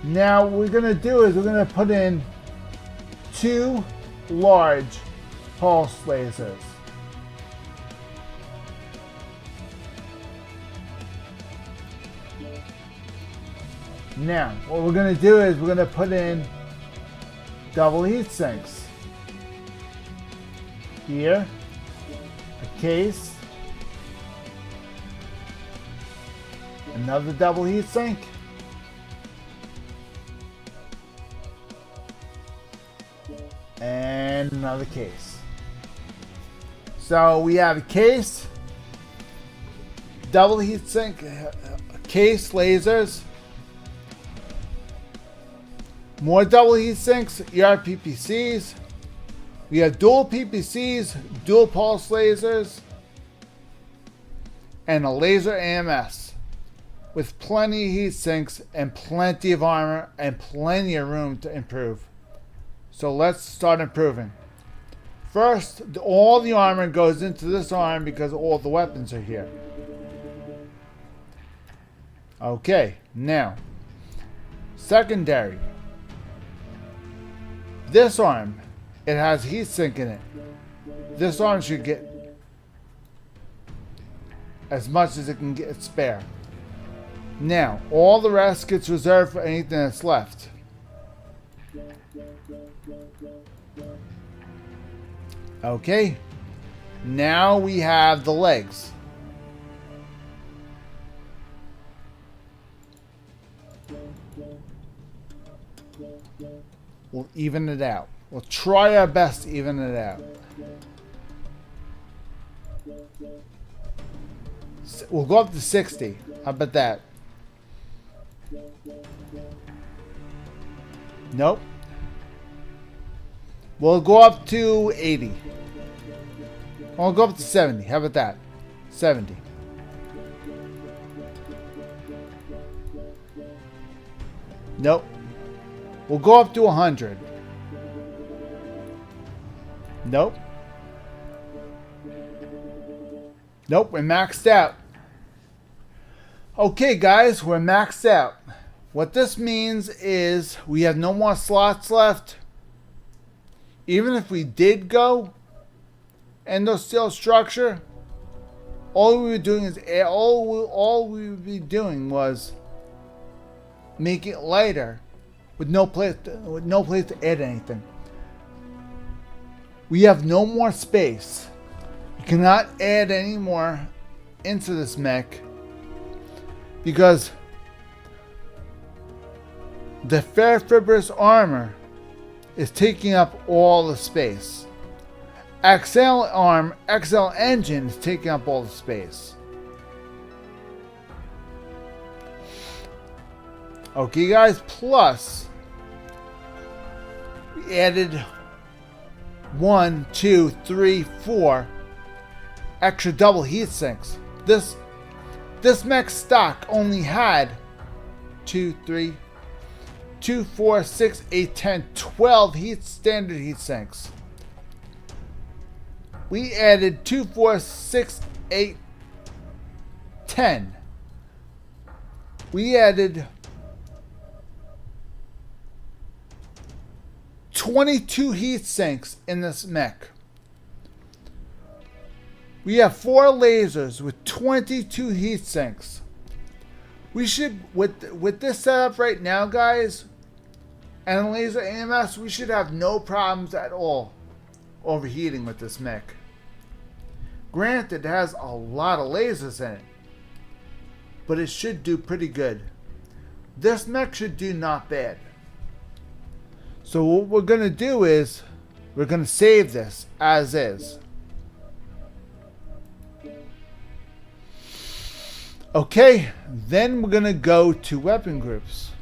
Now what we're going to do is we're going to put in 2 large pulse lasers. Now, what we're going to do is we're going to put in double heat sinks. Here, a case, another double heat sink, and another case. So we have a case, double heat sink, case lasers, more double heat sinks, ERPPCs. We have dual PPCs, dual pulse lasers, and a laser AMS with plenty of heat sinks and plenty of armor and plenty of room to improve. So let's start improving. First, all the armor goes into this arm because all the weapons are here. Okay, now, secondary. This arm, it has heat sink in it. This arm should get as much as it can get spare. Now, all the rest gets reserved for anything that's left. Okay, now we have the legs. We'll even it out. We'll try our best to even it out. We'll go up to 60. How about that? Nope. We'll go up to 80. We'll go up to 70. How about that? 70. Nope. We'll go up to 100. Nope. Nope, we're maxed out. Okay, guys, we're maxed out. What this means is we have no more slots left. Even if we did go endosteel structure, all we were doing is all we would be doing was make it lighter with no place to add anything. We have no more space. You cannot add any more into this mech because the Fibrous armor is taking up all the space. XL engine is taking up all the space. Okay, guys, plus we added 1, 2, 3, 4 extra double heat sinks. This mech stock only had 2, 4, 6, 8, 10, 12 standard heat sinks. We added 2, 4, 6, 8, 10. We added 22 heat sinks in this mech. We have 4 lasers with 22 heat sinks. We should, with this setup right now, guys, and laser AMS, we should have no problems at all overheating with this mech. Granted, it has a lot of lasers in it, but it should do pretty good. This mech should do not bad. So what we're going to do is we're going to save this as is. Okay, then we're going to go to weapon groups.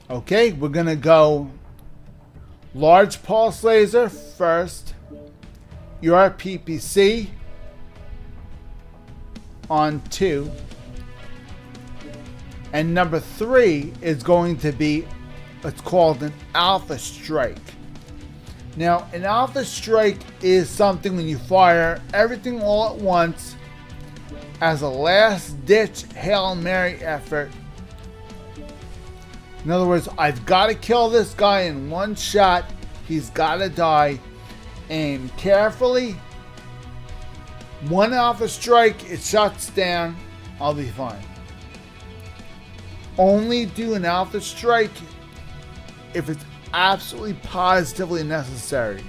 Okay, we're going to go large pulse laser first, your PPC on 2, and number 3 is going to be, it's called an Alpha Strike. Now, an Alpha Strike is something when you fire everything all at once as a last-ditch Hail Mary effort. In other words, I've got to kill this guy in one shot. He's got to die. Aim carefully. One Alpha Strike, it shuts down. I'll be fine. Only do an Alpha Strike if it's absolutely positively necessary.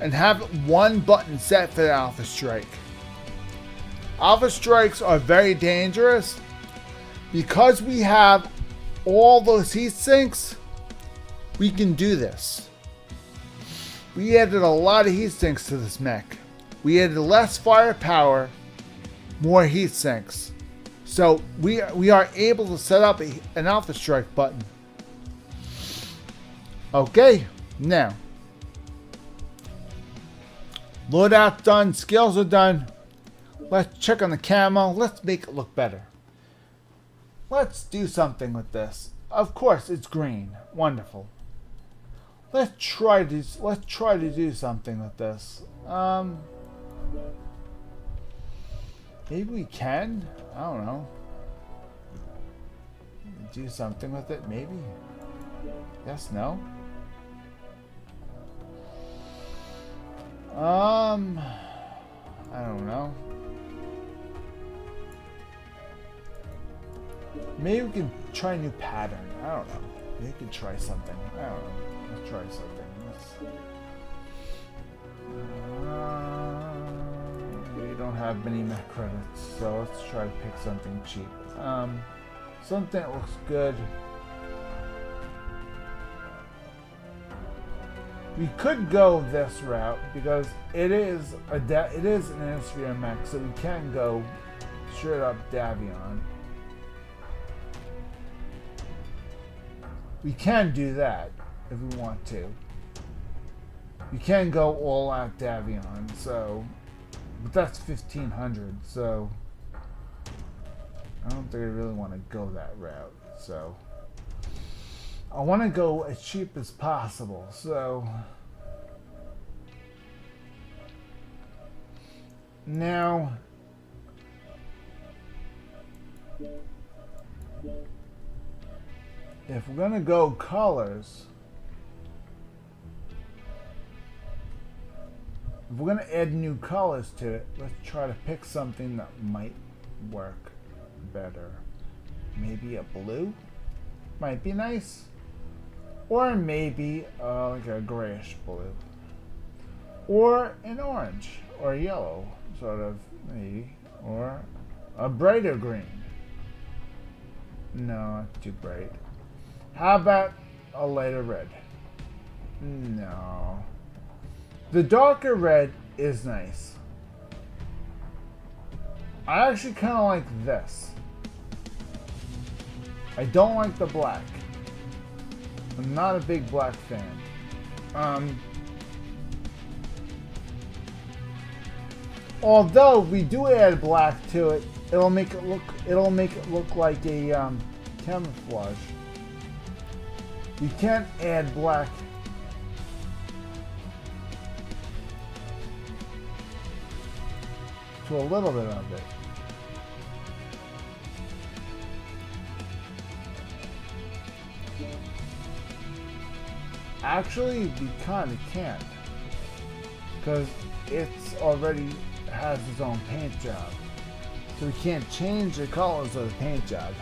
And have one button set for the Alpha Strike. Alpha Strikes are very dangerous because we have all those heat sinks. We can do this. We added a lot of heat sinks to this mech. We added less firepower, more heat sinks. So we are able to set up an Alpha Strike button. Okay, now loadout done, skills are done. Let's check on the camo. Let's make it look better. Let's do something with this. Of course, it's green. Wonderful. Let's try to do something with this. Maybe we can. I don't know. Do something with it, maybe. Yes, no. I don't know. Maybe we can try a new pattern. I don't know. Maybe we can try something. I don't know. Let's try something. We don't have many mech credits, so let's try to pick something cheap. Something that looks good. We could go this route because it is an Innisphere mech, so we can go straight up Davion. We can do that if we want to. You can go all out Davion, so, but that's 1500, so I don't think I really want to go that route. So I want to go as cheap as possible. So now if we're gonna go colors, if we're gonna add new colors to it, let's try to pick something that might work better. Maybe a blue might be nice, or maybe like a grayish blue, or an orange or yellow, sort of, maybe, or a brighter green. No, not too bright. How about a lighter red? No. The darker red is nice. I actually kind of like this. I don't like the black. I'm not a big black fan. Although we do add black to it, it'll make it look like a camouflage. You can't add black to a little bit of it. Actually, we kind of can't, because it's already has its own paint job, so we can't change the colors of the paint job.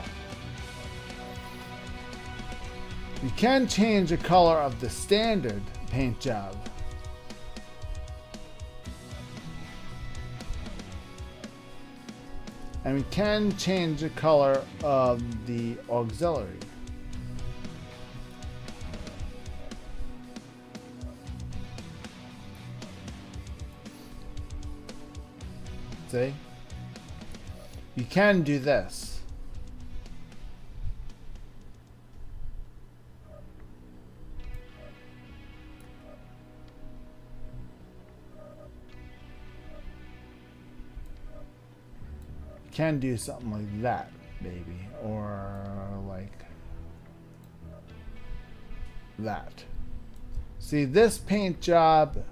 We can change the color of the standard paint job. And we can change the color of the auxiliary. See? You can do this. Can do something like that, maybe, or like that. See, this paint job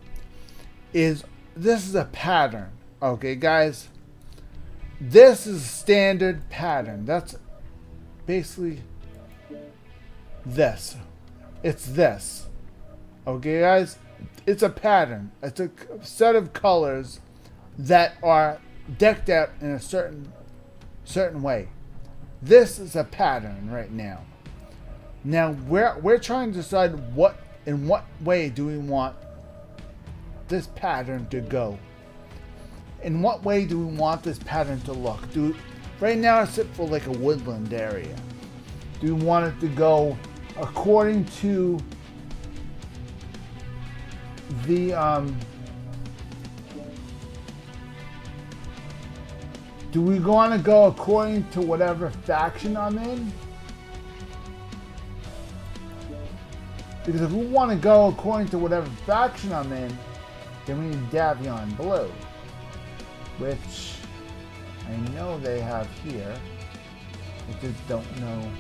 is a pattern. Okay, guys, this is a standard pattern. That's basically this. It's this. Okay, guys, it's a pattern. It's a set of colors that are decked out in a certain way. This is a pattern right now. Now we're trying to decide in what way do we want this pattern to go. In what way do we want this pattern to look? Right now it's set for like a woodland area. Do we want it to go according to the do we want to go according to whatever faction I'm in? Because if we want to go according to whatever faction I'm in, then we need Davion Blue, which I know they have here. I just don't know.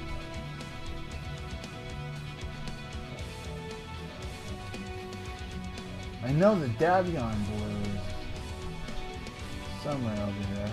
I know the Davion Blue is somewhere over there.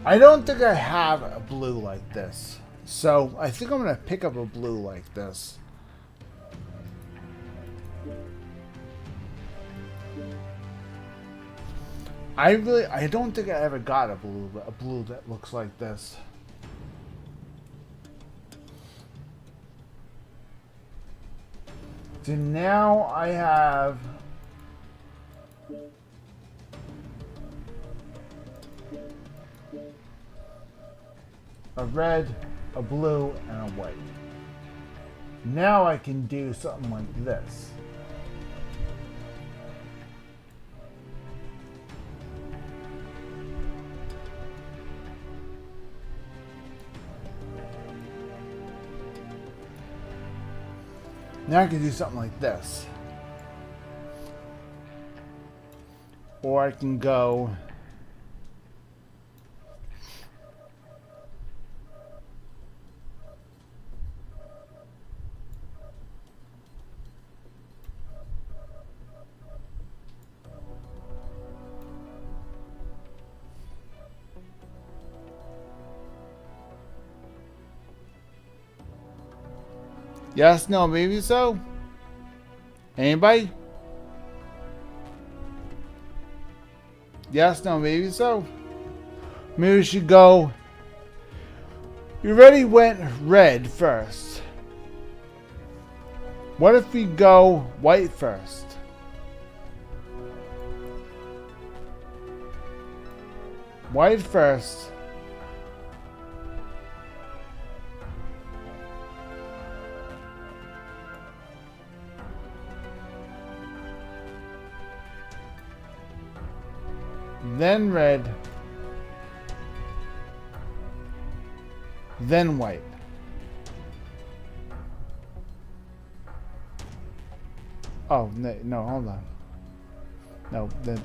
I don't think I have a blue like this. So I think I'm going to pick up a blue like this. I don't think I ever got a blue that looks like this. So now I have a red, a blue, and a white. Now I can do something like this. Now I can do something like this. Or I can go yes, no, maybe so. Anybody? Yes, no, maybe so. Maybe we should go. We already went red first. What if we go white first? White first. Then red, then white. Oh, no, hold on. No, it's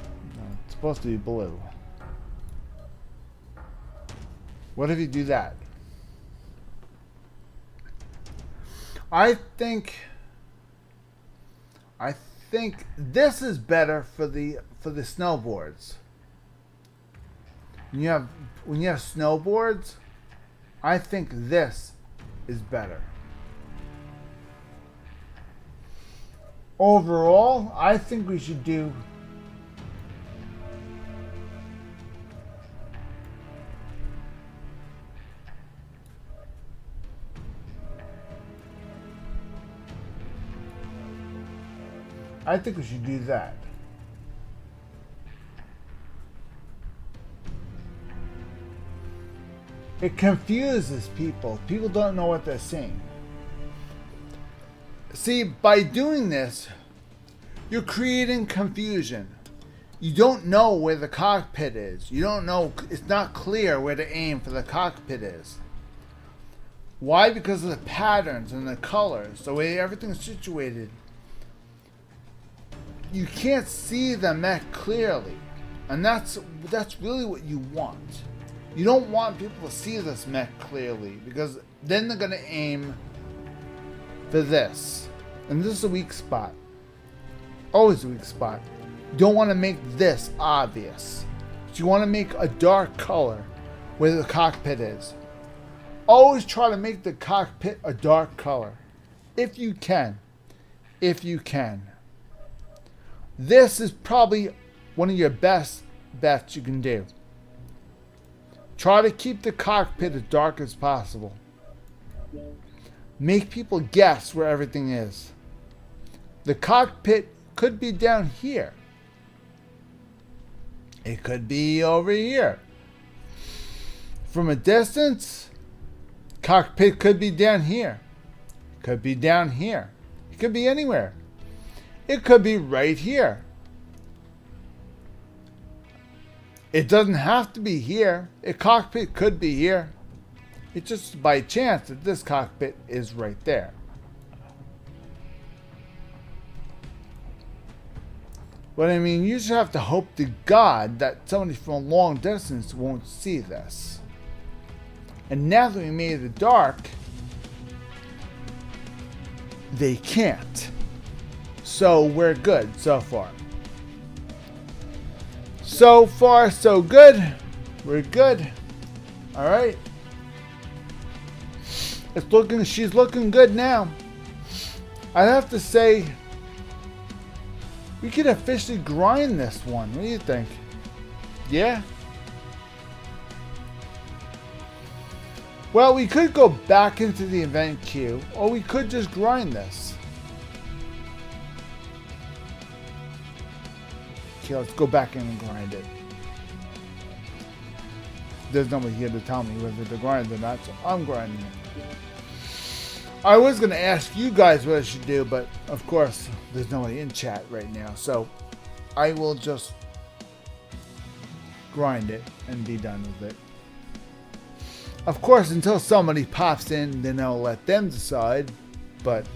supposed to be blue. What if you do that? I think this is better for the snowboards. When you have snowboards, I think this is better. Overall, I think we should do that. It confuses people. People don't know what they're seeing. See, by doing this, you're creating confusion. You don't know where the cockpit is. You don't know, it's not clear where to aim for the cockpit is. Why? Because of the patterns and the colors, the way everything's situated. You can't see the mech clearly. And that's really what you want. You don't want people to see this mech clearly, because then they're going to aim for this. And this is a weak spot. Always a weak spot. You don't want to make this obvious. So you want to make a dark color where the cockpit is. Always try to make the cockpit a dark color. If you can. If you can. This is probably one of your best bets you can do. Try to keep the cockpit as dark as possible. Make people guess where everything is. The cockpit could be down here. It could be over here. From a distance, cockpit could be down here. Could be down here. It could be anywhere. It could be right here. It doesn't have to be here. A cockpit could be here. It's just by chance that this cockpit is right there. But I mean, you just have to hope to God that somebody from a long distance won't see this. And now that we made it dark, they can't. So we're good so far. So far, so good. We're good. All right. She's looking good now. I'd have to say we could officially grind this one. What do you think? Yeah? Well, we could go back into the event queue, or we could just grind this. Okay, let's go back in and grind it. There's nobody here to tell me whether to grind or not, so I'm grinding it. I was going to ask you guys what I should do, but of course, there's nobody in chat right now, so I will just grind it and be done with it. Of course, until somebody pops in, then I'll let them decide, but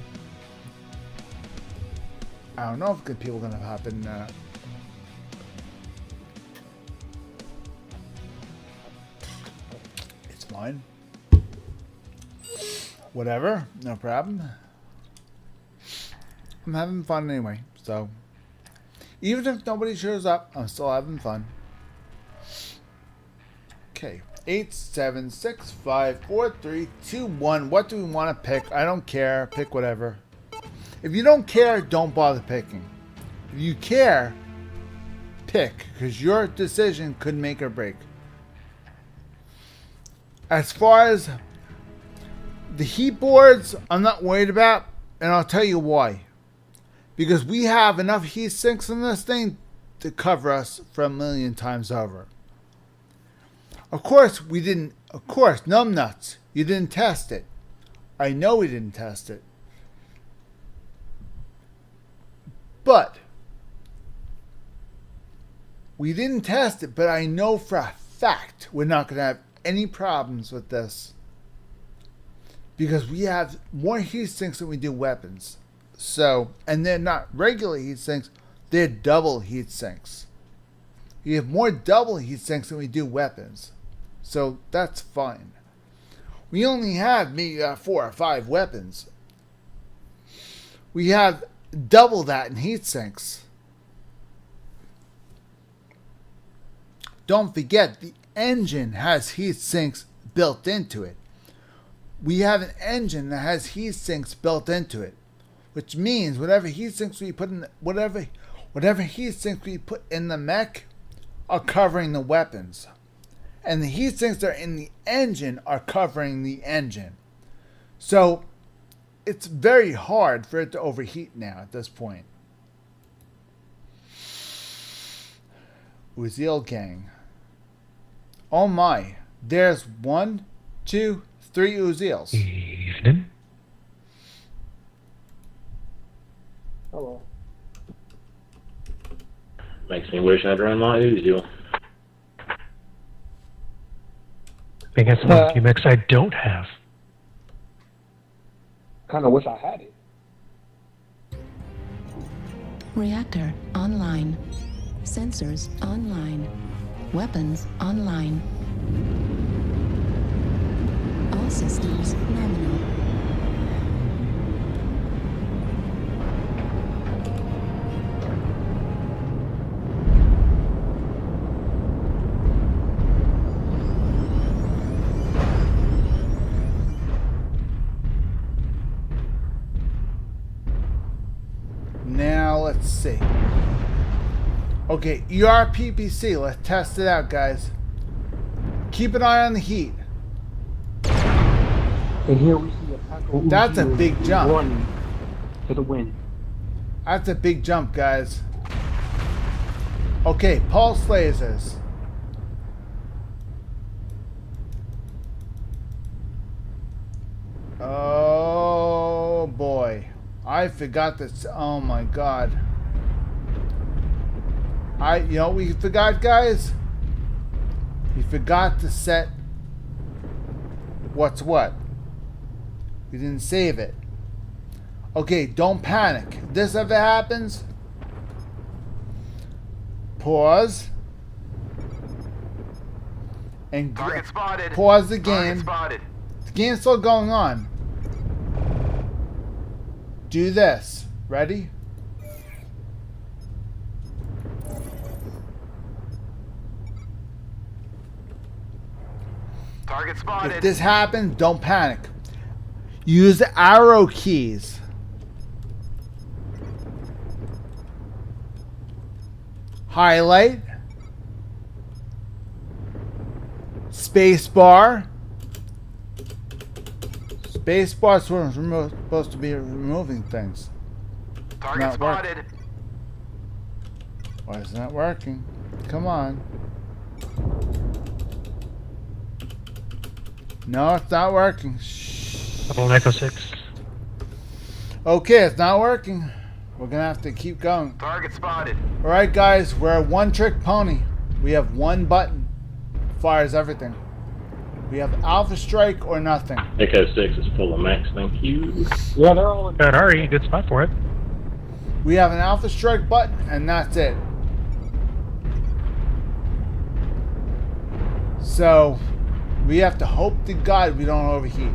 I don't know if people are going to pop in. It's fine. Whatever, no problem. I'm having fun anyway, so even if nobody shows up, I'm still having fun. Okay, 8, 7, 6, 5, 4, 3, 2, 1. What do we want to pick? I don't care. Pick whatever. If you don't care, don't bother picking. If you care, pick, because your decision could make or break. As far as the heat boards, I'm not worried about, and I'll tell you why. Because we have enough heat sinks in this thing to cover us for a million times over. Of course, numbnuts, you didn't test it. I know we didn't test it. But we didn't test it, but I know for a fact we're not going to have any problems with this. Because we have more heat sinks than we do weapons. So, and they're not regular heat sinks, they're double heat sinks. We have more double heat sinks than we do weapons. So that's fine. We only have maybe 4 or 5 weapons. We have double that in heat sinks. Don't forget, the engine has heat sinks built into it. We have an engine that has heat sinks built into it, which means whatever heat sinks we put in, whatever heat sinks we put in the mech are covering the weapons. And the heat sinks that are in the engine are covering the engine. So it's very hard for it to overheat now at this point. Uziel gang. Oh my. There's 1, 2, 3 Uziels. Evening. Hello. Makes me wish I'd run my Uziel. I think that's one of the few mechs I don't have. Kind of wish I had it. Reactor online. Sensors online. Weapons online. All systems nominal. Now let's see. Okay, ERPPC, let's test it out, guys. Keep an eye on the heat. And here we see a pack of That's a Uziels big jump. running to the wind. That's a big jump, guys. Okay, pulse lasers. Oh boy. I forgot this. Oh my god. You know what we forgot, guys? We forgot to set what's what. We didn't save it. Okay, don't panic. If this ever happens, pause. And Target spotted. pause the Target game. spotted. The game's still going on. do this. Ready? Target If spotted. this happens, don't panic. Use the arrow keys. Highlight. Space bar. Space bar is supposed to be removing things. Target not work. spotted. Why is it not working? Come on. No, it's not working. Shh. Double Echo 6. Okay, it's not working. We're gonna have to keep going. Target spotted. Alright guys, we're a one-trick pony. We have one button. Fires everything. We have Alpha Strike or nothing. Echo 6 is full of mechs, thank you. Yeah, they're all in. Got Ari, good spot for it. We have an Alpha Strike button and that's it. So, we have to hope to God we don't overheat.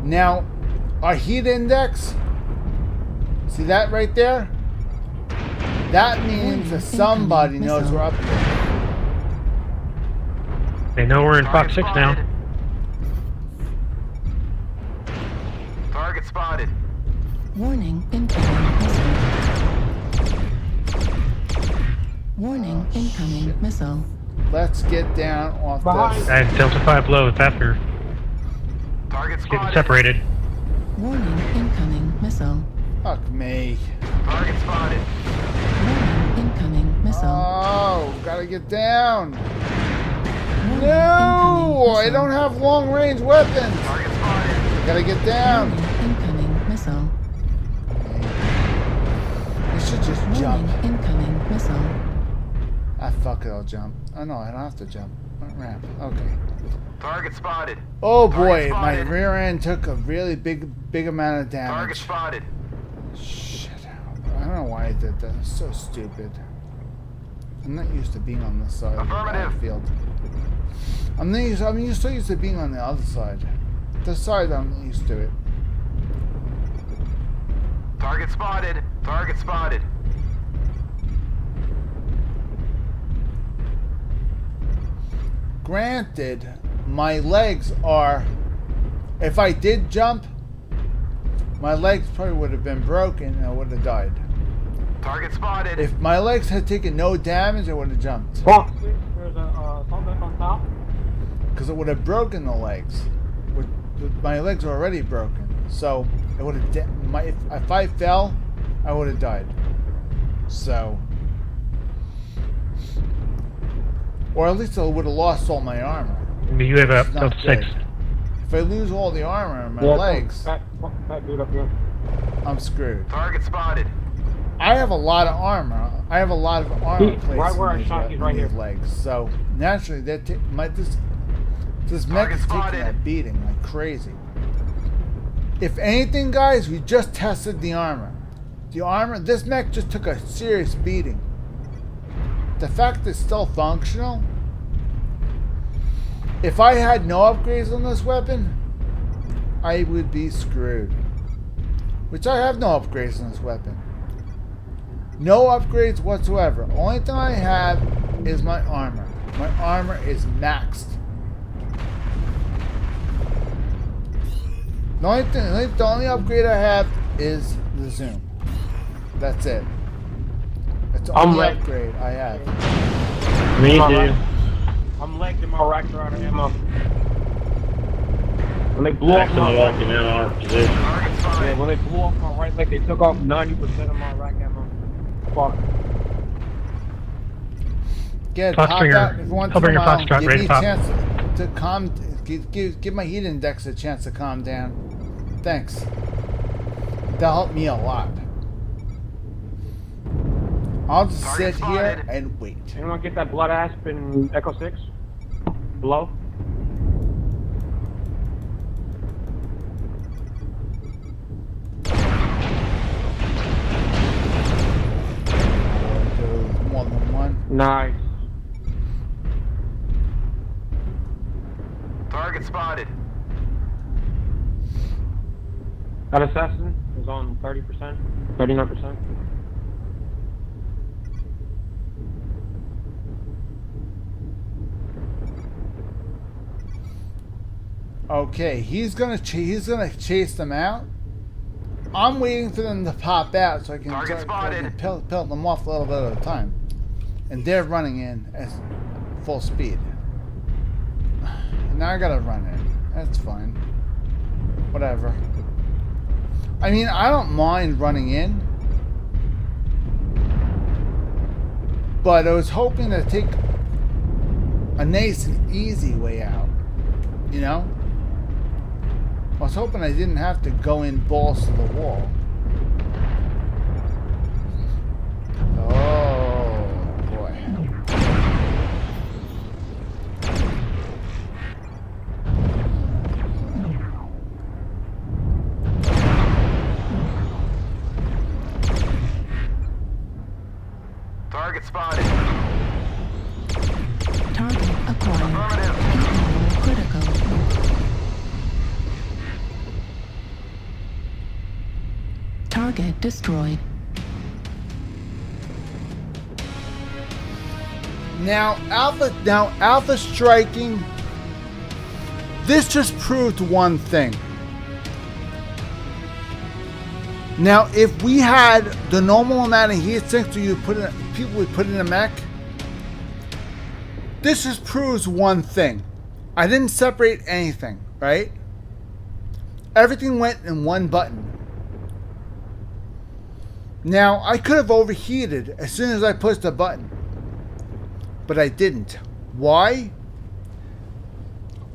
Now, our heat index, see that right there? That means that somebody knows we're up there. They know we're in Target Fox 6 now. spotted. Target spotted. Warning, incoming missile. Warning, incoming shit. missile. Let's get down off Behind. this. And Delta 5 low after Target getting spotted. separated. Warning, incoming missile. Fuck me. Target spotted. Warning, incoming missile. Oh, gotta get down. Warning, No, incoming I missile. don't have long range weapons. Target spotted. Gotta get down. Warning, incoming missile. You should just Warning, jump. incoming missile. Ah, fuck it, I'll jump. Oh no, I don't have to jump. Ramp. Okay. Target spotted. Oh Target boy, my spotted. rear end took a really big amount of Target damage. spotted. Shit. I don't know why I did that. It's so stupid. I'm not used to being on this side of the Affirmative. battlefield. I'm so used to being on the other side. This side, I'm not used to it. Target spotted. Target spotted. Granted, my legs are... If I did jump, my legs probably would have been broken and I would have died. Target spotted. If my legs had taken no damage, I would have jumped. Fox 6, there's a something on top. Because it would have broken the legs. My legs are already broken. So, it would have... If I fell, I would have died. So... Or at least I would have lost all my armor. I mean, you have a It's not Delta 6. good. If I lose all the armor on my Yeah, legs, Fat dude up here. I'm screwed. Target spotted. I have a lot of armor. I have a lot of armor Right placed where I in these, shot you, in right these here. legs. So naturally, this mech Target is taking spotted. that beating like crazy. If anything, guys, we just tested the armor. The armor, this mech just took a serious beating. The fact it's still functional. If I had no upgrades on this weapon, I would be screwed. Which I have no upgrades on this weapon. No upgrades whatsoever. Only thing I have is my armor. My armor is maxed. The only upgrade I have is the zoom. That's it. That's the I'm only ready. upgrade I have. Me Alright. too. I'm legged and my racks are out of ammo. When they blew off Accidentally my walking in our position. Target yeah, spotted. when they blew off my right leg, they took off 90% of my rack ammo. Fuck. Get Fox pop Stringer. out every once Help in a bring your while. Foxtrot Give ready me to a pop. chance to calm. Give my heat index a chance to calm down. Thanks. That'll help me a lot. I'll just Target sit here spotted. and wait. Anyone get that blood asp in Echo 6? Below? There's more than one. Nice. Target spotted. That assassin is on 30%, 39%. Okay, he's gonna chase them out. I'm waiting for them to pop out so I can Target spotted. pelt them off a little bit at a time. And they're running in at full speed. Now I gotta run in. That's fine. Whatever. I mean, I don't mind running in. But I was hoping to take a nice and easy way out. You know? I was hoping I didn't have to go in balls to the wall. Oh, boy. Target spotted. Target acquired. Affirmative. Heat level critical. Target destroyed. Now Alpha striking. This just proved one thing. Now, if we had the normal amount of heat sinks people would put in a mech, this just proves one thing. I didn't separate anything, right? Everything went in one button. Now, I could have overheated as soon as I pushed the button, but I didn't. Why?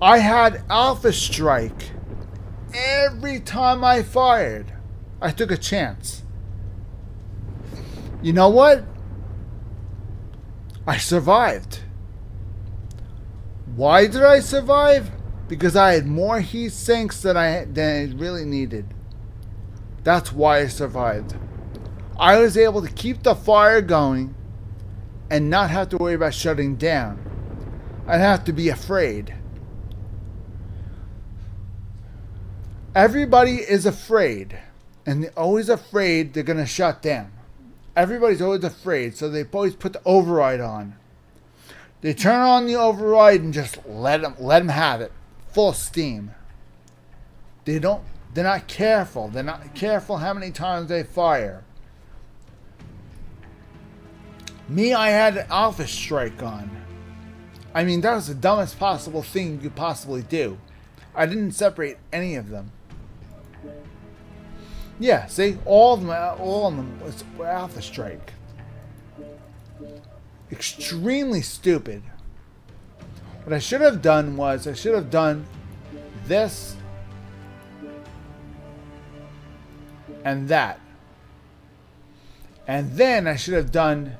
I had Alpha Strike. Every time I fired, I took a chance. You know what? I survived. Why did I survive? Because I had more heat sinks than I really needed. That's why I survived. I was able to keep the fire going and not have to worry about shutting down. I didn't have to be afraid. Everybody is afraid, and they're always afraid they're going to shut down. Everybody's always afraid, so they always put the override on. They turn on the override and just let them have it, full steam. They're not careful. They're not careful how many times they fire. Me, I had an Alpha Strike on. I mean, that was the dumbest possible thing you could possibly do. I didn't separate any of them. Yeah, see, all of them were Alpha Strike. Extremely stupid. What I should have done was I should have done this and that, and then I should have done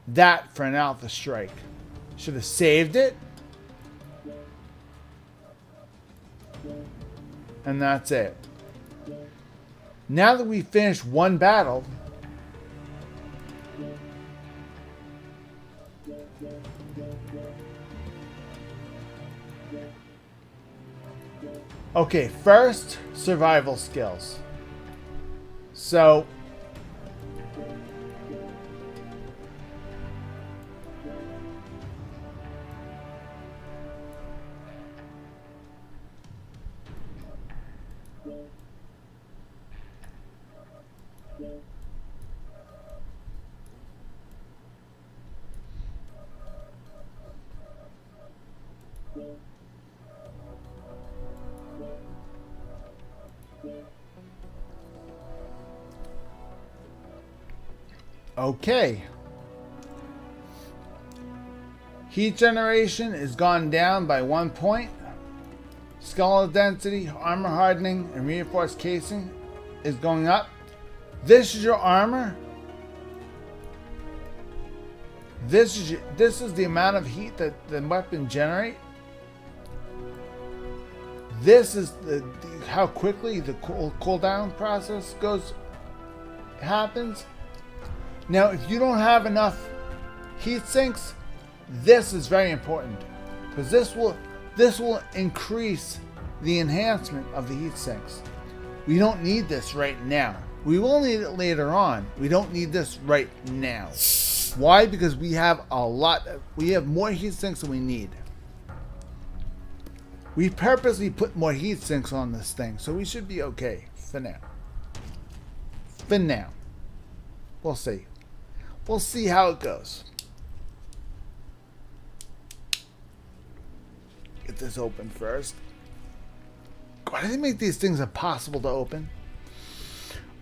that for an Alpha Strike. Should have saved it. And that's it. Now that we finished one battle, okay, first, survival skills. So, okay. Heat generation is gone down by 1 point. Skeletal density, armor hardening, and reinforced casing is going up. This is your armor. This is the amount of heat that the weapon generate. This is how quickly the cooldown process happens. Now, if you don't have enough heat sinks, this is very important because this will increase the enhancement of the heat sinks. We don't need this right now. We will need it later on. We don't need this right now. Why? Because we have more heat sinks than we need. We purposely put more heat sinks on this thing, so we should be okay for now. For now. We'll see. We'll see how it goes. Get this open first. Why do they make these things impossible to open?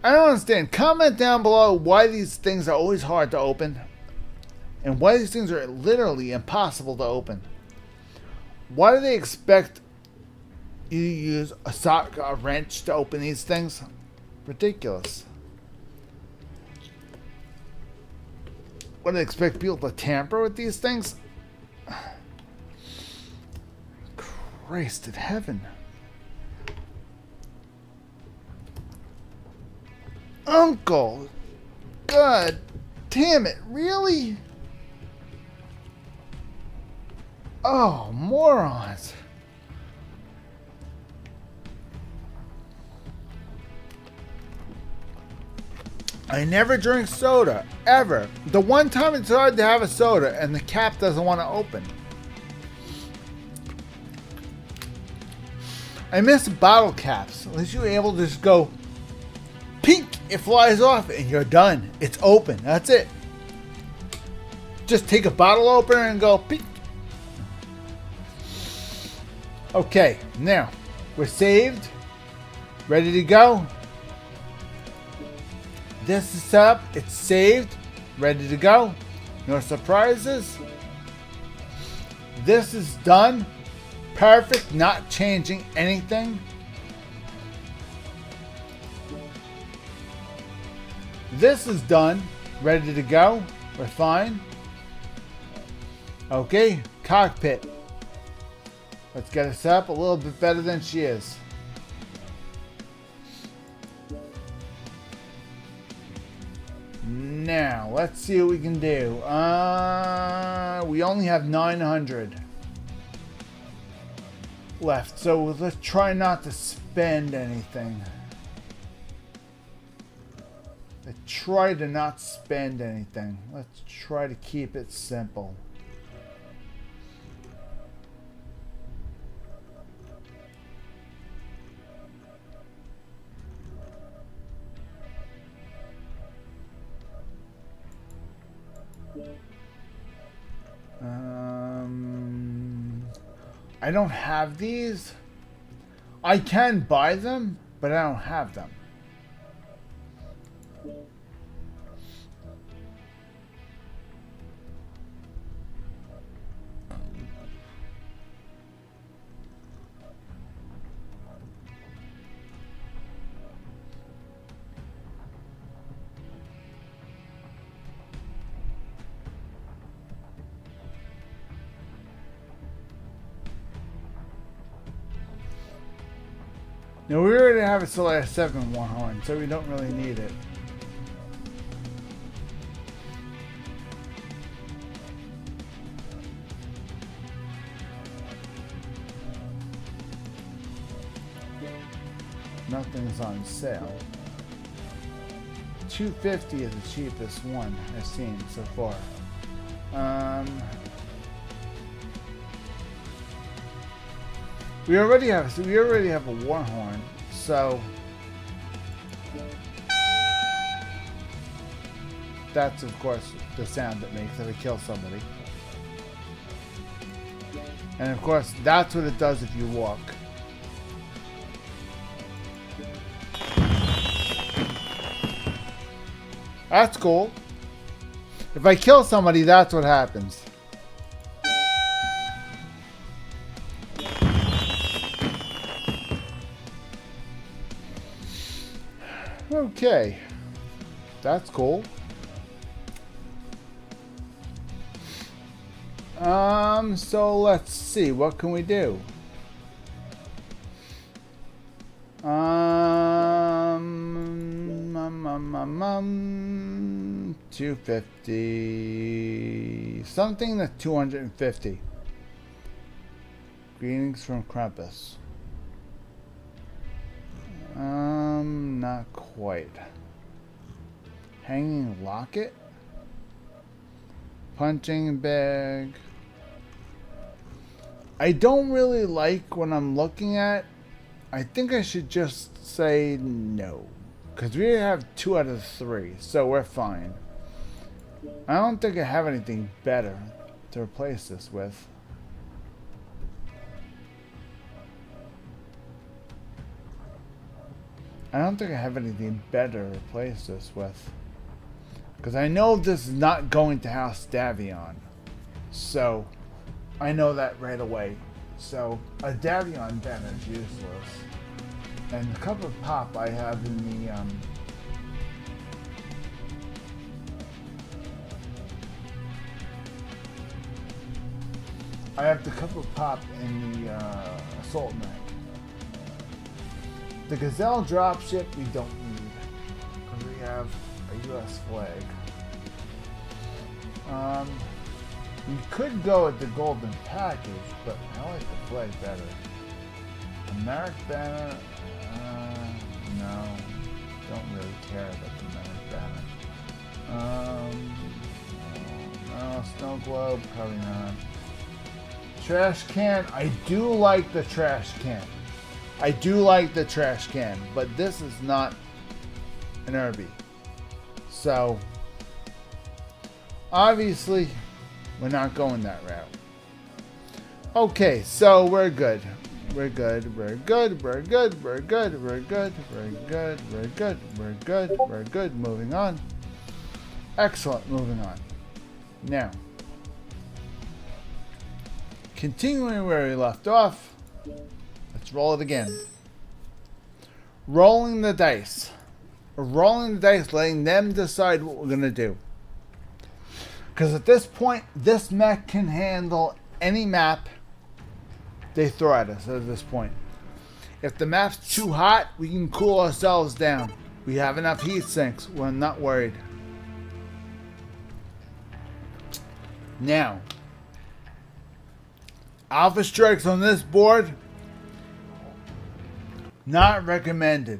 I don't understand. Comment down below why these things are always hard to open. And why these things are literally impossible to open. Why do they expect you to use a wrench to open these things? Ridiculous. What do they expect people to tamper with these things? Christ in heaven. Uncle! God damn it, really? Oh, morons. I never drink soda, ever. The one time it's hard to have a soda and the cap doesn't want to open. I miss bottle caps. At least you're able to just go, pink, it flies off and you're done. It's open, that's it. Just take a bottle opener and go, pink. Okay, now, we're saved. Ready to go. This is set up, it's saved, ready to go. No surprises. This is done. Perfect, not changing anything. This is done, ready to go. We're fine. Okay, cockpit. Let's get us up a little bit better than she is. Now, let's see what we can do. We only have 900 left, so let's try not to spend anything. Let's try to not spend anything. Let's try to keep it simple. I don't have these. I can buy them, but I don't have them. Now we already have a Solana 7 Warhorn, so we don't really need it. Nothing's on sale. 250 is the cheapest one I've seen so far. We already have a Warhorn, so that's of course the sound it makes if it kills somebody. And of course that's what it does if you walk. That's cool. If I kill somebody, that's what happens. Okay, that's cool. So let's see, what can we do? 250, something that's 250. Greetings from Krampus. Not quite. Hanging locket? Punching bag. I don't really like what I'm looking at. I think I should just say no. Because we have 2 out of 3, so we're fine. I don't think I have anything better to replace this with. I don't think I have anything better to replace this with. Because I know this is not going to House Davion. So, I know that right away. So, a Davion banner is useless. And the cup of pop I have in the, I have the cup of pop in the, assault knife. The Gazelle dropship we don't need. Because we have a US flag. We could go with the golden package, but I like the flag better. American banner, no. Don't really care about the American banner. No, snow globe, probably not. Trash can, I do like the trash can. I do like the trash can, but this is not an Irby. So, obviously, we're not going that route. Okay, so we're good. We're good, we're good, we're good, we're good, we're good, we're good, we're good, we're good, we're good. Moving on. Excellent, moving on. Now, continuing where we left off, let's roll it again. Rolling the dice. Rolling the dice, letting them decide what we're going to do. Because at this point, this mech can handle any map they throw at us at this point. If the map's too hot, we can cool ourselves down. We have enough heat sinks. We're not worried. Now, Alpha Strikes on this board, not recommended.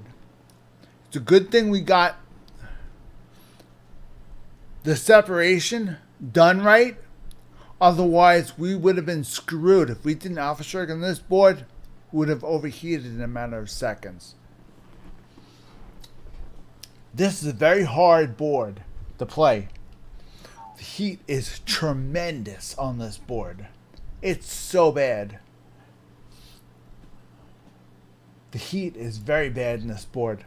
It's a good thing we got the separation done right. Otherwise, we would have been screwed. If we didn't Alpha Strike on this board, we would have overheated in a matter of seconds. This is a very hard board to play. The heat is tremendous on this board. It's so bad. The heat is very bad in this board.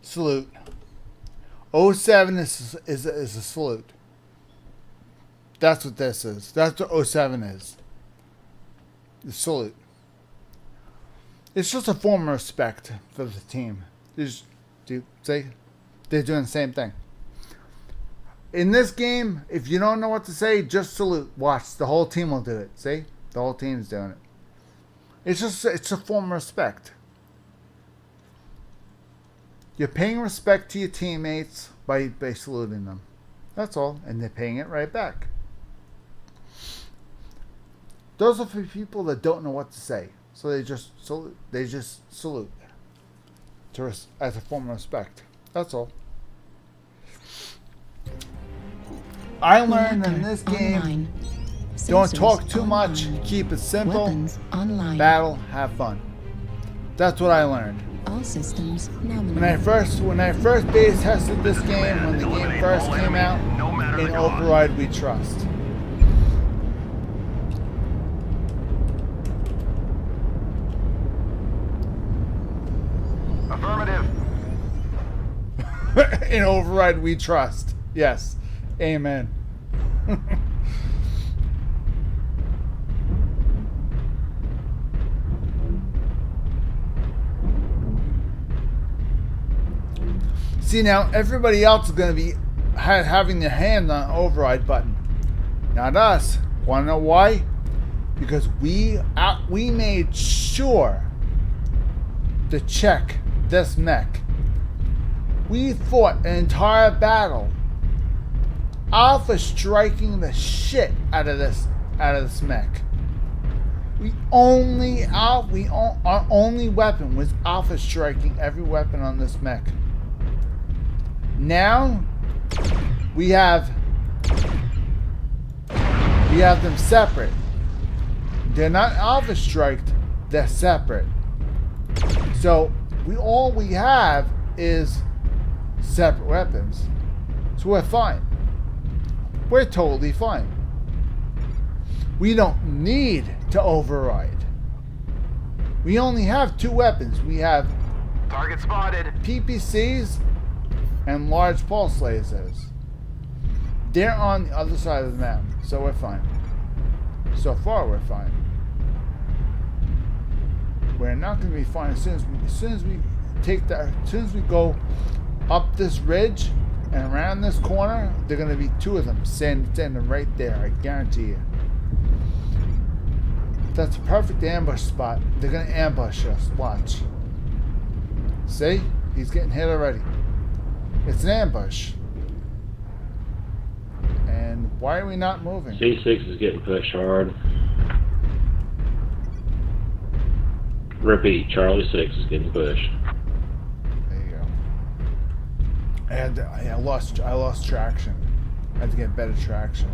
Salute. 07 is a salute. That's what this is. That's what 07 is. The salute. It's just a form of respect for the team. See? They're doing the same thing. In this game, if you don't know what to say, just salute. Watch. The whole team will do it. See? The whole team's doing it. It's a form of respect. You're paying respect to your teammates by saluting them. That's all. And they're paying it right back. Those are for people that don't know what to say. So they just salute. As a form of respect. That's all. I learned in this game, don't talk too much. Keep it simple. Weapons online. Battle, have fun. That's what I learned. All systems nominal. When I first beta tested this game, when the game first came out, in Override We Trust. Affirmative. In Override We Trust. Yes. Amen. See, now everybody else is going to be having their hand on the override button. Not us. Want to know why? Because we made sure to check this mech. We fought an entire battle, alpha striking the shit out of this mech. Our only weapon was alpha striking every weapon on this mech. Now we have them separate. They're not alpha striked, they're separate. So all we have is separate weapons. So we're fine. We're totally fine. We don't need to override. We only have 2 weapons. We have Target spotted. PPCs and large pulse lasers. They're on the other side of the map, so we're fine. So far, we're fine. We're not going to be fine as soon as we go up this ridge and around this corner. They're going to be 2 of them standing right there. I guarantee you. That's a perfect ambush spot. They're going to ambush us. Watch. See? He's getting hit already. It's an ambush. And why are we not moving? C6 is getting pushed hard. Repeat, Charlie 6 is getting pushed. There you go. And I lost traction. I had to get better traction.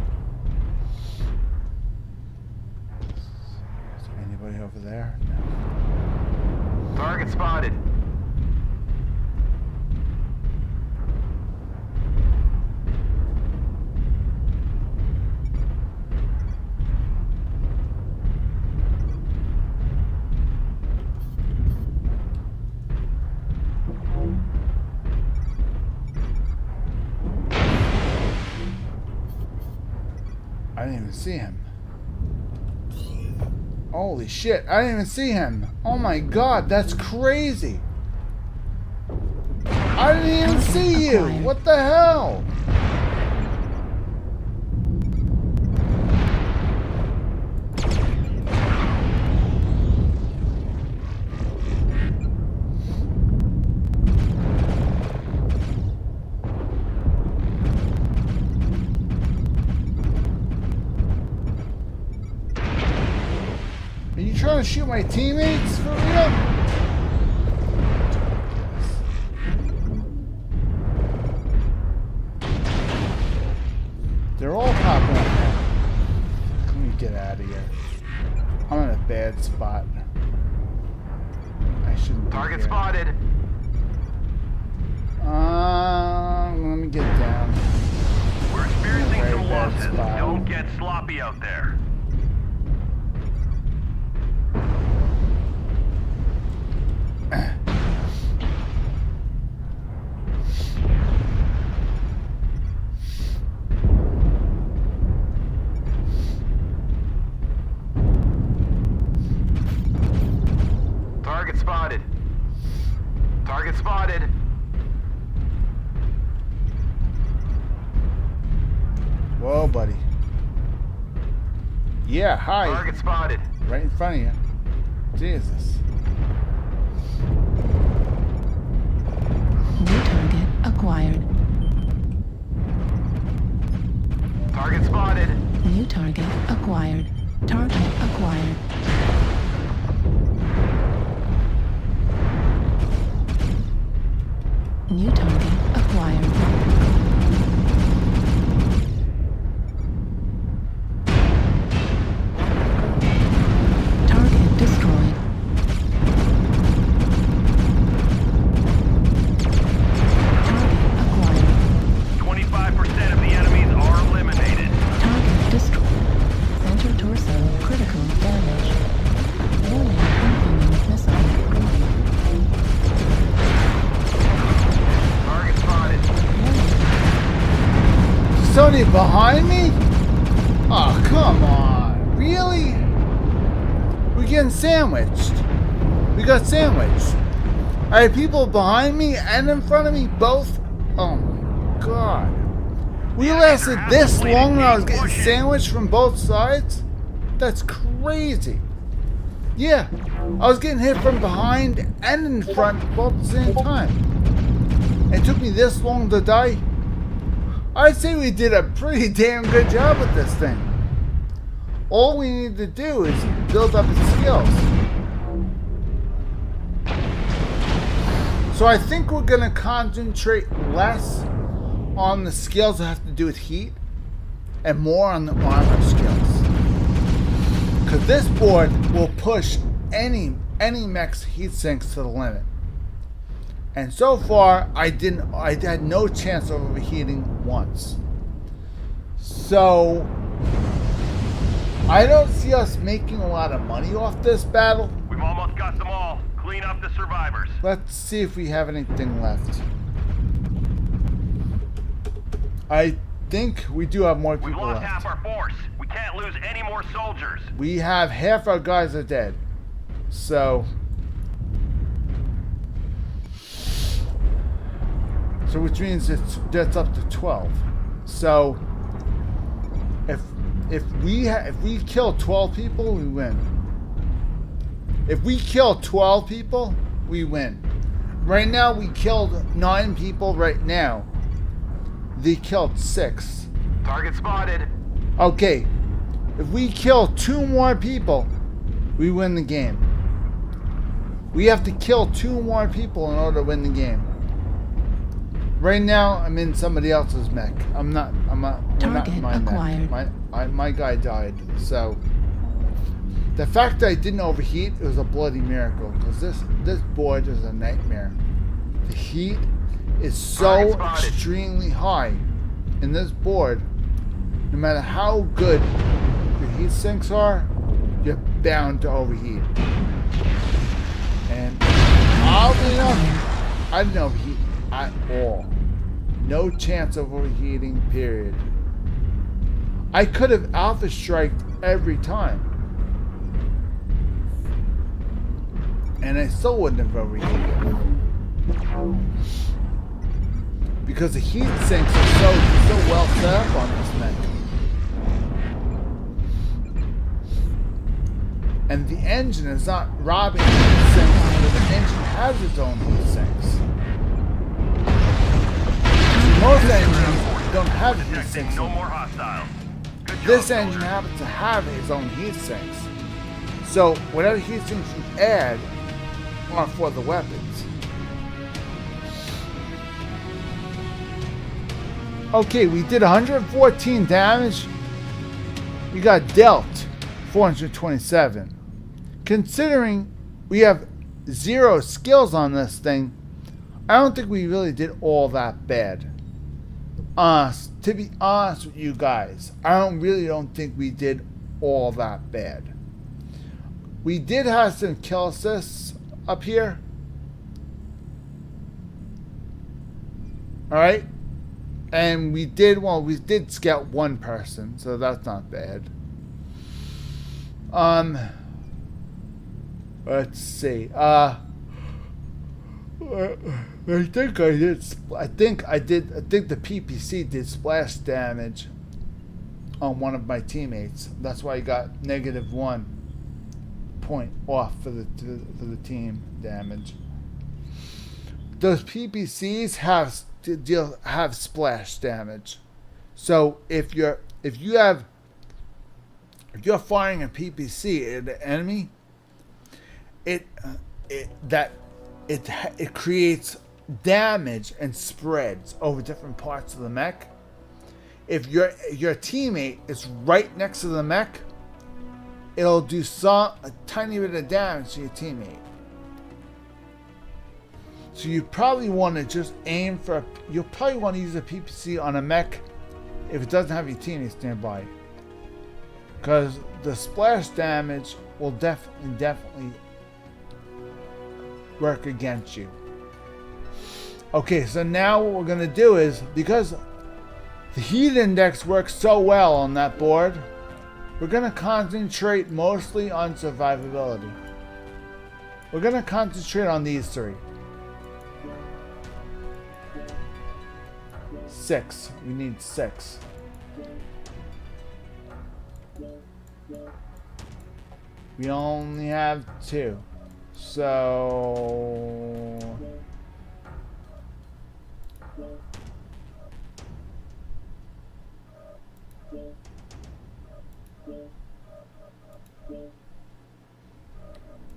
Is there anybody over there? No. Target spotted. I didn't even see him. Holy shit, I didn't even see him. Oh my god, that's crazy. I didn't even see you. What the hell? Are you trying to shoot my teammates for real? They're all popping up now. Let me get out of here. I'm in a bad spot. I shouldn't be Target here. spotted. Let me get down. We're experiencing Very some bad losses. spot. Don't get sloppy out there. Target spotted. Target spotted. Whoa, buddy. Yeah, hi. Target spotted. Right in front of you. Jesus. New target acquired. Target spotted. New target acquired. Target acquired. New target acquired. Target destroyed. Target acquired. 25% of the enemies are eliminated. Target destroyed. Center torso critical damage. Warning incoming missile. Target spotted. Somebody behind me? Oh, come on. Really? We're getting sandwiched. We got sandwiched. I had people behind me and in front of me both Oh my god. We lasted this long and I was getting sandwiched from both sides? That's crazy. Yeah, I was getting hit from behind and in front both at the same time. It took me this long to die. I'd say we did a pretty damn good job with this thing. All we need to do is build up its skills. So I think we're going to concentrate less on the skills that have to do with heat and more on the armor skills. Because this board will push any mech's heat sinks to the limit. And so far, I had no chance of overheating once. So I don't see us making a lot of money off this battle. We've almost got them all. Clean up the survivors. Let's see if we have anything left. I think we do have more We've people lost left. half our force. We can't lose any more soldiers. We have half our guys are dead. So which means that's up to 12. So if we kill 12 people, we win. If we kill 12 people, we win. Right now we killed 9 people right now. They killed 6. Target spotted. Okay. If we kill 2 more people, we win the game. We have to kill 2 more people in order to win the game. Right now, I'm in somebody else's mech. We're not in my Target mech. My guy died. So the fact that I didn't overheat, it was a bloody miracle. Because this board is a nightmare. The heat is so extremely high in this board. No matter how good your heat sinks are, you're bound to overheat. And oddly enough, I didn't overheat at all. No chance of overheating, period. I could have alpha striked every time. And I still wouldn't have overheated. Because the heat sinks are so well set up on this mech. And the engine is not robbing heat sinks, but the engine has its own heat sinks. Most engines don't have heat sinks. No more hostiles. This engine happens to have its own heat sinks. So whatever heat sinks you add are for the weapons. Okay, we did 114 damage. We got dealt 427. Considering we have 0 skills on this thing, I don't think we really did all that bad. To be honest with you guys, I really don't think we did all that bad. We did have some kill assists up here. Alright? And we did scout 1 person, so that's not bad. Let's see. I think the PPC did splash damage on one of my teammates. That's why I got -1 point off for the team damage. Those PPCs have splash damage. So if you're firing a PPC at an enemy, it creates damage and spreads over different parts of the mech. If your teammate is right next to the mech, it'll do a tiny bit of damage to your teammate. So you probably want to just aim for. You'll probably want to use a PPC on a mech if it doesn't have your teammates nearby, because the splash damage will definitely work against you. Okay, so now what we're gonna do is, because the heat index works so well on that board, we're gonna concentrate mostly on survivability. We're gonna concentrate on these 3. 6. We need 6. We only have 2. So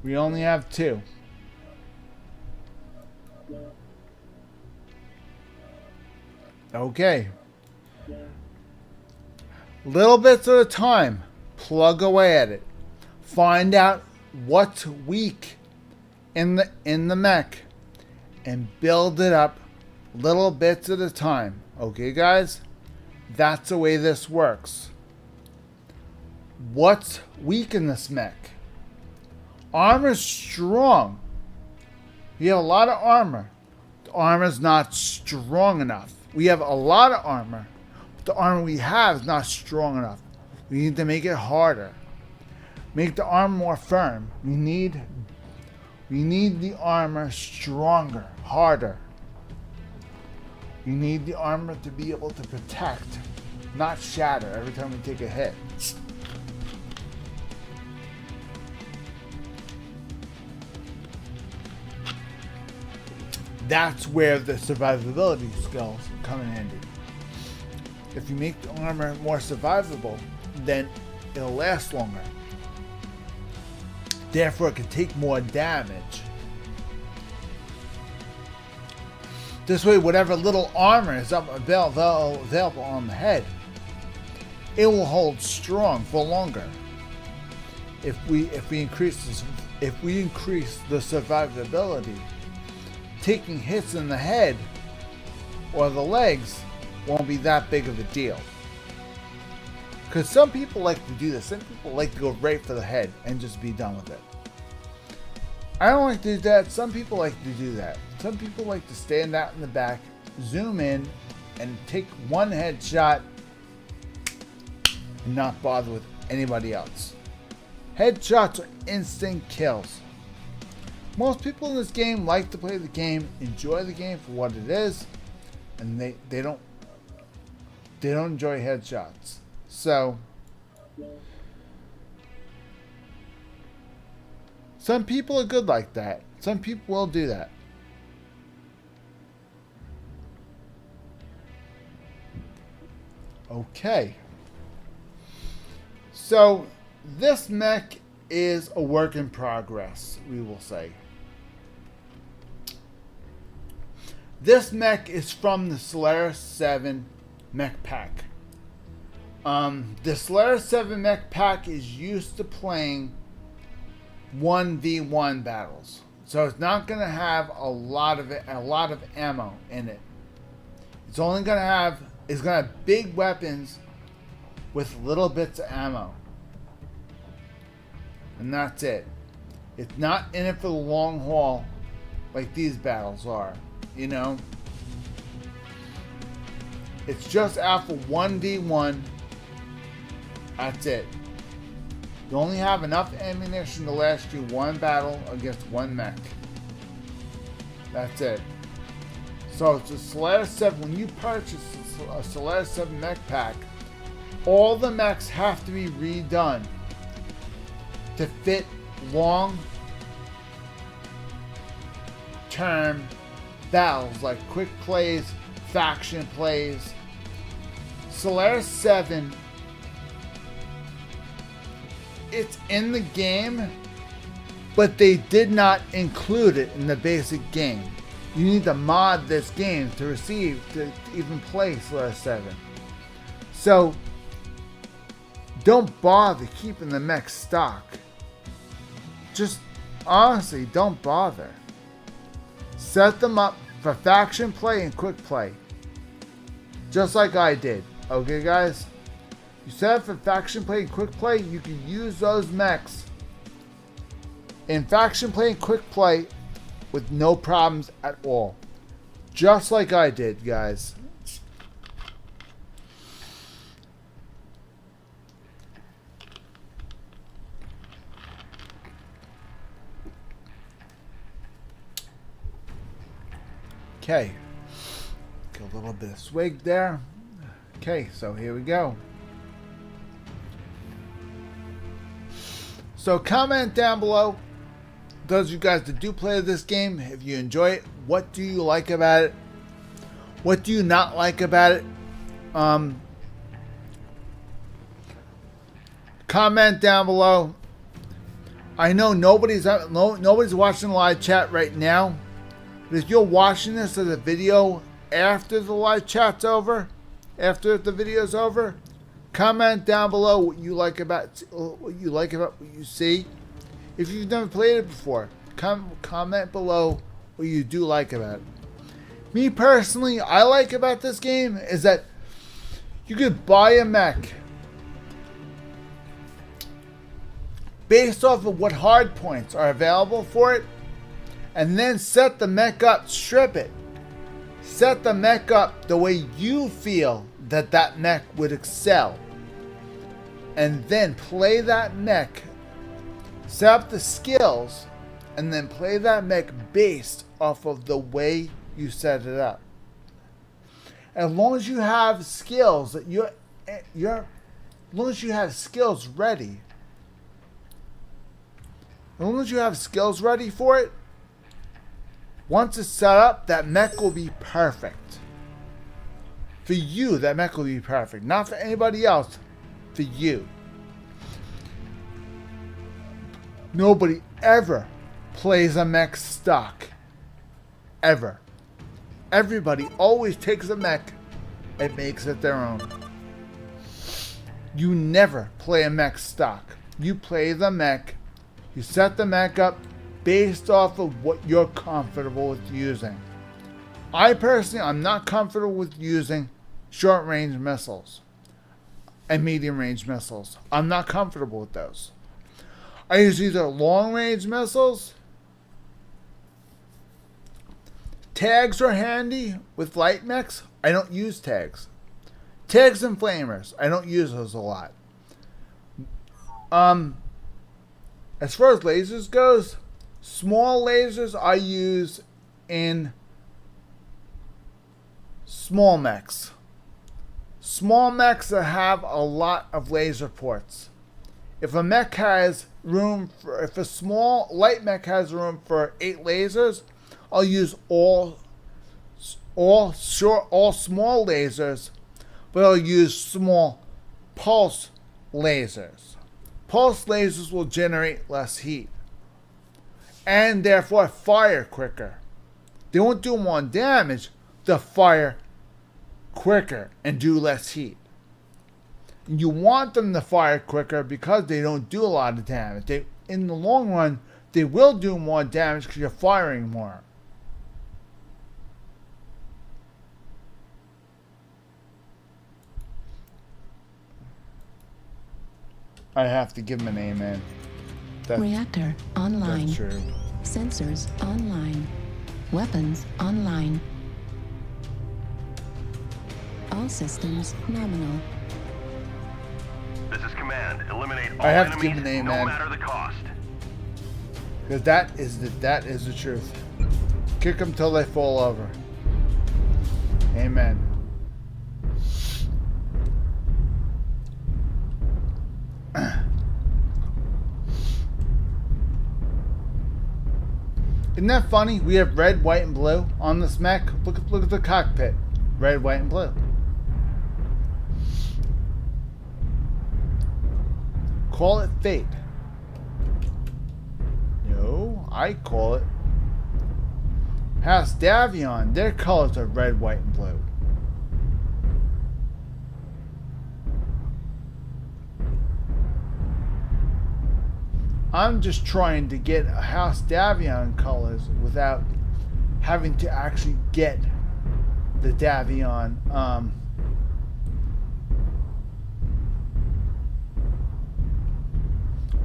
we only have 2. Okay. Little bits at a time. Plug away at it. Find out what's weak in the mech and build it up little bits at a time. Okay, guys? That's the way this works. What's weak in this mech? Armor's strong. You have a lot of armor. The armor's not strong enough. We have a lot of armor, but the armor we have is not strong enough. We need to make it harder. Make the armor more firm. We need the armor stronger, harder. You need the armor to be able to protect, not shatter every time we take a hit. That's where the survivability skills come in handy. If you make the armor more survivable, then it'll last longer. Therefore, it can take more damage. This way, whatever little armor is available on the head, it will hold strong for longer. If we increase the survivability, taking hits in the head or the legs won't be that big of a deal. Because some people like to do this. Some people like to go right for the head and just be done with it. I don't like to do that. Some people like to do that. Some people like to stand out in the back, zoom in, and take one headshot and not bother with anybody else. Headshots are instant kills. Most people in this game like to play the game, enjoy the game for what it is, and they don't enjoy headshots. So some people are good like that. Some people will do that. Okay. So this mech is a work in progress, we will say. This mech is from the Solaris 7 mech pack. The Solaris 7 mech pack is used to playing 1v1 battles, so it's not going to have a lot of ammo in it. It's only going to have big weapons with little bits of ammo, and that's it. It's not in it for the long haul like these battles are, you know. It's just out for 1v1. That's it. You only have enough ammunition to last you one battle against one mech. That's it. So it's a Solaris 7. When you purchase a Solaris 7 mech pack, all the mechs have to be redone to fit long-term battles like quick plays, faction plays. Solaris 7, it's in the game, but they did not include it in the basic game. You need to mod this game to even play Solaris 7. So don't bother keeping the mech stock. Just honestly, don't bother. Set them up for faction play and quick play, just like I did. Okay, guys? You set up for faction play and quick play, you can use those mechs in faction play and quick play with no problems at all. Just like I did, guys. Okay. Get a little bit of swig there. Okay, so here we go. So comment down below, those of you guys that do play this game, if you enjoy it, what do you like about it? What do you not like about it? Comment down below. I know nobody's watching the live chat right now, but if you're watching this as a video after the live chat's over, after the video's over, comment down below what you like about what you see. If you've never played it before, comment below what you do like about it. Me personally, I like about this game is that you could buy a mech based off of what hard points are available for it, and then set the mech up, strip it. Set the mech up the way you feel that mech would excel. And then play that mech, set up the skills, and then play that mech based off of the way you set it up. As long as you have skills that as long as you have skills ready, as long as you have skills ready for it, once it's set up, that mech will be perfect. For you, that mech will be perfect. Not for anybody else. For you. Nobody ever plays a mech stock. Ever. Everybody always takes a mech and makes it their own. You never play a mech stock. You play the mech. You set the mech up based off of what you're comfortable with using. I personally, I'm not comfortable with using short-range missiles and medium-range missiles. I'm not comfortable with those. I use either long-range missiles. Tags are handy with light mechs. I don't use tags. Tags and flamers. I don't use those a lot. As far as lasers goes, small lasers I use in small mechs. Small mechs that have a lot of laser ports. If a mech has room for, if a small light mech has room for 8 lasers, I'll use all small lasers, but I'll use small pulse lasers. Pulse lasers will generate less heat and therefore fire quicker. They won't do more damage, they'll fire quicker and do less heat. You want them to fire quicker because they don't do a lot of damage. In the long run, they will do more damage because you're firing more. I have to give him an amen. Reactor online. That's true. Sensors online. Weapons online. All systems nominal. This is command. Eliminate all I have to enemies, give an amen. no matter the cost. Because that is the truth. Kick them till they fall over. Amen. Isn't that funny? We have red, white, and blue on this mech. Look at the cockpit. Red, white, and blue. Call it fate. No, I call it House Davion. Their colors are red, white, and blue. I'm just trying to get a House Davion colors without having to actually get the Davion.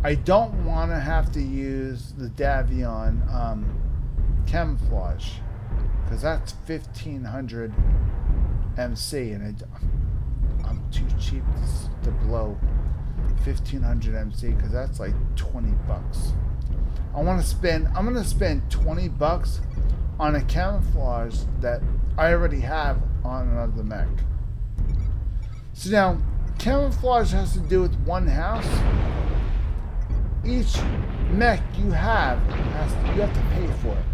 I don't want to have to use the Davion camouflage because that's 1500 MC and I'm too cheap to blow 1500 MC because that's like 20 bucks. I'm gonna spend 20 bucks on a camouflage that I already have on another mech. So now, camouflage has to do with one house. Each mech you have, you have to pay for it.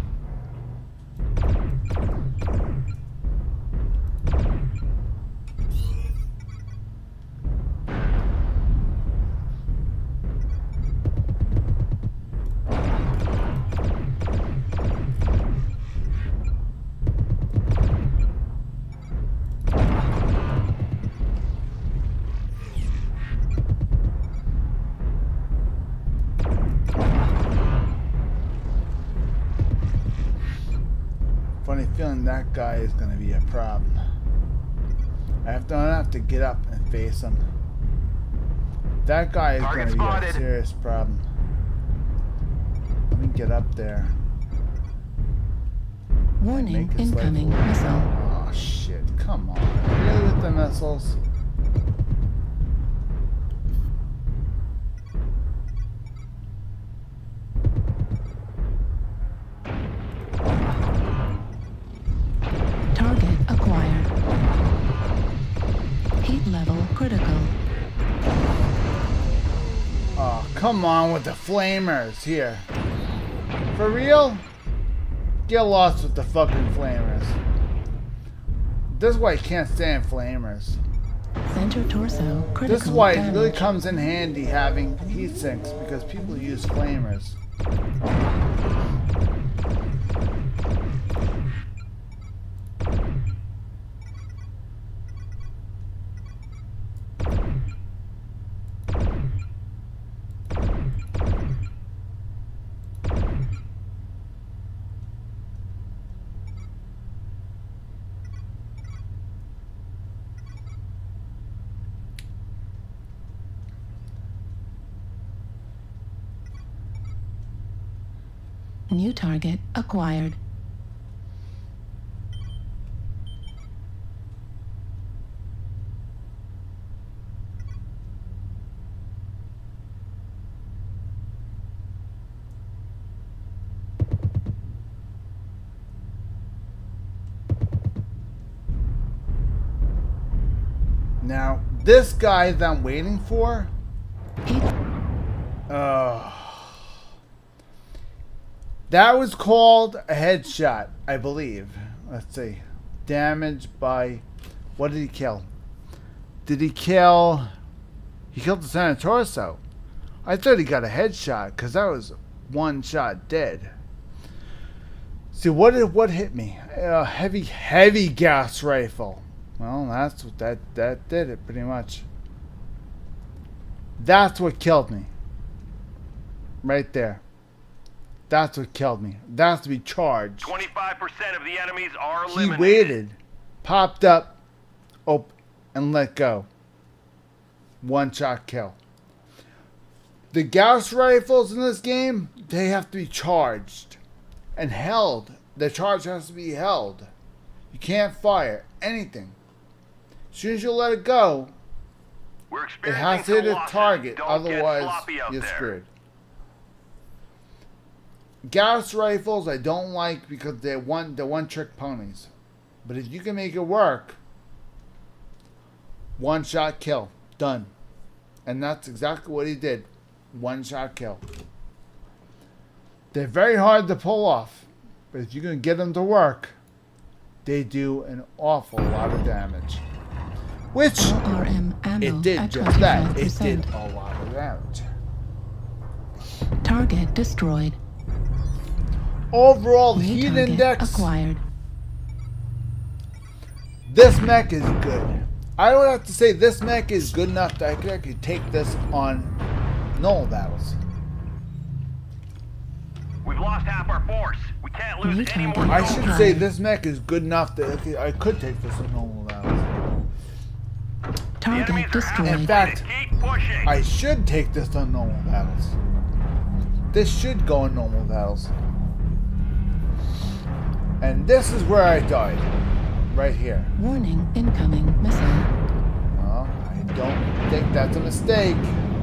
Funny feeling that guy is going to be a problem. I don't have to get up and face him. That guy is going to be a serious problem. Let me get up there. Warning, Make his life incoming work. missile. Oh shit, come on. Really with the missiles? Target acquired. Heat level critical. Oh, come on with the flamers here. For real? Get lost with the fucking flamers. This is why I can't stand flamers. Center torso critical. This is why it damage. really comes in handy having heat sinks, because people use flamers. New target acquired. Now, this guy that I'm waiting for, Heat that was called a headshot, I believe. Let's see. Damage by... What did he kill? Did he kill... He killed the center torso. I thought he got a headshot, because that was one shot dead. See, what hit me? A heavy gas rifle. Well, that's what that did it, pretty much. That's what killed me. Right there. That's what killed me. That has to be charged. 25% of the enemies are He eliminated. waited, popped up, and let go. One shot kill. The Gauss rifles in this game, they have to be charged and held. The charge has to be held. You can't fire anything. As soon as you let it go, We're it experiencing has to hit some a losses. target. Don't Otherwise, get sloppy out you're there. screwed. Gauss rifles I don't like because they're one-trick ponies. But if you can make it work, one shot kill. Done. And that's exactly what he did. One shot kill. They're very hard to pull off. But if you can get them to work, they do an awful lot of damage. Which, LRM ammo it did at just that. It 25%. did a lot of damage. Target destroyed. Overall New heat target index, acquired. this mech is good. I would have to say this mech is good enough that I could actually take this on normal battles. We've lost half our force. We can't lose New any more. target I soldiers. should say this mech is good enough that I could take this on normal battles. The enemies Target are destroyed. In fact, Keep pushing. I should take this on normal battles. This should go in normal battles. And this is where I died. Right here. Warning, incoming missile. Well, I don't think that's a mistake.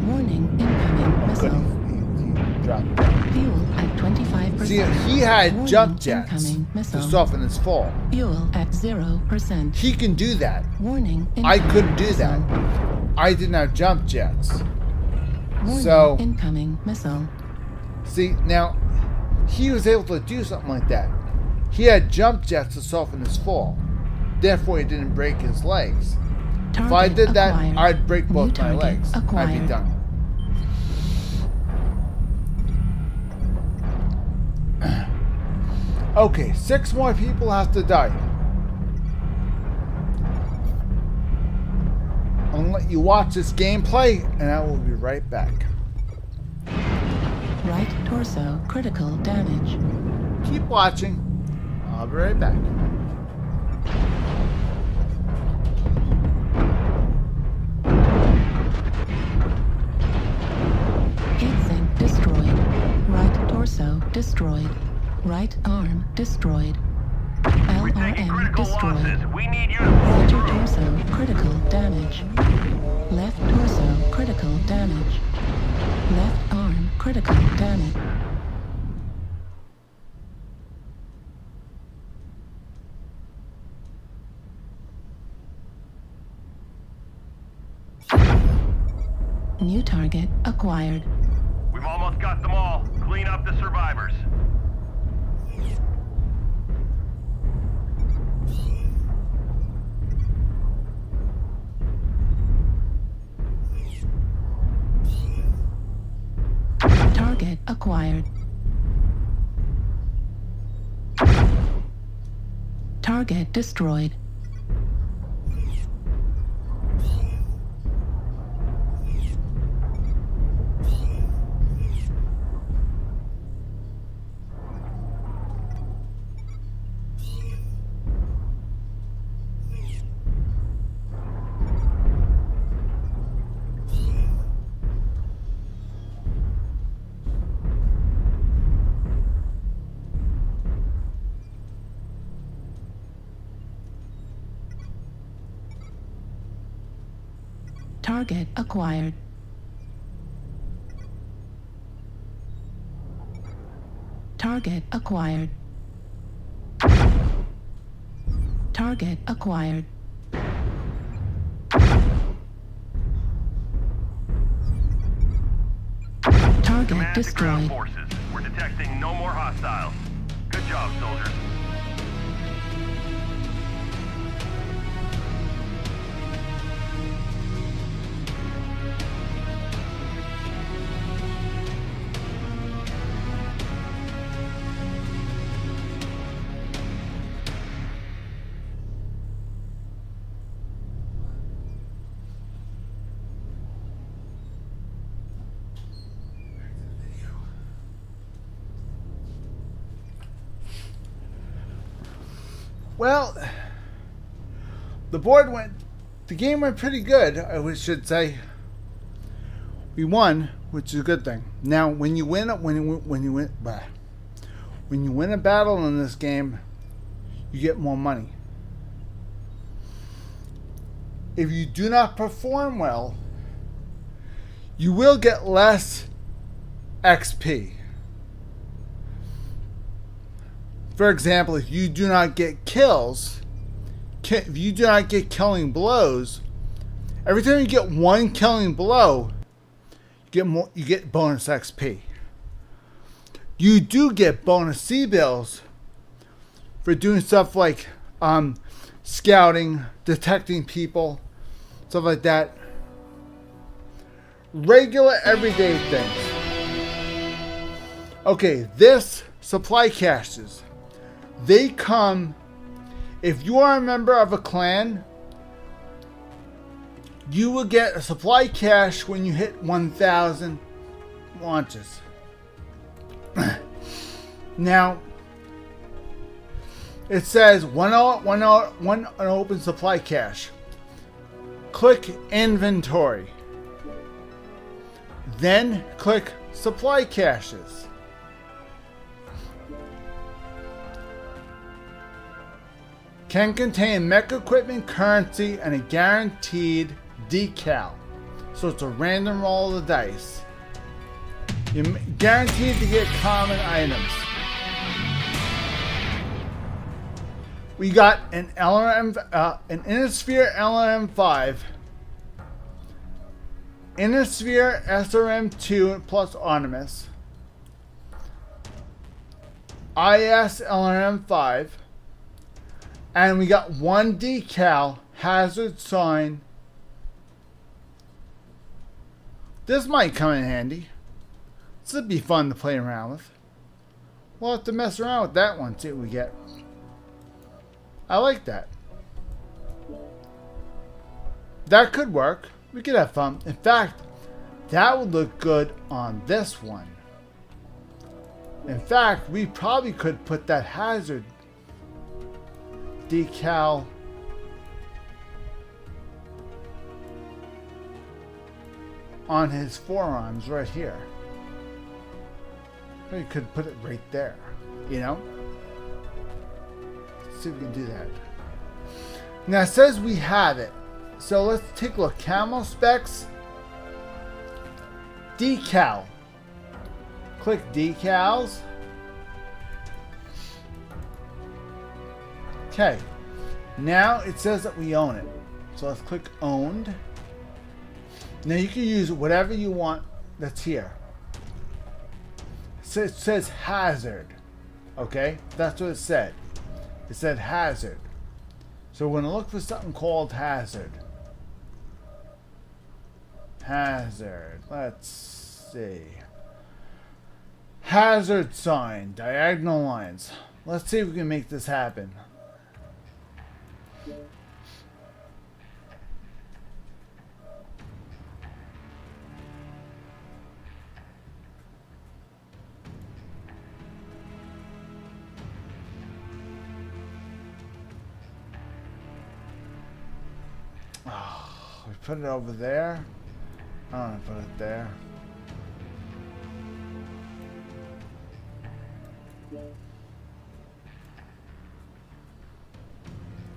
Warning, incoming Good. missile. drop down. Fuel at 25%. See, he had Warning, jump jets incoming to missile. soften his fall. Fuel at 0%. He can do that. Warning. I incoming couldn't do missile. that. I didn't have jump jets. Warning, So- incoming missile. See, now, he was able to do something like that. He had jump jets to soften his fall. Therefore, he didn't break his legs. If I Target did that, acquired. I'd break New both my target legs. I'd acquired. be done. Okay, 6 more people have to die. I'm gonna let you watch this gameplay, and I will be right back. Right torso critical damage. Keep watching. I'll be right back. Heatsink destroyed. Right torso destroyed. Right arm destroyed. We're taking LRM critical destroyed. losses. We need you to Center pull through. torso critical damage. Left torso critical damage. Left arm critical damage. New target acquired. We've almost got them all. Clean up the survivors. Target acquired. Target destroyed. Target acquired. Target acquired. Target acquired. Target Command to ground destroyed. forces. We're detecting no more hostiles. Good job, soldiers. Well, the game went pretty good, I should say. We won, which is a good thing. Now, when you win a battle in this game, you get more money. If you do not perform well, you will get less XP. For example, if you do not get kills, if you do not get killing blows, every time you get one killing blow, you get bonus XP. You do get bonus C-bills for doing stuff like scouting, detecting people, stuff like that. Regular everyday things. Okay, this supply caches. They come, if you are a member of a clan, you will get a supply cache when you hit 1,000 launches. Now, it says one open supply cache. Click inventory. Then click supply caches. Can contain mech equipment, currency, and a guaranteed decal. So it's a random roll of the dice. You Guaranteed to get common items. We got an LRM, an Innisphere LRM5, Innisphere SRM2 plus Artemis, IS LRM5, and we got one decal hazard sign. This might come in handy. This would be fun to play around with. We'll have to mess around with that one, see what we get. I like that. That could work. We could have fun. In fact, that would look good on this one. In fact, we probably could put that hazard decal on his forearms right here. Or you could put it right there, you know? Let's see if we can do that. Now it says we have it. So let's take a look. Camo specs. Decal. Click decals. Okay. Now it says that we own it. So let's click owned. Now you can use whatever you want that's here. So it says hazard. Okay? That's what it said. It said hazard. So we're going to look for something called hazard. Hazard. Let's see. Hazard sign. Diagonal lines. Let's see if we can make this happen. We put it over there. I don't want to put it there.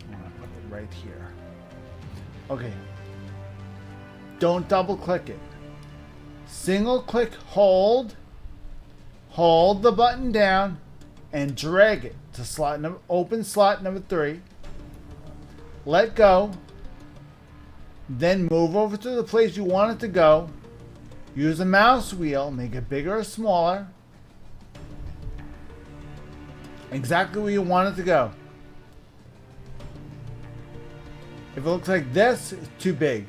I want to put it right here. Okay. Don't double click it. Single click hold. Hold the button down and drag it to slot number, open slot number 3. Let go. Then move over to the place you want it to go. Use a mouse wheel, make it bigger or smaller. Exactly where you want it to go. If it looks like this, it's too big.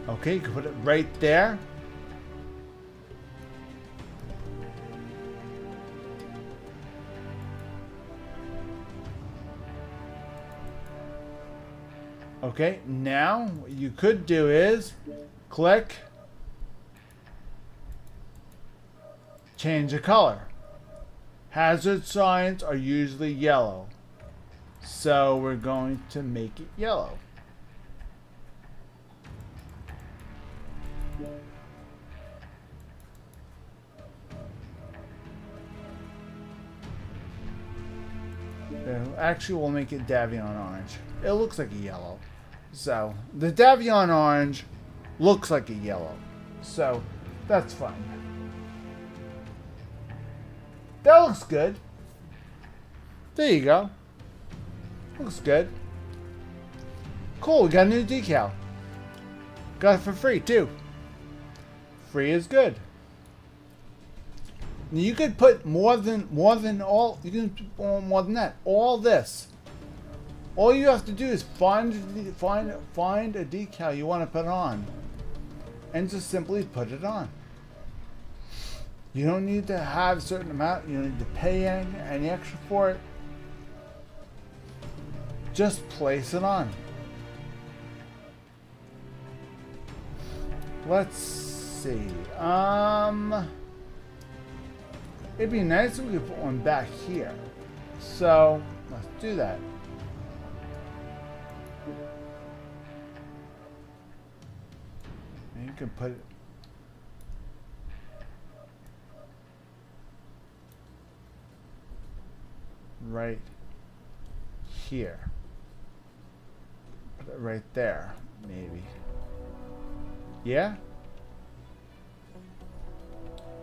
Okay, you can put it right there. Okay, now what you could do is click, change the color. Hazard signs are usually yellow, so we're going to make it yellow. Actually, we'll make it Davion orange. It looks like a yellow. So, the Davion orange looks like a yellow. So, that's fine. That looks good. There you go. Looks good. Cool, we got a new decal. Got it for free, too. Free is good. You could put more than all. You can put more than that. All this. All you have to do is find a decal you want to put on, and just simply put it on. You don't need to have a certain amount. You don't need to pay any extra for it. Just place it on. Let's see. It'd be nice if we could put one back here. So, let's do that. And you can put it right here. Put it right there, maybe. Yeah?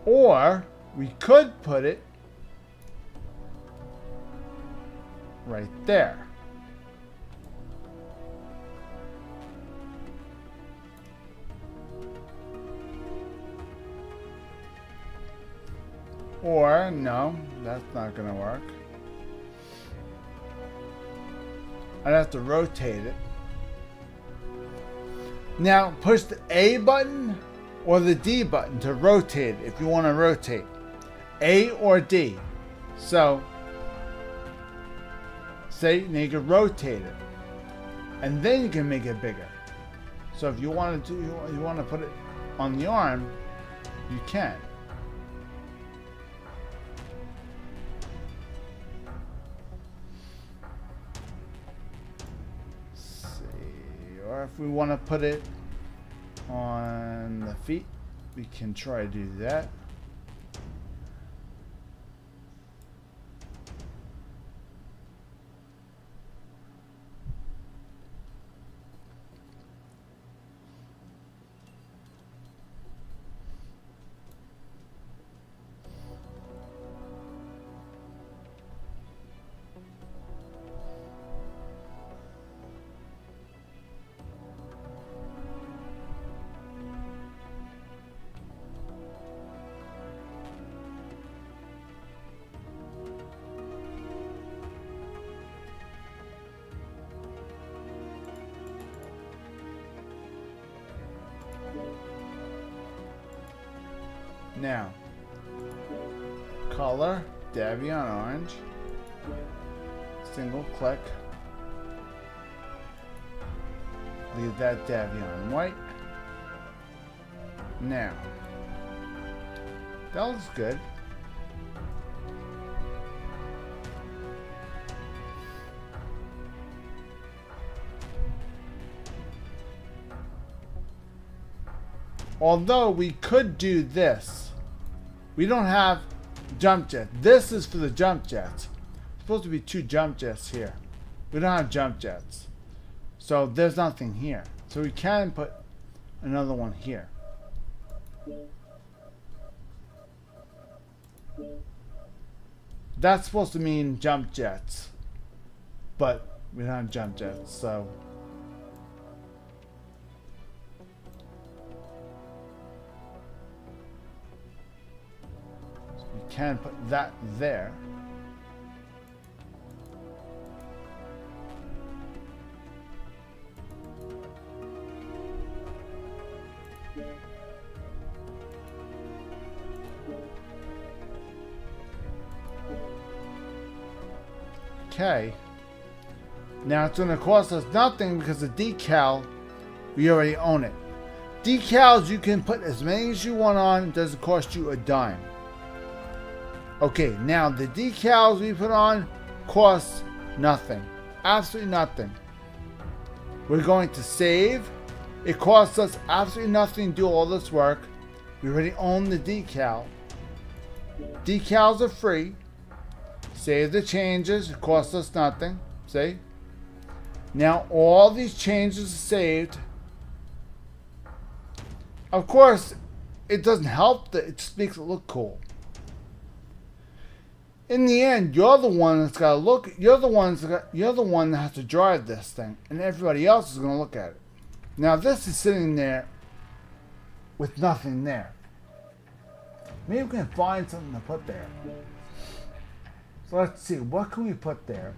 Or we could put it right there. Or, no, that's not going to work. I'd have to rotate it. Now, push the A button or the D button to rotate it if you want to rotate. A or D. So, say, now you can rotate it. And then you can make it bigger. So if you want to you want to put it on the arm, you can. Or if we want to put it on the feet, we can try to do that. Now, color, Davion orange, single click, leave that Davion white. Now, that looks good. Although we could do this. We don't have jump jet. This is for the jump jets. There's supposed to be 2 jump jets here. We don't have jump jets. So there's nothing here. So we can put another one here. That's supposed to mean jump jets. But we don't have jump jets, so can put that there. Okay. Now it's going to cost us nothing because the decal, we already own it. Decals you can put as many as you want on. It doesn't cost you a dime. Okay, now the decals we put on cost nothing. Absolutely nothing. We're going to save. It costs us absolutely nothing to do all this work. We already own the decal. Decals are free. Save the changes. It costs us nothing. See? Now all these changes are saved. Of course, it doesn't help that it just makes it look cool. In the end, you're the one that's got to look. You're the one that has to drive this thing, and everybody else is going to look at it. Now this is sitting there with nothing there. Maybe we can find something to put there. So let's see, what can we put there?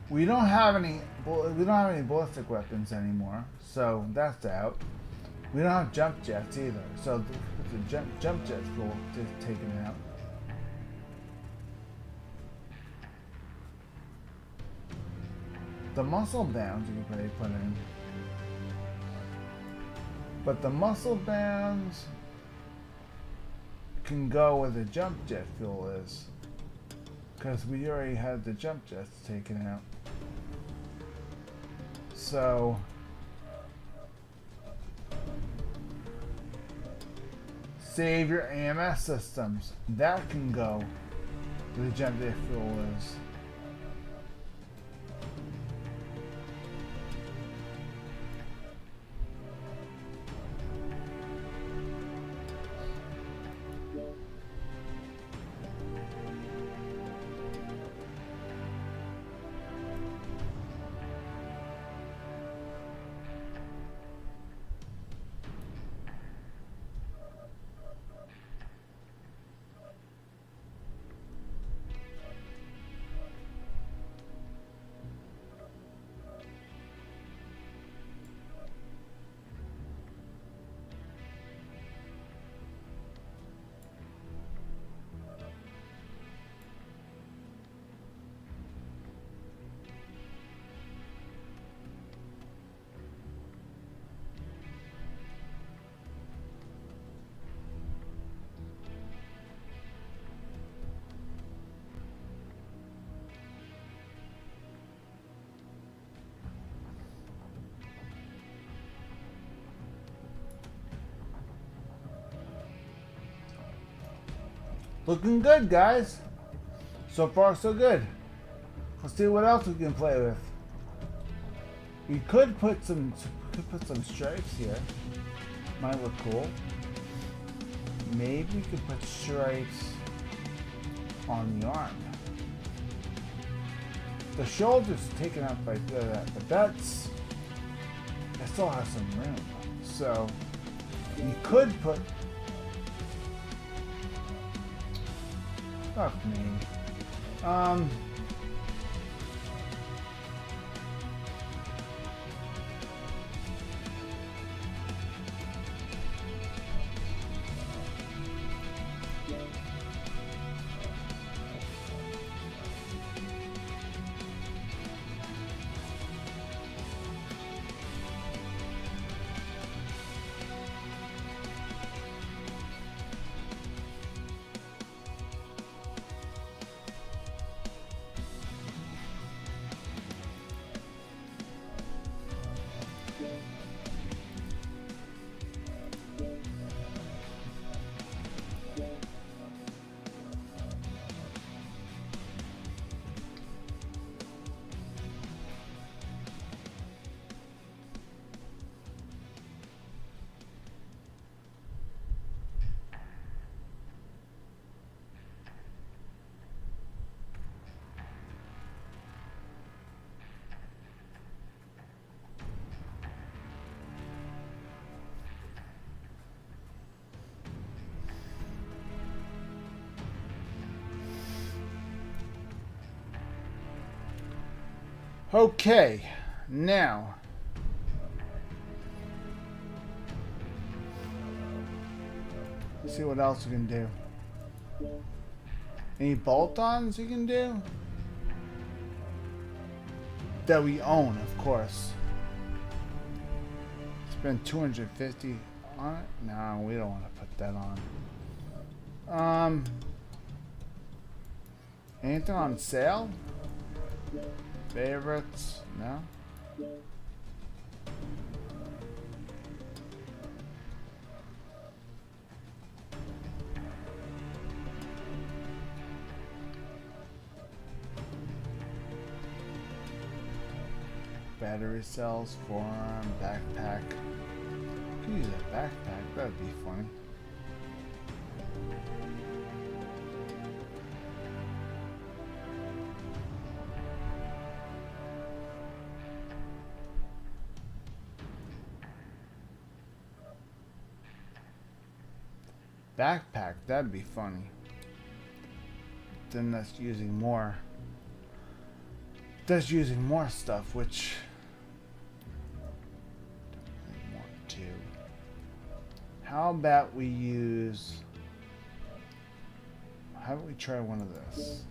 We don't have any ballistic weapons anymore, so that's out. We don't have jump jets either, so the jump jets will get taken out. The muscle bands you can probably put in, but the muscle bands can go where the jump jet fuel is, because we already had the jump jets taken out. So save your AMS systems. That can go where the jump jet fuel is. Looking good, guys. So far, so good. Let's see what else we can play with. We could put some stripes here. Might look cool. Maybe we could put stripes on the arm. The shoulder's taken up by that, but that still has some room. So you could put. Fuck me. Okay, now let's see what else we can do. Any bolt-ons we can do? That we own, of course. Spend $250 on it? No, we don't want to put that on. Anything on sale? Favorites? No? Battery cells, forearm, backpack. Could use a backpack, that'd be funny. Backpack, that'd be funny. Then that's using more. That's using more stuff, which don't really want to. How about we use? How about we try one of this?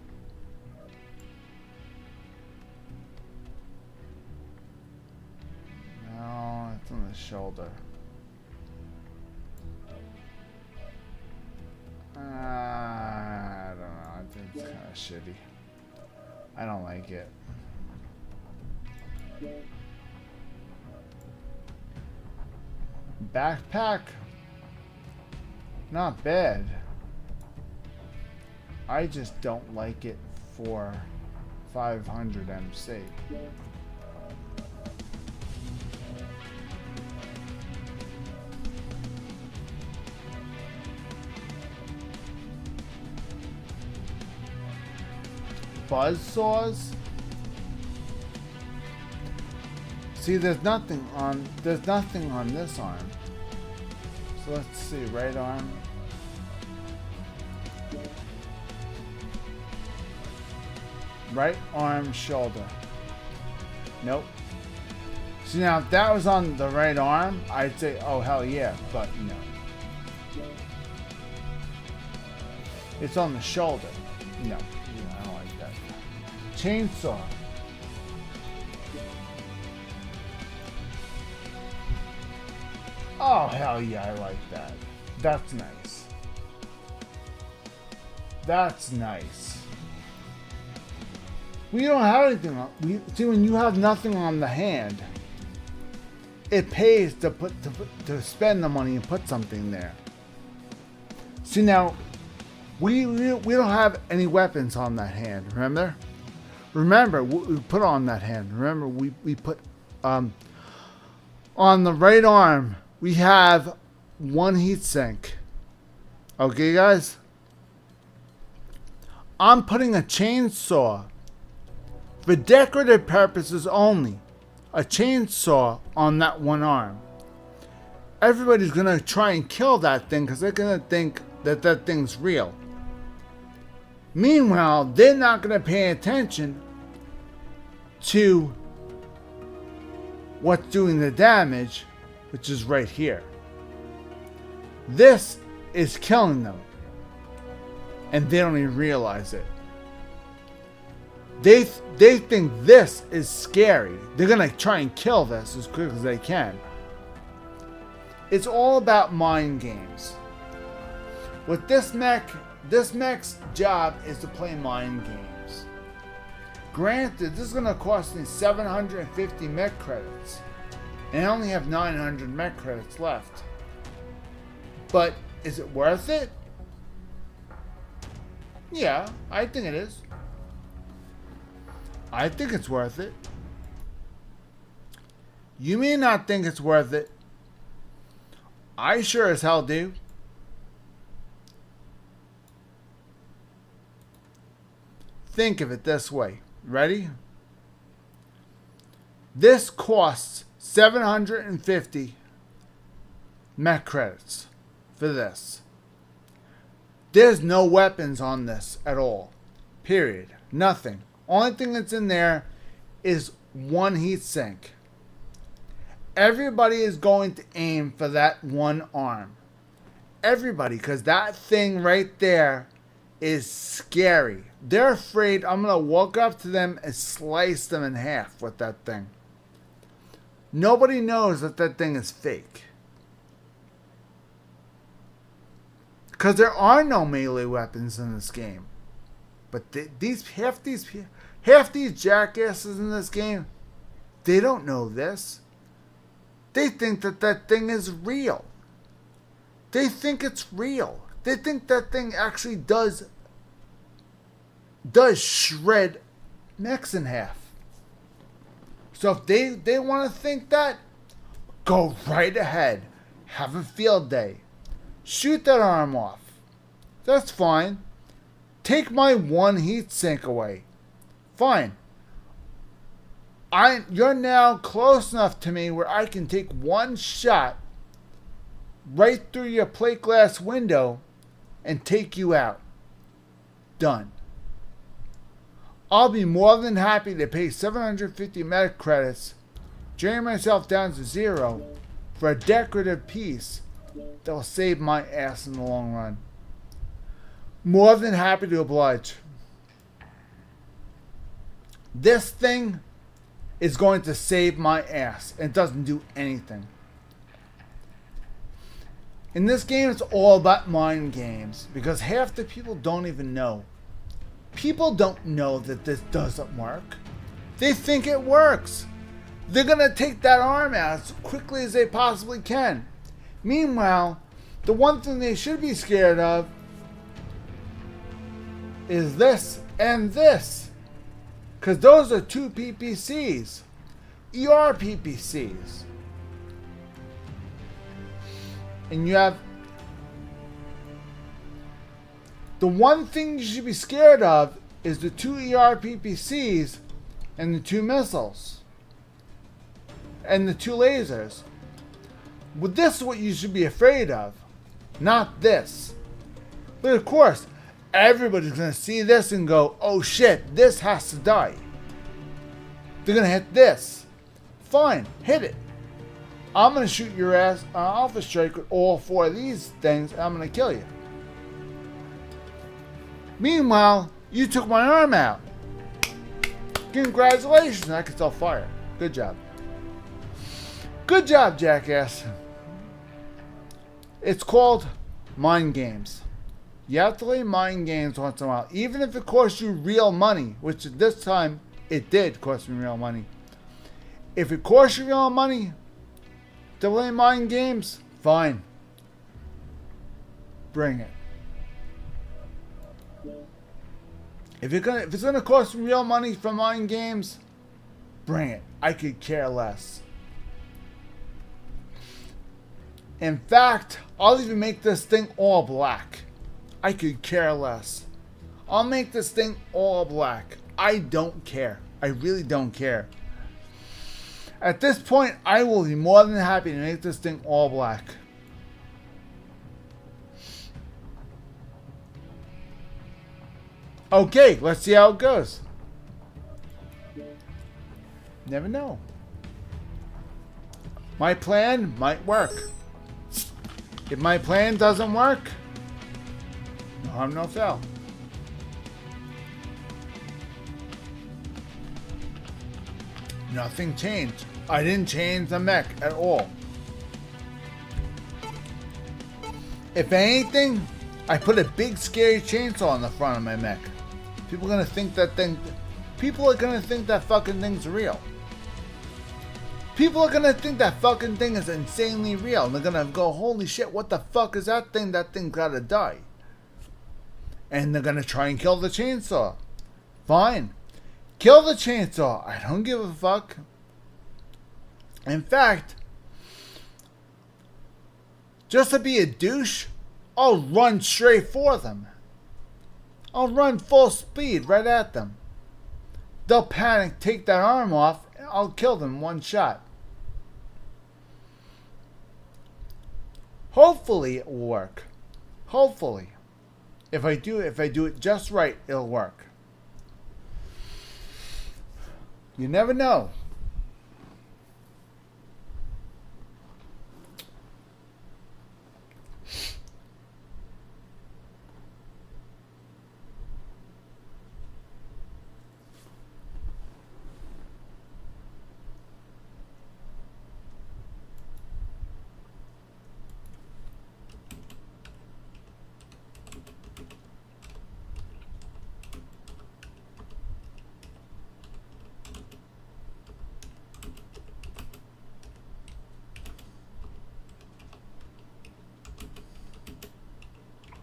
No, it's on the shoulder. I don't know. I think it's kind of shitty. I don't like it. Backpack? Not bad. I just don't like it for 500 MC. Buzzsaws? See, there's nothing on this arm. So let's see, right arm. Right arm, shoulder. Nope. See, now if that was on the right arm, I'd say, oh hell yeah, but no. It's on the shoulder. No, I don't like that. Chainsaw. Oh hell yeah, I like that. That's nice. That's nice. We don't have anything on. See, when you have nothing on the hand, it pays to spend the money and put something there. See now, We don't have any weapons on that hand, remember what we put on that hand. Remember we put on the right arm we have one heat sink. Okay, guys? I'm putting a chainsaw for decorative purposes only. A chainsaw on that one arm. Everybody's gonna try and kill that thing because they're gonna think that that thing's real. Meanwhile, they're not gonna pay attention to what's doing the damage, which is right here. This is killing them, and they don't even realize it. They think this is scary. They're gonna try and kill this as quick as they can. It's all about mind games. With this mech's job is to play mind games. Granted, this is gonna cost me 750 mech credits, and I only have 900 mech credits left. But is it worth it? Yeah, I think it is. I think it's worth it. You may not think it's worth it. I sure as hell do. Think of it this way. Ready? This costs 750 mech credits for this. There's no weapons on this at all. Period. Nothing. Only thing that's in there is one heat sink. Everybody is going to aim for that one arm. Everybody, because that thing right there is scary. They're afraid I'm going to walk up to them and slice them in half with that thing. Nobody knows that that thing is fake. Because there are no melee weapons in this game. But half these jackasses in this game, they don't know this. They think that that thing is real. They think it's real. They think that thing actually does shred mechs in half. So if they want to think that, go right ahead. Have a field day. Shoot that arm off. That's fine. Take my one heat sink away. Fine. You're now close enough to me where I can take one shot right through your plate glass window and take you out. Done. I'll be more than happy to pay 750 meta credits, drain myself down to 0 for a decorative piece that will save my ass in the long run. More than happy to oblige. This thing is going to save my ass and it doesn't do anything. In this game, it's all about mind games because half the people don't even know. People don't know that this doesn't work. They think it works. They're going to take that arm out as quickly as they possibly can. Meanwhile, the one thing they should be scared of is this and this. Because those are two PPCs. ER PPCs. And you have... The one thing you should be scared of is the two ER PPCs and the two missiles. And the two lasers. But this is what you should be afraid of. Not this. But of course, everybody's going to see this and go, oh shit, this has to die. They're going to hit this. Fine, hit it. I'm going to shoot your ass on Alpha Strike with all 4 of these things and I'm going to kill you. Meanwhile, you took my arm out. Congratulations, I can still fire. Good job. Good job, jackass. It's called mind games. You have to play mind games once in a while. Even if it costs you real money, which this time it did cost me real money. If it costs you real money to play mind games, fine. Bring it. If it's gonna cost me real money for mind games, bring it. I could care less. In fact, I'll even make this thing all black. I could care less. I'll make this thing all black. I don't care. I really don't care. At this point, I will be more than happy to make this thing all black. Okay, let's see how it goes. Never know. My plan might work. If my plan doesn't work, no harm, no foul. Nothing changed. I didn't change the mech at all. If anything, I put a big scary chainsaw on the front of my mech. People are gonna think that fucking thing's real. People are gonna think that fucking thing is insanely real. And they're gonna go, holy shit, what the fuck is that thing? That thing's gotta die. And they're gonna try and kill the chainsaw. Fine. Kill the chainsaw. I don't give a fuck. In fact, just to be a douche, I'll run straight for them. I'll run full speed right at them. They'll panic, take that arm off, and I'll kill them in one shot. Hopefully it will work. Hopefully. If I do it just right, it'll work. You never know.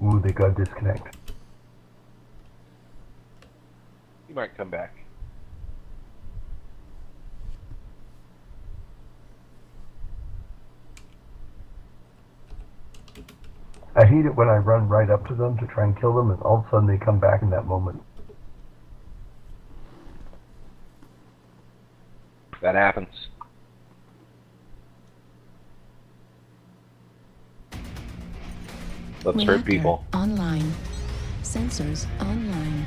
Ooh, they got disconnect. You might come back. I hate it when I run right up to them to try and kill them, and all of a sudden they come back in that moment. That happens. Let's hurt Reactor people. online. Sensors online.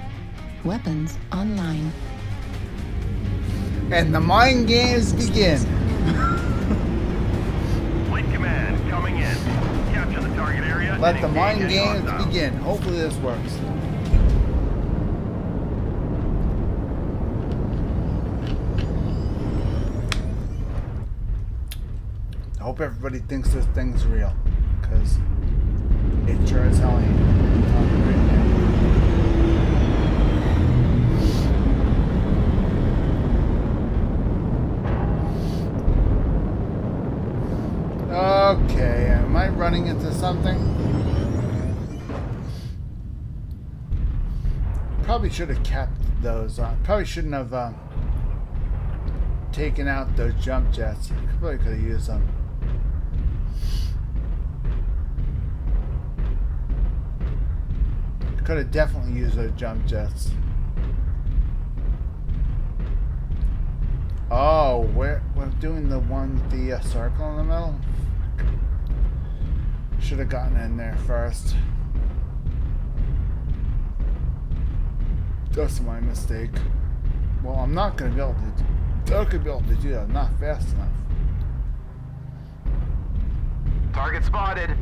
Weapons online. And the mind games begin. Fleet command coming in. Capture the target area. Let and the mind engage any games hostiles. begin. Hopefully this works. I hope everybody thinks this thing's real, because it sure as hell ain't. I'm telling you right now. Okay, am I running into something? Probably should have kept those. Probably shouldn't have taken out those jump jets. Probably could have used them. Could have definitely used those jump jets. Oh, we're doing the one with the circle in the middle. Should have gotten in there first. That's my mistake. Well, I'm not gonna be able to do that. I'm not fast enough. Target spotted.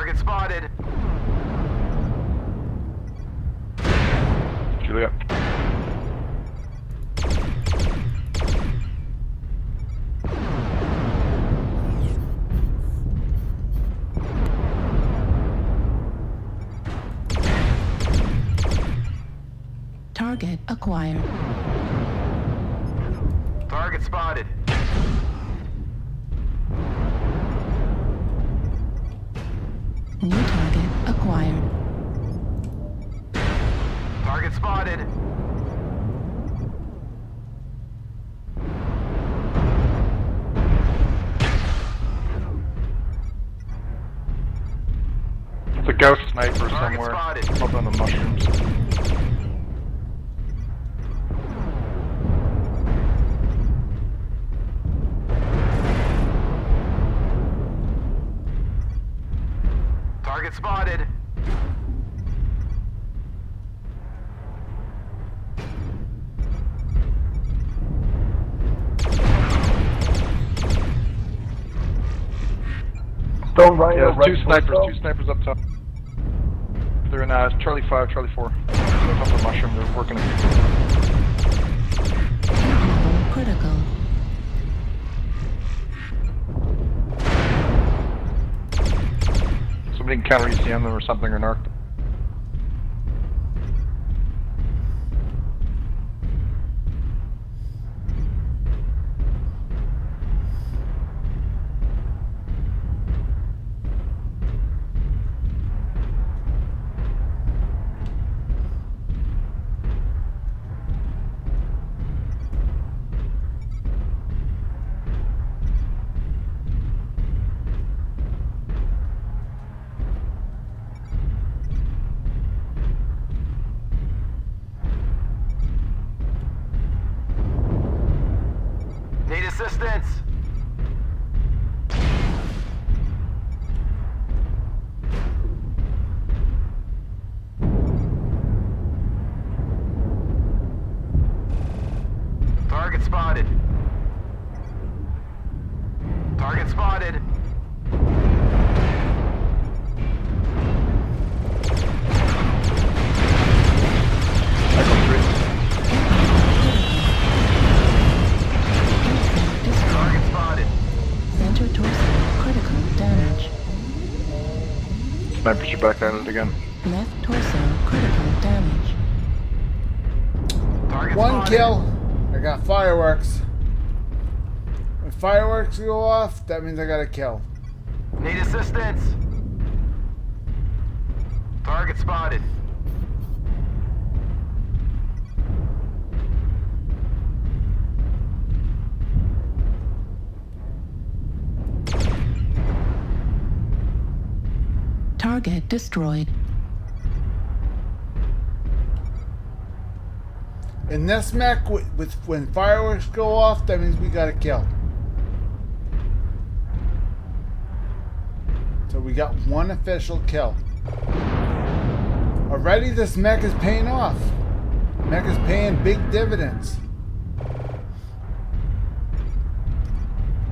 Target spotted. Juliet. Target acquired. Target spotted. New target acquired. Target spotted. It's a ghost sniper Target somewhere. spotted. Up on the mushrooms. Target spotted. Stone Rhino, Yeah, right there's torso. two snipers up top. They're in Charlie 5, Charlie 4. They're up on the mushroom, they're working. Level critical. Somebody can counter ECM them or something or narc. Need assistance. Target spotted. Target spotted. Echo 3. Target spotted. Center torso critical damage. Snipers are back at it again. Left torso critical damage. Target One spotted. kill. I got fireworks. When fireworks go off, that means I got a kill. Need assistance. Target spotted. Target destroyed. In this mech, with when fireworks go off, that means we got a kill. So we got one official kill. Already this mech is paying off. Mech is paying big dividends.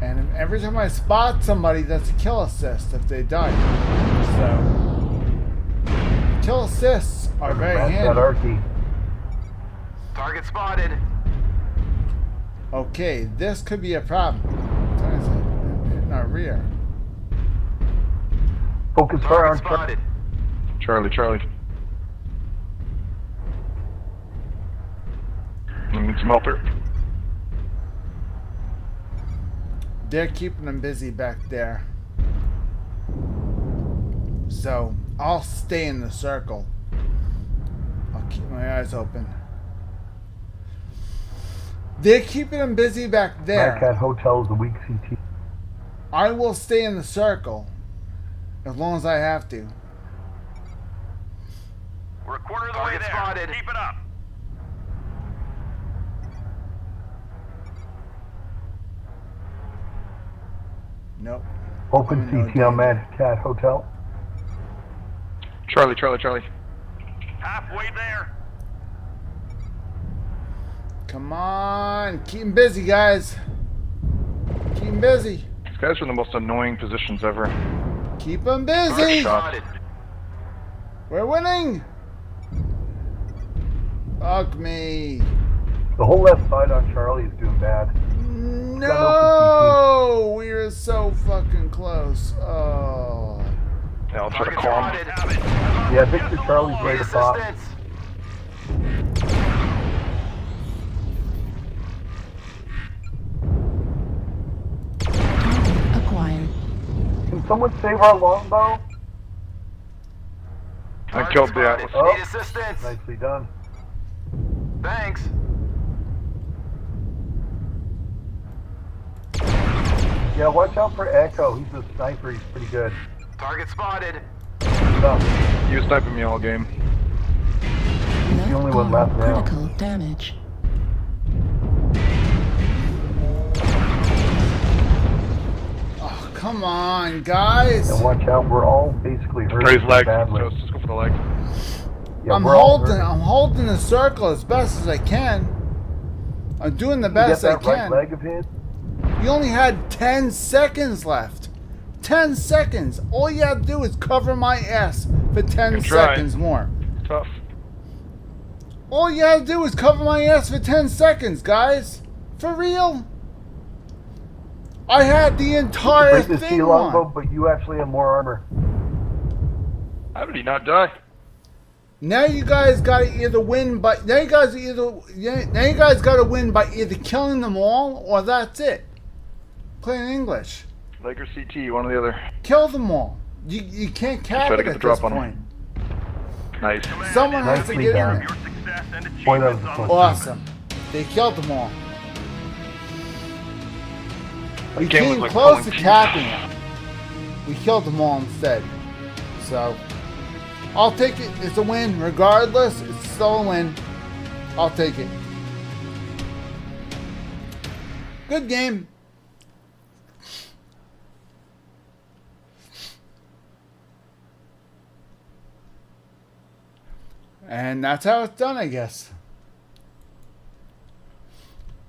And every time I spot somebody, that's a kill assist if they die. So, kill assists are very That's that handy. Arky. Target spotted. Okay, this could be a problem. In our rear. Focus fire Target on spotted. Charlie. I need some help here. They're keeping them busy back there. So, I'll stay in the circle. I'll keep my eyes open. They're keeping them busy back there. Black Cat Hotel is a weak CT. I will stay in the circle as long as I have to. We're a quarter of the way Target there. spotted. Keep it up. Nope. Open I'm in no CT on danger. Mad Cat Hotel. Charlie. Halfway there. Come on. Keep them busy, guys. Keep them busy. These guys are in the most annoying positions ever. Keep them Target busy. spotted. We're winning. Fuck me. The whole left side on Charlie is doing bad. No, we are so fucking close. Oh. Yeah, I'll try to Target call him. spotted. Yeah, Victor Charlie's Need ready to pop. assistance. Target acquired. Can someone save our longbow? I Target killed the spotted. Atlas. Oh. Need assistance. Nicely done. Thanks. Yeah, watch out for Echo. He's a sniper. He's pretty good. Target spotted. Stuff. He was sniping me all game. Left only one arm left now. critical damage. Oh, come on, guys. And watch out, we're all basically hurt Raise leg. badly. Just go for the leg. Yeah, I'm we're all holding. hurt. I'm holding the circle as best as I can. I'm doing the You get best I that right can. leg of his? You only had 10 seconds left. 10 seconds. All you had to do is cover my ass for 10 Good try. seconds more. Tough. All you had to do was cover my ass for 10 seconds, guys. For real. I had the entire Break this thing sea longbow, on. but you actually have more armor. How did he not die? Now you guys got to either win by now you guys got to win by either killing them all or that's it. Plain English. Leg or CT, one or the other. Kill them all. You can't cap Try to it get at the drop this on 'em. point. Nice. Someone has to Nicely get done. in Your there. success and Point out achievements the on point. Awesome. They killed them all. We game was came like close pulling to teeth. capping it. We killed them all instead. So, I'll take it. It's a win. Regardless, it's still a win. I'll take it. Good game. And that's how it's done, I guess.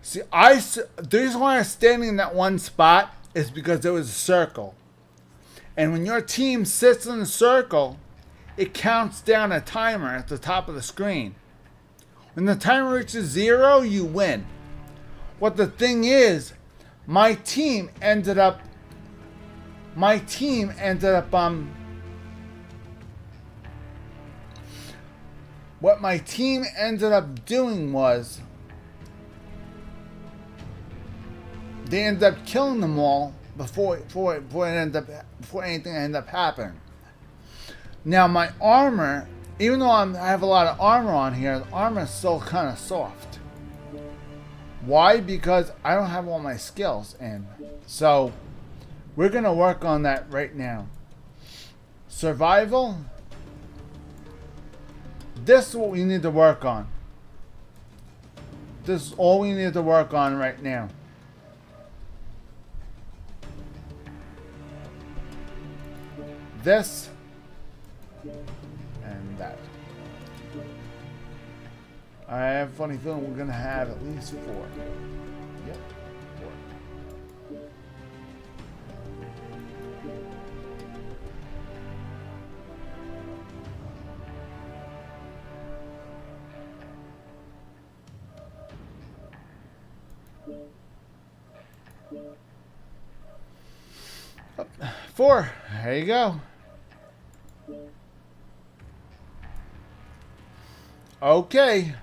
See, the reason why I'm standing in that one spot is because there was a circle. And when your team sits in the circle, it counts down a timer at the top of the screen. When the timer reaches 0, you win. What the thing is, my team ended up what my team ended up doing was they ended up killing them all before anything ended up happening. Now my armor, even though I have a lot of armor on here, the armor is still kind of soft. Why? Because I don't have all my skills in. So we're gonna work on that right now. Survival. This is what we need to work on. This is all we need to work on right now. This and that. I have a funny feeling we're gonna have at least 4. Yep, 4. Four. There you go. Okay.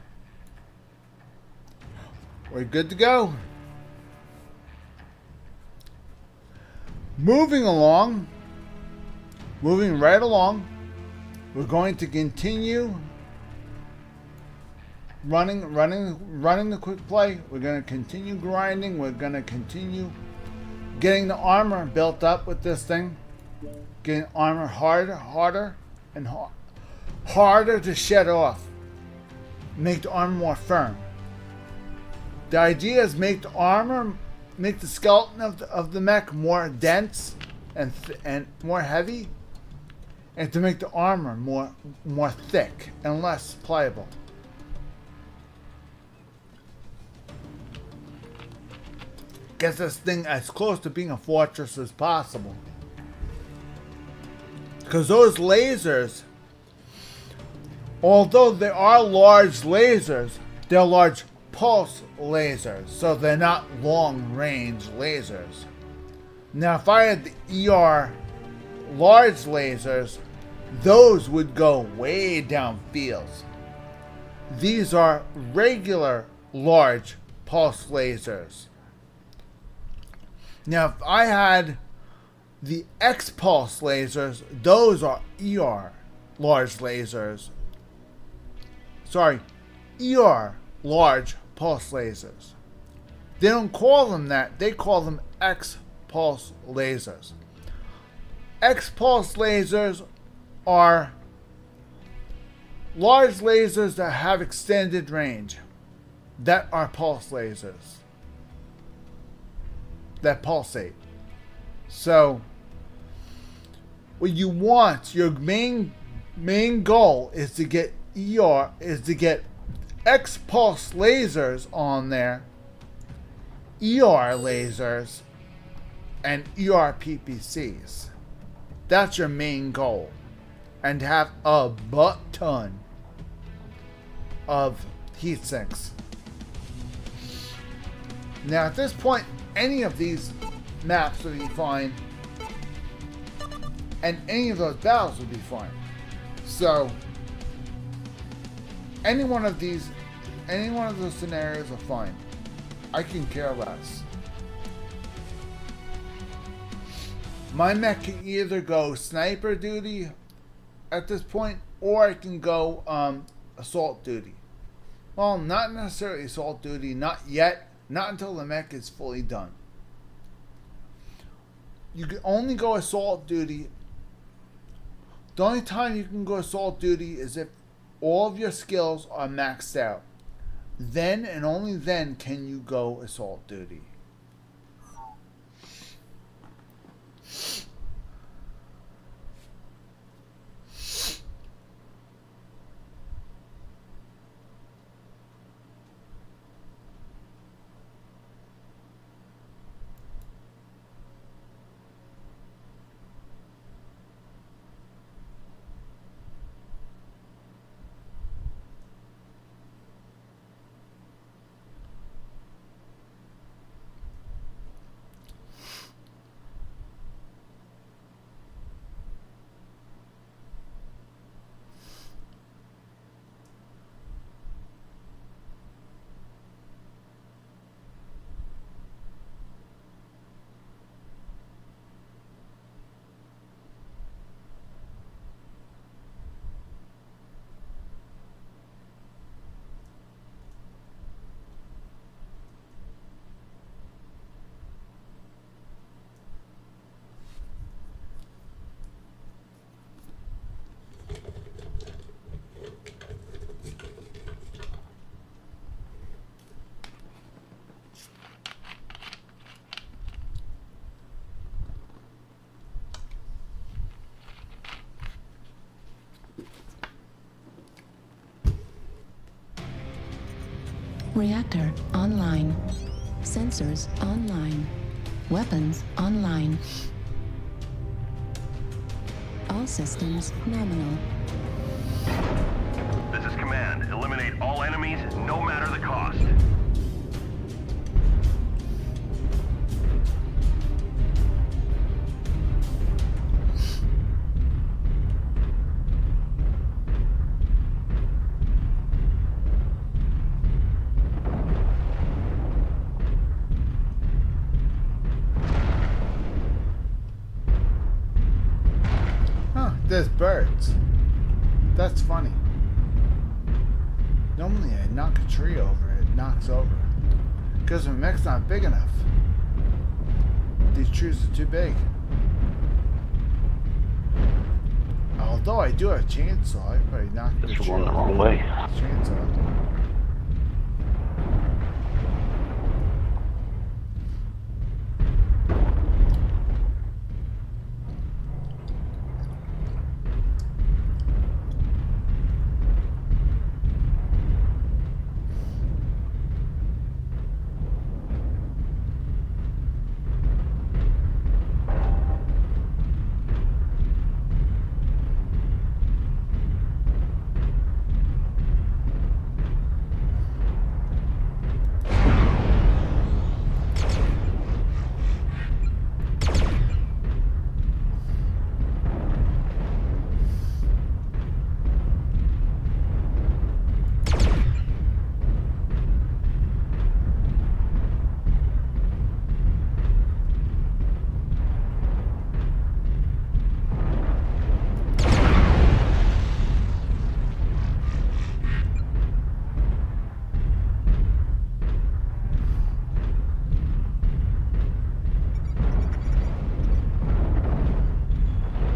We're good to go. Moving right along. We're going to continue running the quick play. We're going to continue grinding. We're going to continue getting the armor built up with this thing. Getting armor harder and harder to shed off. Make the armor more firm. The idea is make the skeleton of the mech more dense and more heavy, and to make the armor more thick and less pliable. Get this thing as close to being a fortress as possible. Because those lasers, although they are large lasers, they're large pulse lasers, so they're not long-range lasers. Now, if I had the ER large lasers, those would go way down fields. These are regular large pulse lasers. Now, if I had the X-pulse lasers, those are ER large lasers. Sorry, ER large pulse lasers. They don't call them that, they call them X-pulse lasers. X-pulse lasers are large lasers that have extended range, that are pulse lasers, that pulsate. So, what you want, your main goal is to get X-pulse lasers on there, ER lasers, and ER PPCs. That's your main goal. And have a butt ton of heat sinks. Now at this point, any of these maps would be fine, and any of those battles would be fine. So any one of those scenarios are fine. I can care less. My mech can either go sniper duty at this point, or I can go assault duty. Well, not necessarily assault duty, not yet, not until the mech is fully done. You can only go assault duty. The only time you can go assault duty is if all of your skills are maxed out. Then and only then can you go assault duty. Reactor online. Sensors online. Weapons online. All systems nominal. This is Command. Eliminate all enemies, no matter the cost. There's birds. That's funny. Normally I knock a tree over, it knocks over. Because my mech's not big enough. These trees are too big. Although I do have a chainsaw, I probably knock the tree going the wrong way. Chainsaw.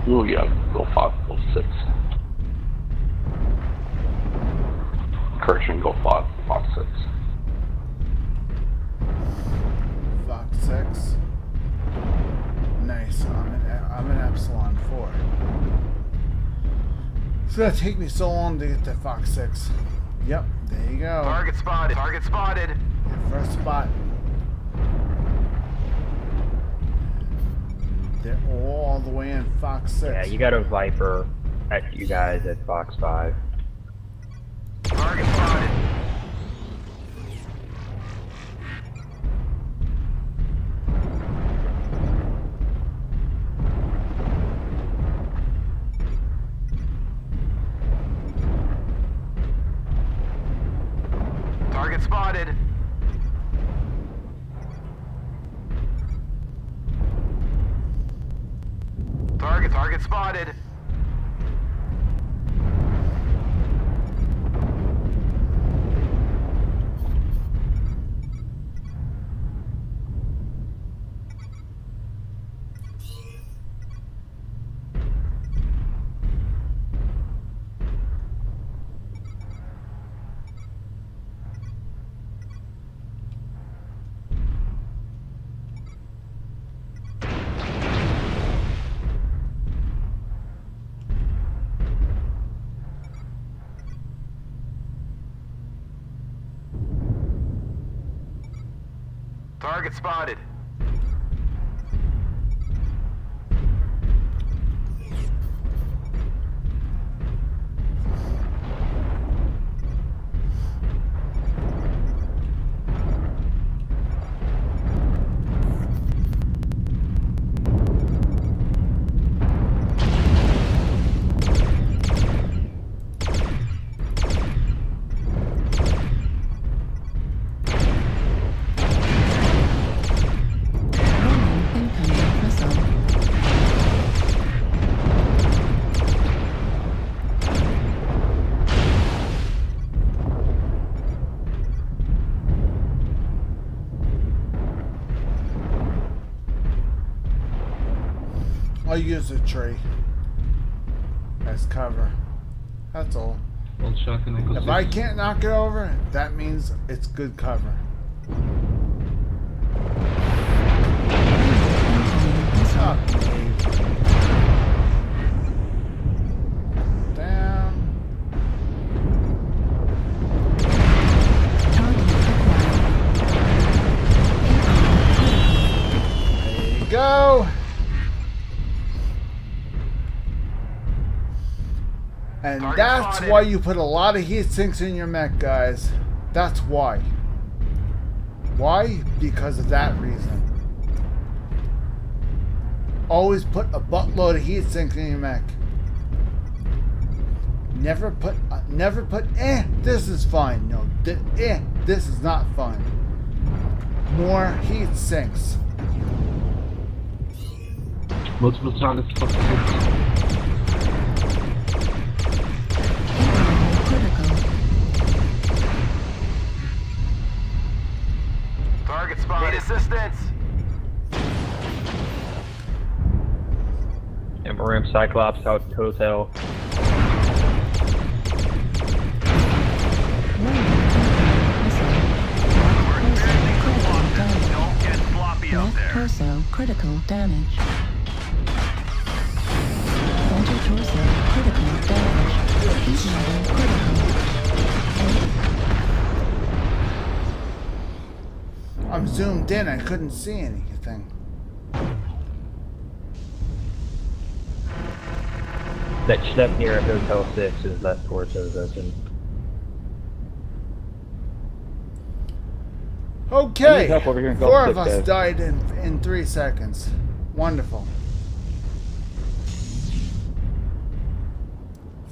Oh yeah, go 5, go 6. Correction, go 5, Fox 6. Fox 6. Nice. I'm in Epsilon 4. It's gonna take me so long to get to Fox 6. Yep, there you go. Target spotted. Target spotted. First spot. They're all the way in Fox 6. Yeah, you got a Viper at you guys at Fox 5. Target spotted. Target spotted. Target spotted. Target spotted. Incoming missile. I'll use a tree as cover. That's all. Old shotgun equals If 6. I can't knock it over, that means it's good cover. Up. Down. There you go. And Target that's spotted. why you put a lot of heat sinks in your mech, guys. That's why. Why? Because of that reason. Always put a buttload of heat sinks in your mech. Never put, this is fine. No, this is not fine. More heat sinks. Multiple targets, Fox 6. Critical. Target spotted. Need assistance. Emperor Cyclops out hotel. Don't get sloppy out Left there. torso critical damage. Center torso critical damage. Heat level critical. I'm zoomed in. I couldn't see anything. That step near at Hotel 6 is left torso is open. Okay. need help over here in Gulf 4 of 6, us guys. died in 3 seconds. Wonderful.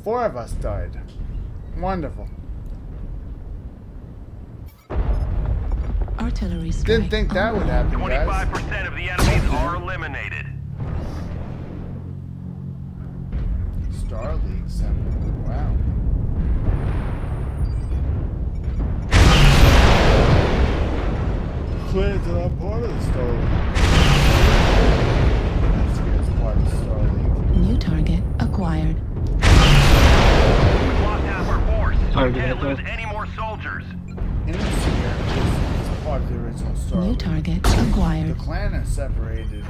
4 of us died. Wonderful. Artillery strike. Didn't think that would happen, guys. 25% of the enemies are eliminated. Star League 7. Wow. Clear's not part of the Star League. That's part of the Star League. New target can't lose heads up. any more soldiers. Innisphere is part of the original story. New target acquired. The clan is separated.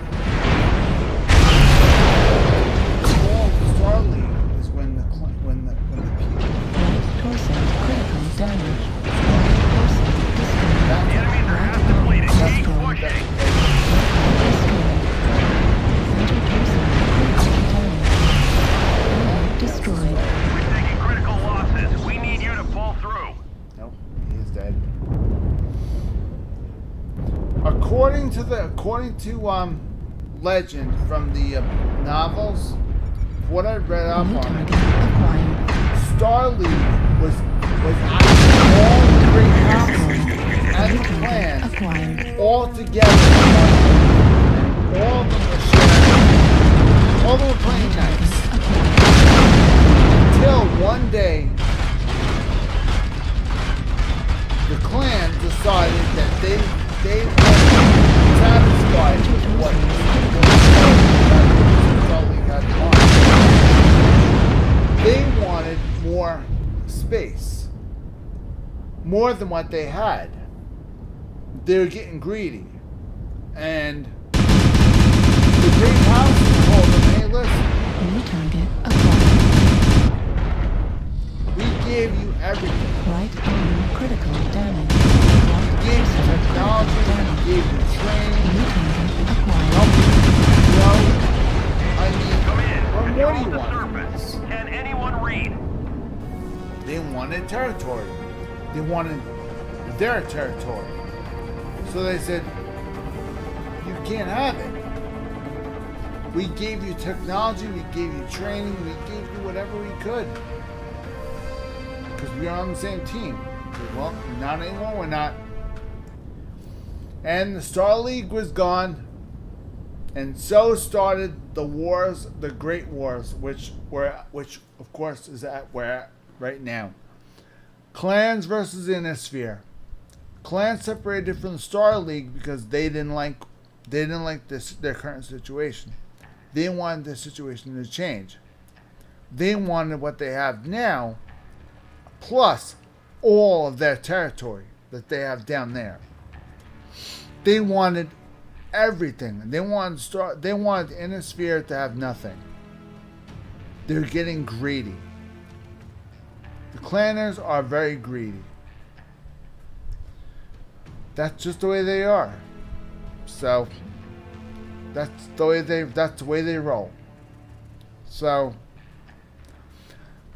All Star League is when the people. Right torso critical damage. Right torso destroyed. The enemies are half depleted. Keep pushing. Center torso critical damage. Destroyed. We're taking critical losses. We need you to pull through. Nope, he is dead. According to legend from the novels, what I read up New on, target acquired. Star League was actually all the great houses and the clans Acquired. all together. All of them were sharing. All of them were playing nice. Until one day, the clan decided that they weren't satisfied with what Star League had wanted. They wanted more space. More than what they had. They were getting greedy. And the Great House told them, hey listen, New target acquired. we gave you everything. Right arm critical damage. We gave you technology, we gave you training. New target acquired. No, I mean, Come in. what more do Control you the want from surface. us? Can anyone read? They wanted territory. They wanted their territory. So they said, you can't have it. We gave you technology, we gave you training, we gave you whatever we could. Because we are on the same team. We said, well, not anymore, we're not. And the Star League was gone. And so started the wars, the Great Wars, which of course is at where at right now. Clans versus Innisphere. Clans separated from the Star League because they didn't like their current situation. They wanted their situation to change. They wanted what they have now, plus all of their territory that they have down there. They wanted everything. They wanted Innisphere to have nothing. They're getting greedy. The clanners are very greedy. That's just the way they are. So that's the way they roll. So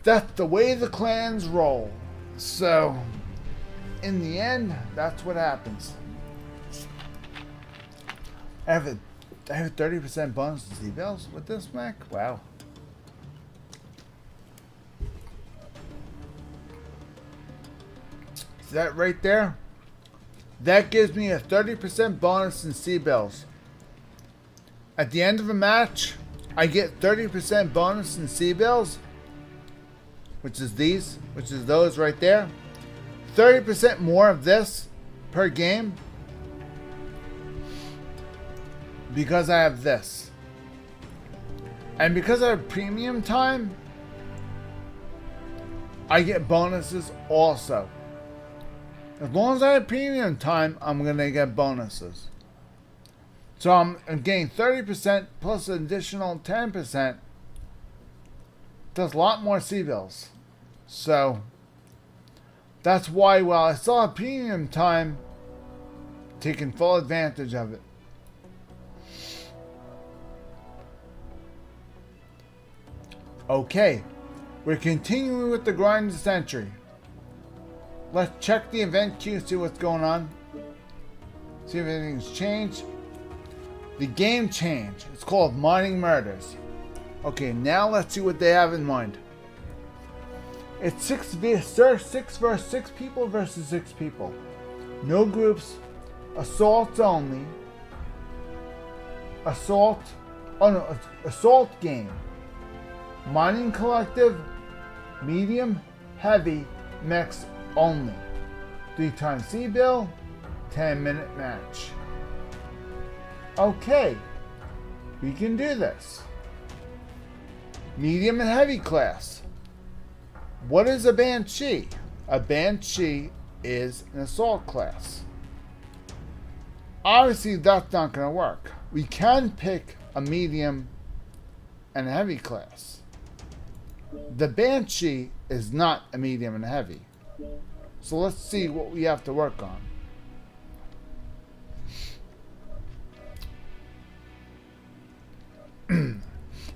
that's the way the clans roll. So in the end, that's what happens. I have a 30% bonus to Z-Bells with this Mac. Wow. See that right there? That gives me a 30% bonus in C-Bells. At the end of a match, I get 30% bonus in C-Bells, which is those right there. 30% more of this per game because I have this. And because I have premium time, I get bonuses also. As long as I have premium time, I'm going to get bonuses. So I'm getting 30% plus an additional 10%. Does a lot more C-Bills. So that's why while I still have premium time, taking full advantage of it. Okay, we're continuing with the grind of the century. Let's check the event queue, see what's going on. See if anything's changed. The game changed. It's called Mining Murders. Okay, now let's see what they have in mind. It's 6 versus 6 people versus 6 people. No groups. Assaults only. Assault game. Mining collective. Medium, heavy, mechs only. 3 times C-Bill. 10-minute match. Okay, we can do this. Medium and heavy class. What is a Banshee? a Banshee is an assault class. Obviously, that's not going to work. We can pick a medium and a heavy class. The Banshee is not a medium and a heavy. So let's see what we have to work on.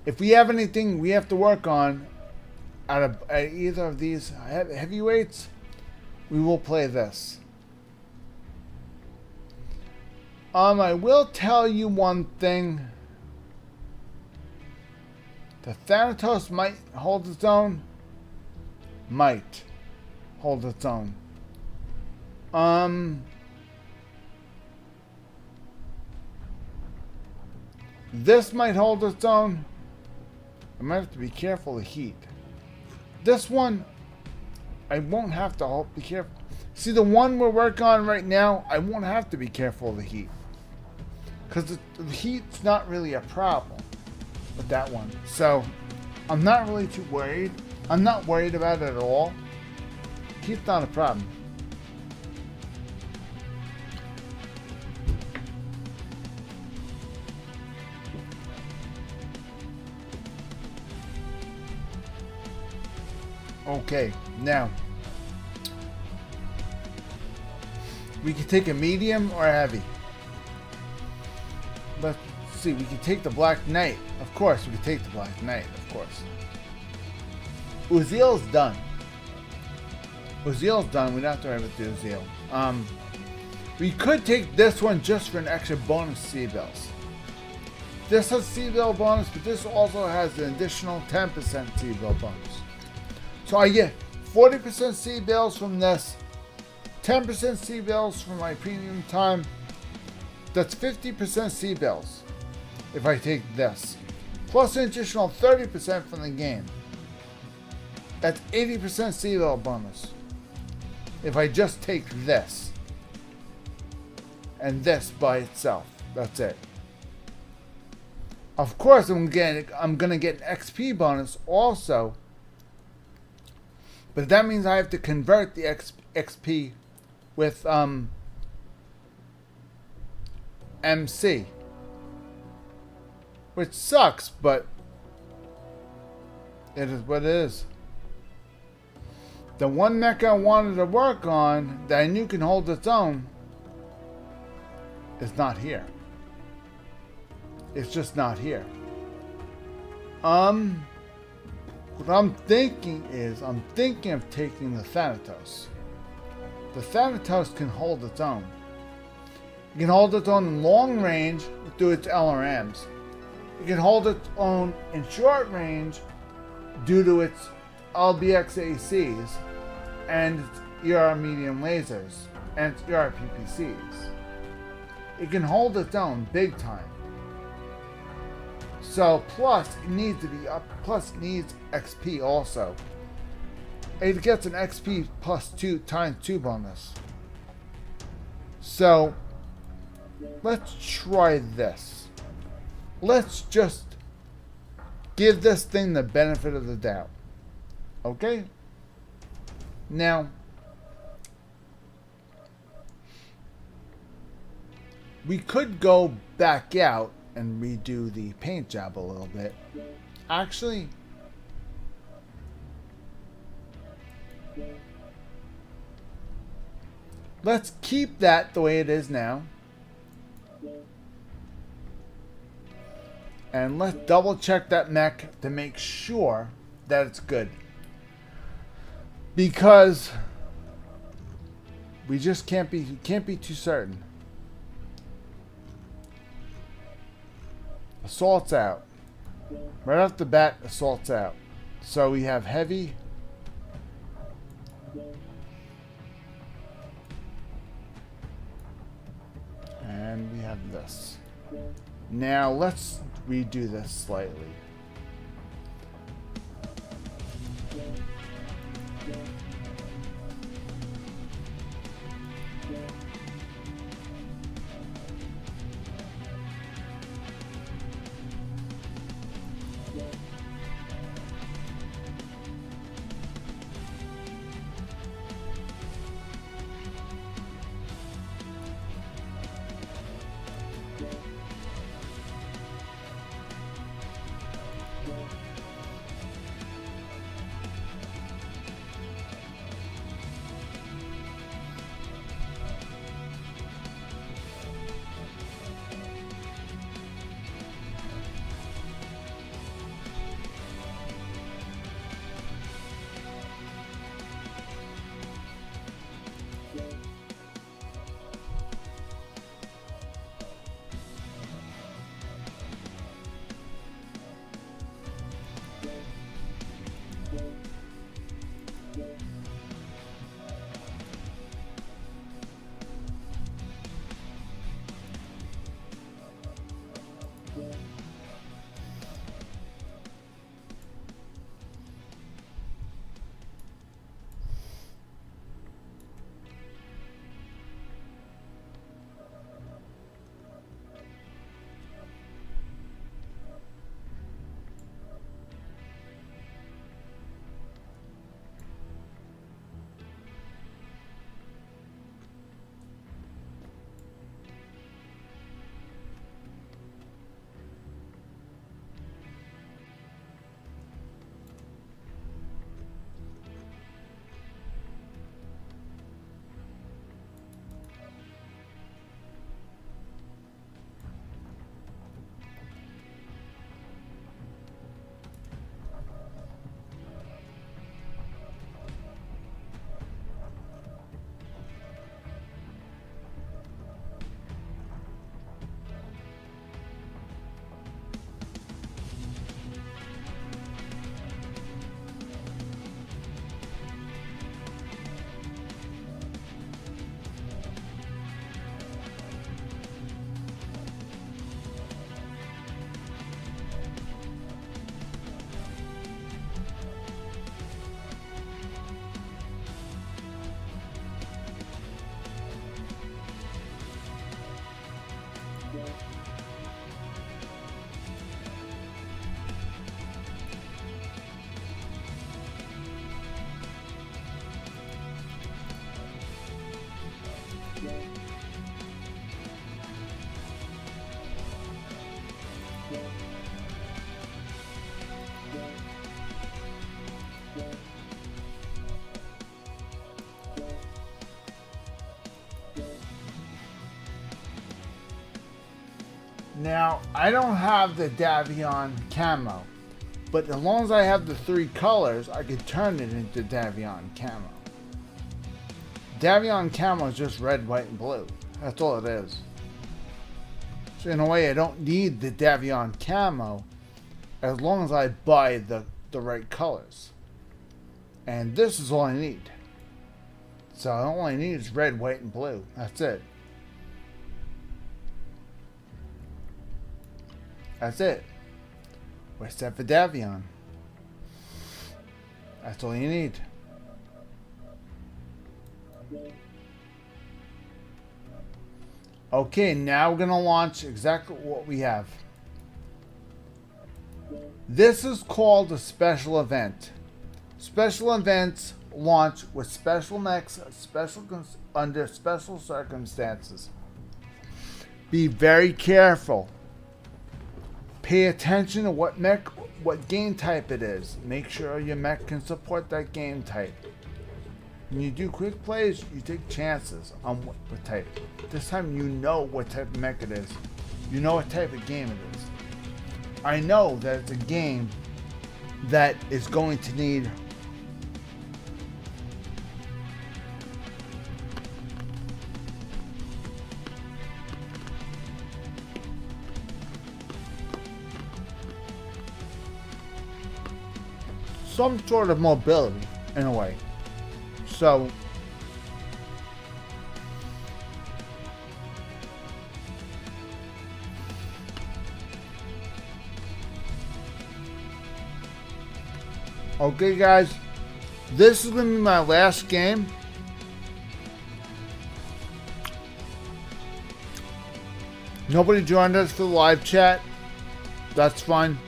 If we have anything we have to work on at either of these heavyweights, we will play this. I will tell you one thing. The Thanatos might hold its own. Might hold its own. This might hold its own. I might have to be careful of heat. This one, I won't have to be careful. See, the one we're working on right now, I won't have to be careful of the heat. Because the heat's not really a problem with that one. So, I'm not really too worried. I'm not worried about it at all. Heat's not a problem. Okay, now we can take a medium or a heavy. Let's see, we can take the Black Knight. Of course, we can take the Black Knight, of course. Uzil's done. Uzil's done. We don't have to worry about the Uzil. We could take this one just for an extra bonus C-Bills. This has C-Bill bonus, but this also has an additional 10% C-Bill bonus. So I get 40% C-Bills from this, 10% C-Bills from my premium time. That's 50% C-Bills if I take this. Plus an additional 30% from the game. That's 80% C-Bill bonus. If I just take this. And this by itself. That's it. Of course I'm gonna get an XP bonus also. But that means I have to convert the XP with MC. Which sucks, but it is what it is. The one mech I wanted to work on that I knew can hold its own is not here. It's just not here. What I'm thinking is, I'm thinking of taking the Thanatos. The Thanatos can hold its own. It can hold its own in long range through its LRMs. It can hold its own in short range due to its LBX ACs and its ER medium lasers and its ER PPCs. It can hold its own big time. So plus it needs to be up. Plus it needs XP also. It gets an XP plus 2 times 2 bonus. So let's try this. Let's just give this thing the benefit of the doubt. Okay? Now we could go back out and redo the paint job a little bit. Actually, let's keep that the way it is now. And let's double check that mech to make sure that it's good. Because we just can't be too certain. Assault's out. Right off the bat, assault's out. So we have heavy. And we have this. Now let's redo this slightly. Now, I don't have the Davion camo, but as long as I have the 3 colors, I can turn it into Davion camo. Davion camo is just red, white, and blue. That's all it is. So in a way, I don't need the Davion camo as long as I buy the right colors. And this is all I need. So all I need is red, white, and blue. That's it. That's it. We're set for Davion. That's all you need. Okay, now we're gonna launch exactly what we have. This is called a special event. Special events launch with special mechs, under special circumstances. Be very careful. Pay attention to what mech, what game type it is. Make sure your mech can support that game type. When you do quick plays, you take chances on what type. This time you know what type of mech it is. You know what type of game it is. I know that it's a game that is going to need some sort of mobility in a way. So okay guys, this is going to be my last game. Nobody joined us for the live chat. That's fine.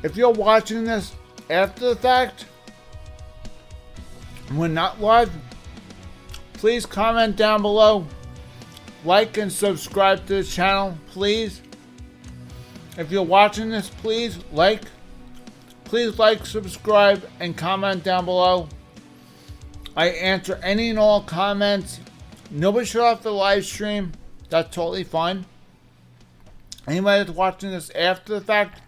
If you're watching this after the fact, when not live, please comment down below. Like and subscribe to the channel, please. If you're watching this, please like, subscribe, and comment down below. I answer any and all comments. Nobody shut off the live stream. That's totally fine. Anybody that's watching this after the fact,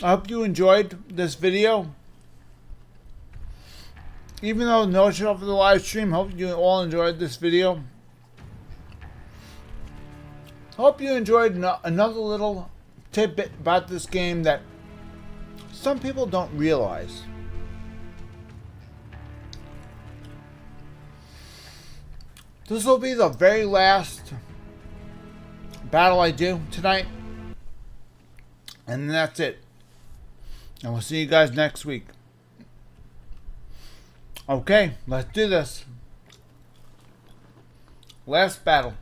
I hope you enjoyed this video. Even though no shut off the live stream, hope you all enjoyed this video. Hope you enjoyed another little tidbit about this game that some people don't realize. This will be the very last battle I do tonight. And that's it. And we'll see you guys next week. Okay, let's do this. Last battle.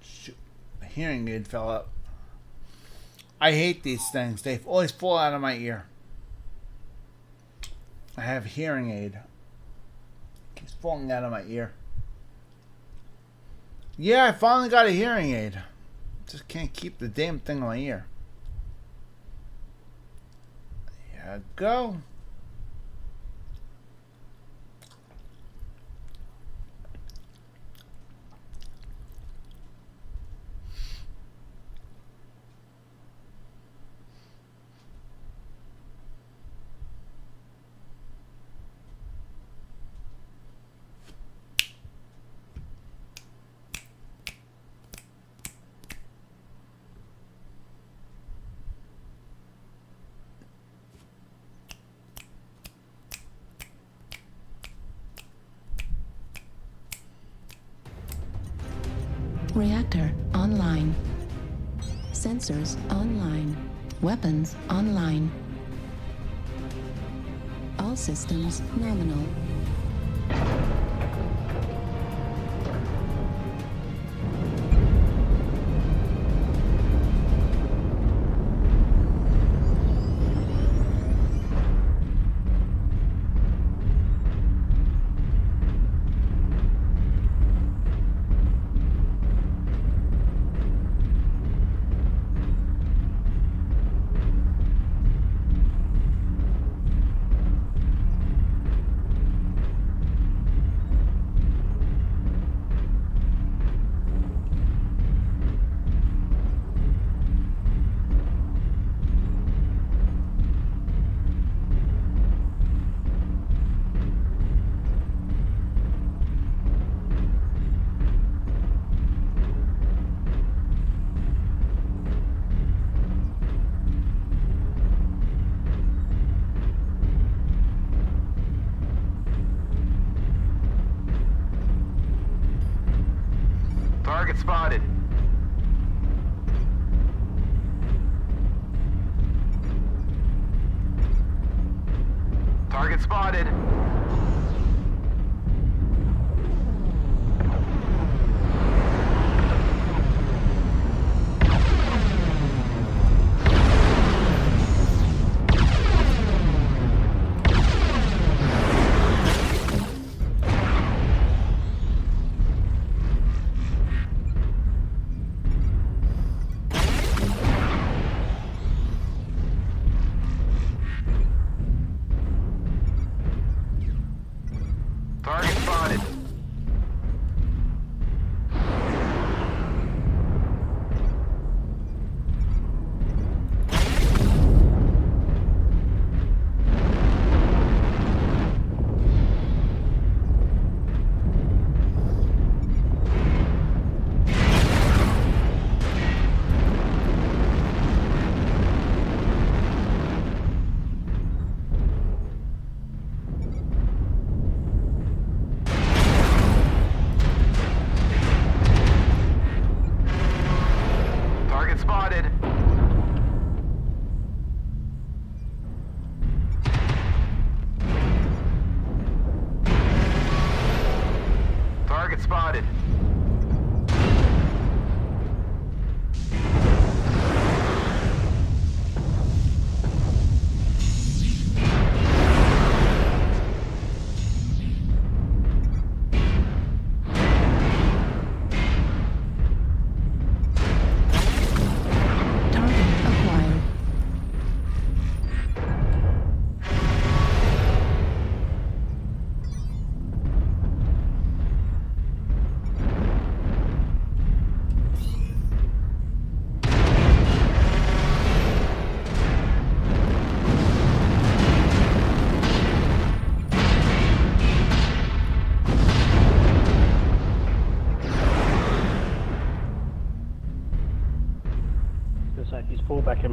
Shoot, a hearing aid fell out. I hate these things. They always fall out of my ear. I have a hearing aid. It keeps falling out of my ear. Yeah, I finally got a hearing aid. Just can't keep the damn thing in my ear. There you go. Reactor online. Sensors online. Weapons online. All systems nominal. Target spotted. Target spotted.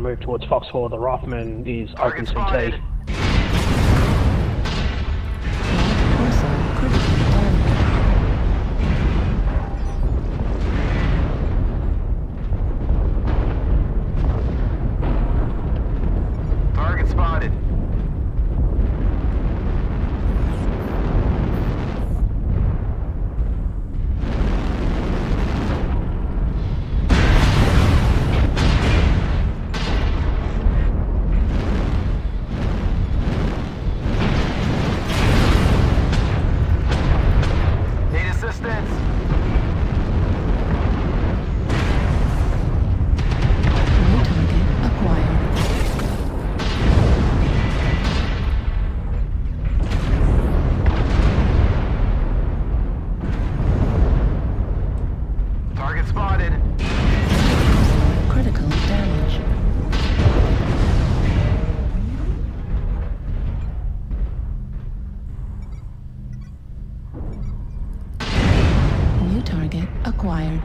move towards Foxhole. The Rothman is open Target spotted. CT. Left torso critically damaged. Target spotted. Need assistance. New target acquired. Target spotted. Torso critical damage. New target acquired.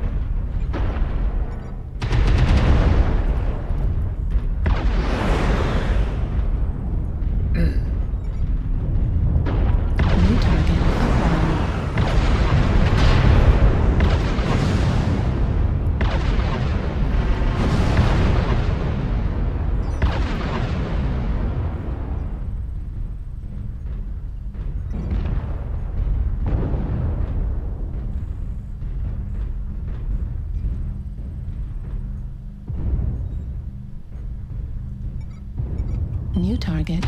New target acquired. New target.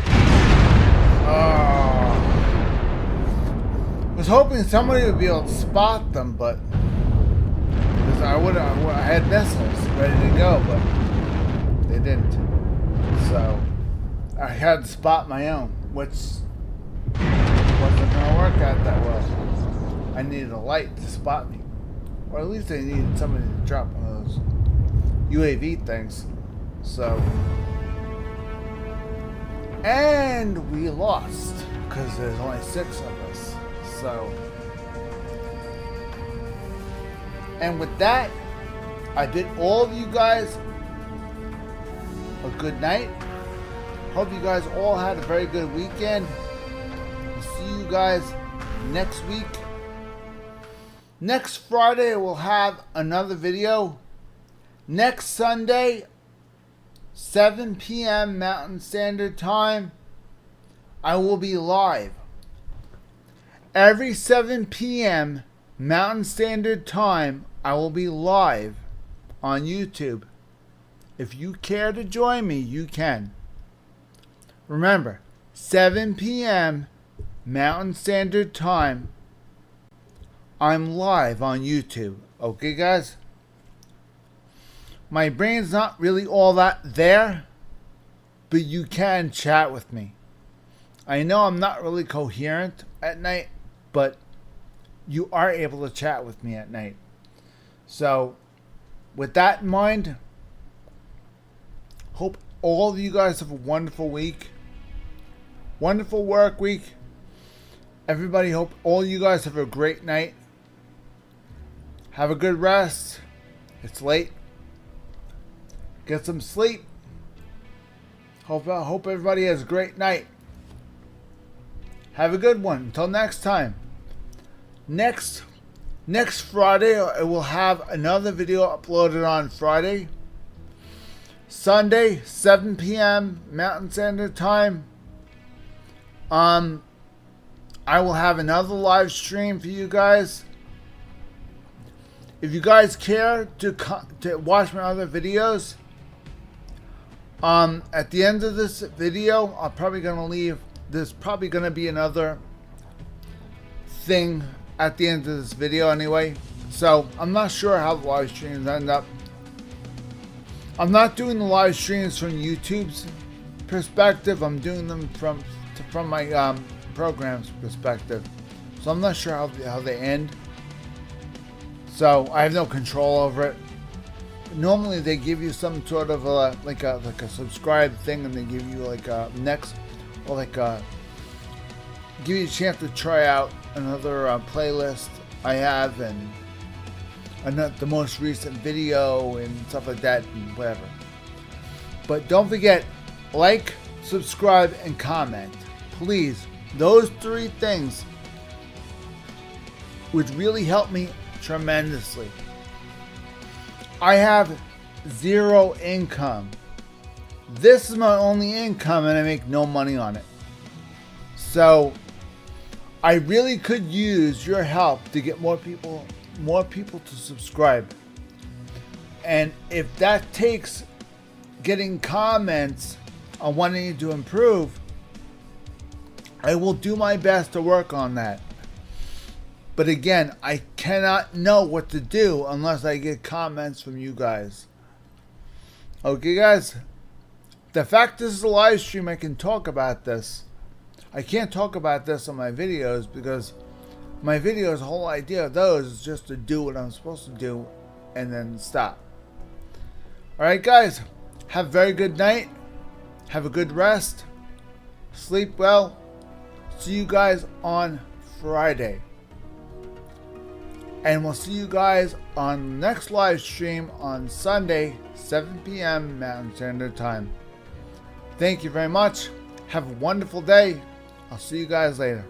I was hoping somebody would be able to spot them, but because I had missiles ready to go, but they didn't. So I had to spot my own, which wasn't going to work out that well. I needed a light to spot me, or at least I needed somebody to drop one of those UAV things. So. And we lost because there's only 6 of us. So, and with that, I bid all of you guys a good night. Hope you guys all had a very good weekend. We'll see you guys next week. Next Friday, we'll have another video. Next Sunday, 7 p.m. Mountain Standard Time, I will be live. Every 7 p.m. Mountain Standard Time, I will be live on YouTube. If you care to join me, you can. Remember, 7 p.m. Mountain Standard Time, I'm live on YouTube. Okay, guys? My brain's not really all that there, but you can chat with me. I know I'm not really coherent at night, but you are able to chat with me at night. So, with that in mind, hope all of you guys have a wonderful week. Wonderful work week. Everybody, hope all you guys have a great night. Have a good rest. It's late. Get some sleep. Hope everybody has a great night. Have a good one. Until next time. Next Friday, I will have another video uploaded on Friday. Sunday, 7 p.m. Mountain Standard Time. I will have another live stream for you guys. If you guys care to watch my other videos, at the end of this video, I'm probably going to leave. There's probably going to be another thing at the end of this video anyway. So, I'm not sure how the live streams end up. I'm not doing the live streams from YouTube's perspective. I'm doing them from my program's perspective. So, I'm not sure how they end. So, I have no control over it. Normally they give you some sort of like a subscribe thing, and they give you like a next, or like give you a chance to try out another playlist I have, and the most recent video and stuff like that, and whatever. But don't forget, like, subscribe, and comment. Please, those 3 things would really help me tremendously. I have 0 income. This is my only income and I make no money on it. So I really could use your help to get more people to subscribe. And if that takes getting comments on wanting to improve, I will do my best to work on that. But again, I cannot know what to do unless I get comments from you guys. Okay, guys? The fact this is a live stream, I can talk about this. I can't talk about this on my videos because my videos, the whole idea of those is just to do what I'm supposed to do and then stop. Alright, guys? Have a very good night. Have a good rest. Sleep well. See you guys on Friday. And we'll see you guys on the next live stream on Sunday, 7 p.m. Mountain Standard Time. Thank you very much. Have a wonderful day. I'll see you guys later.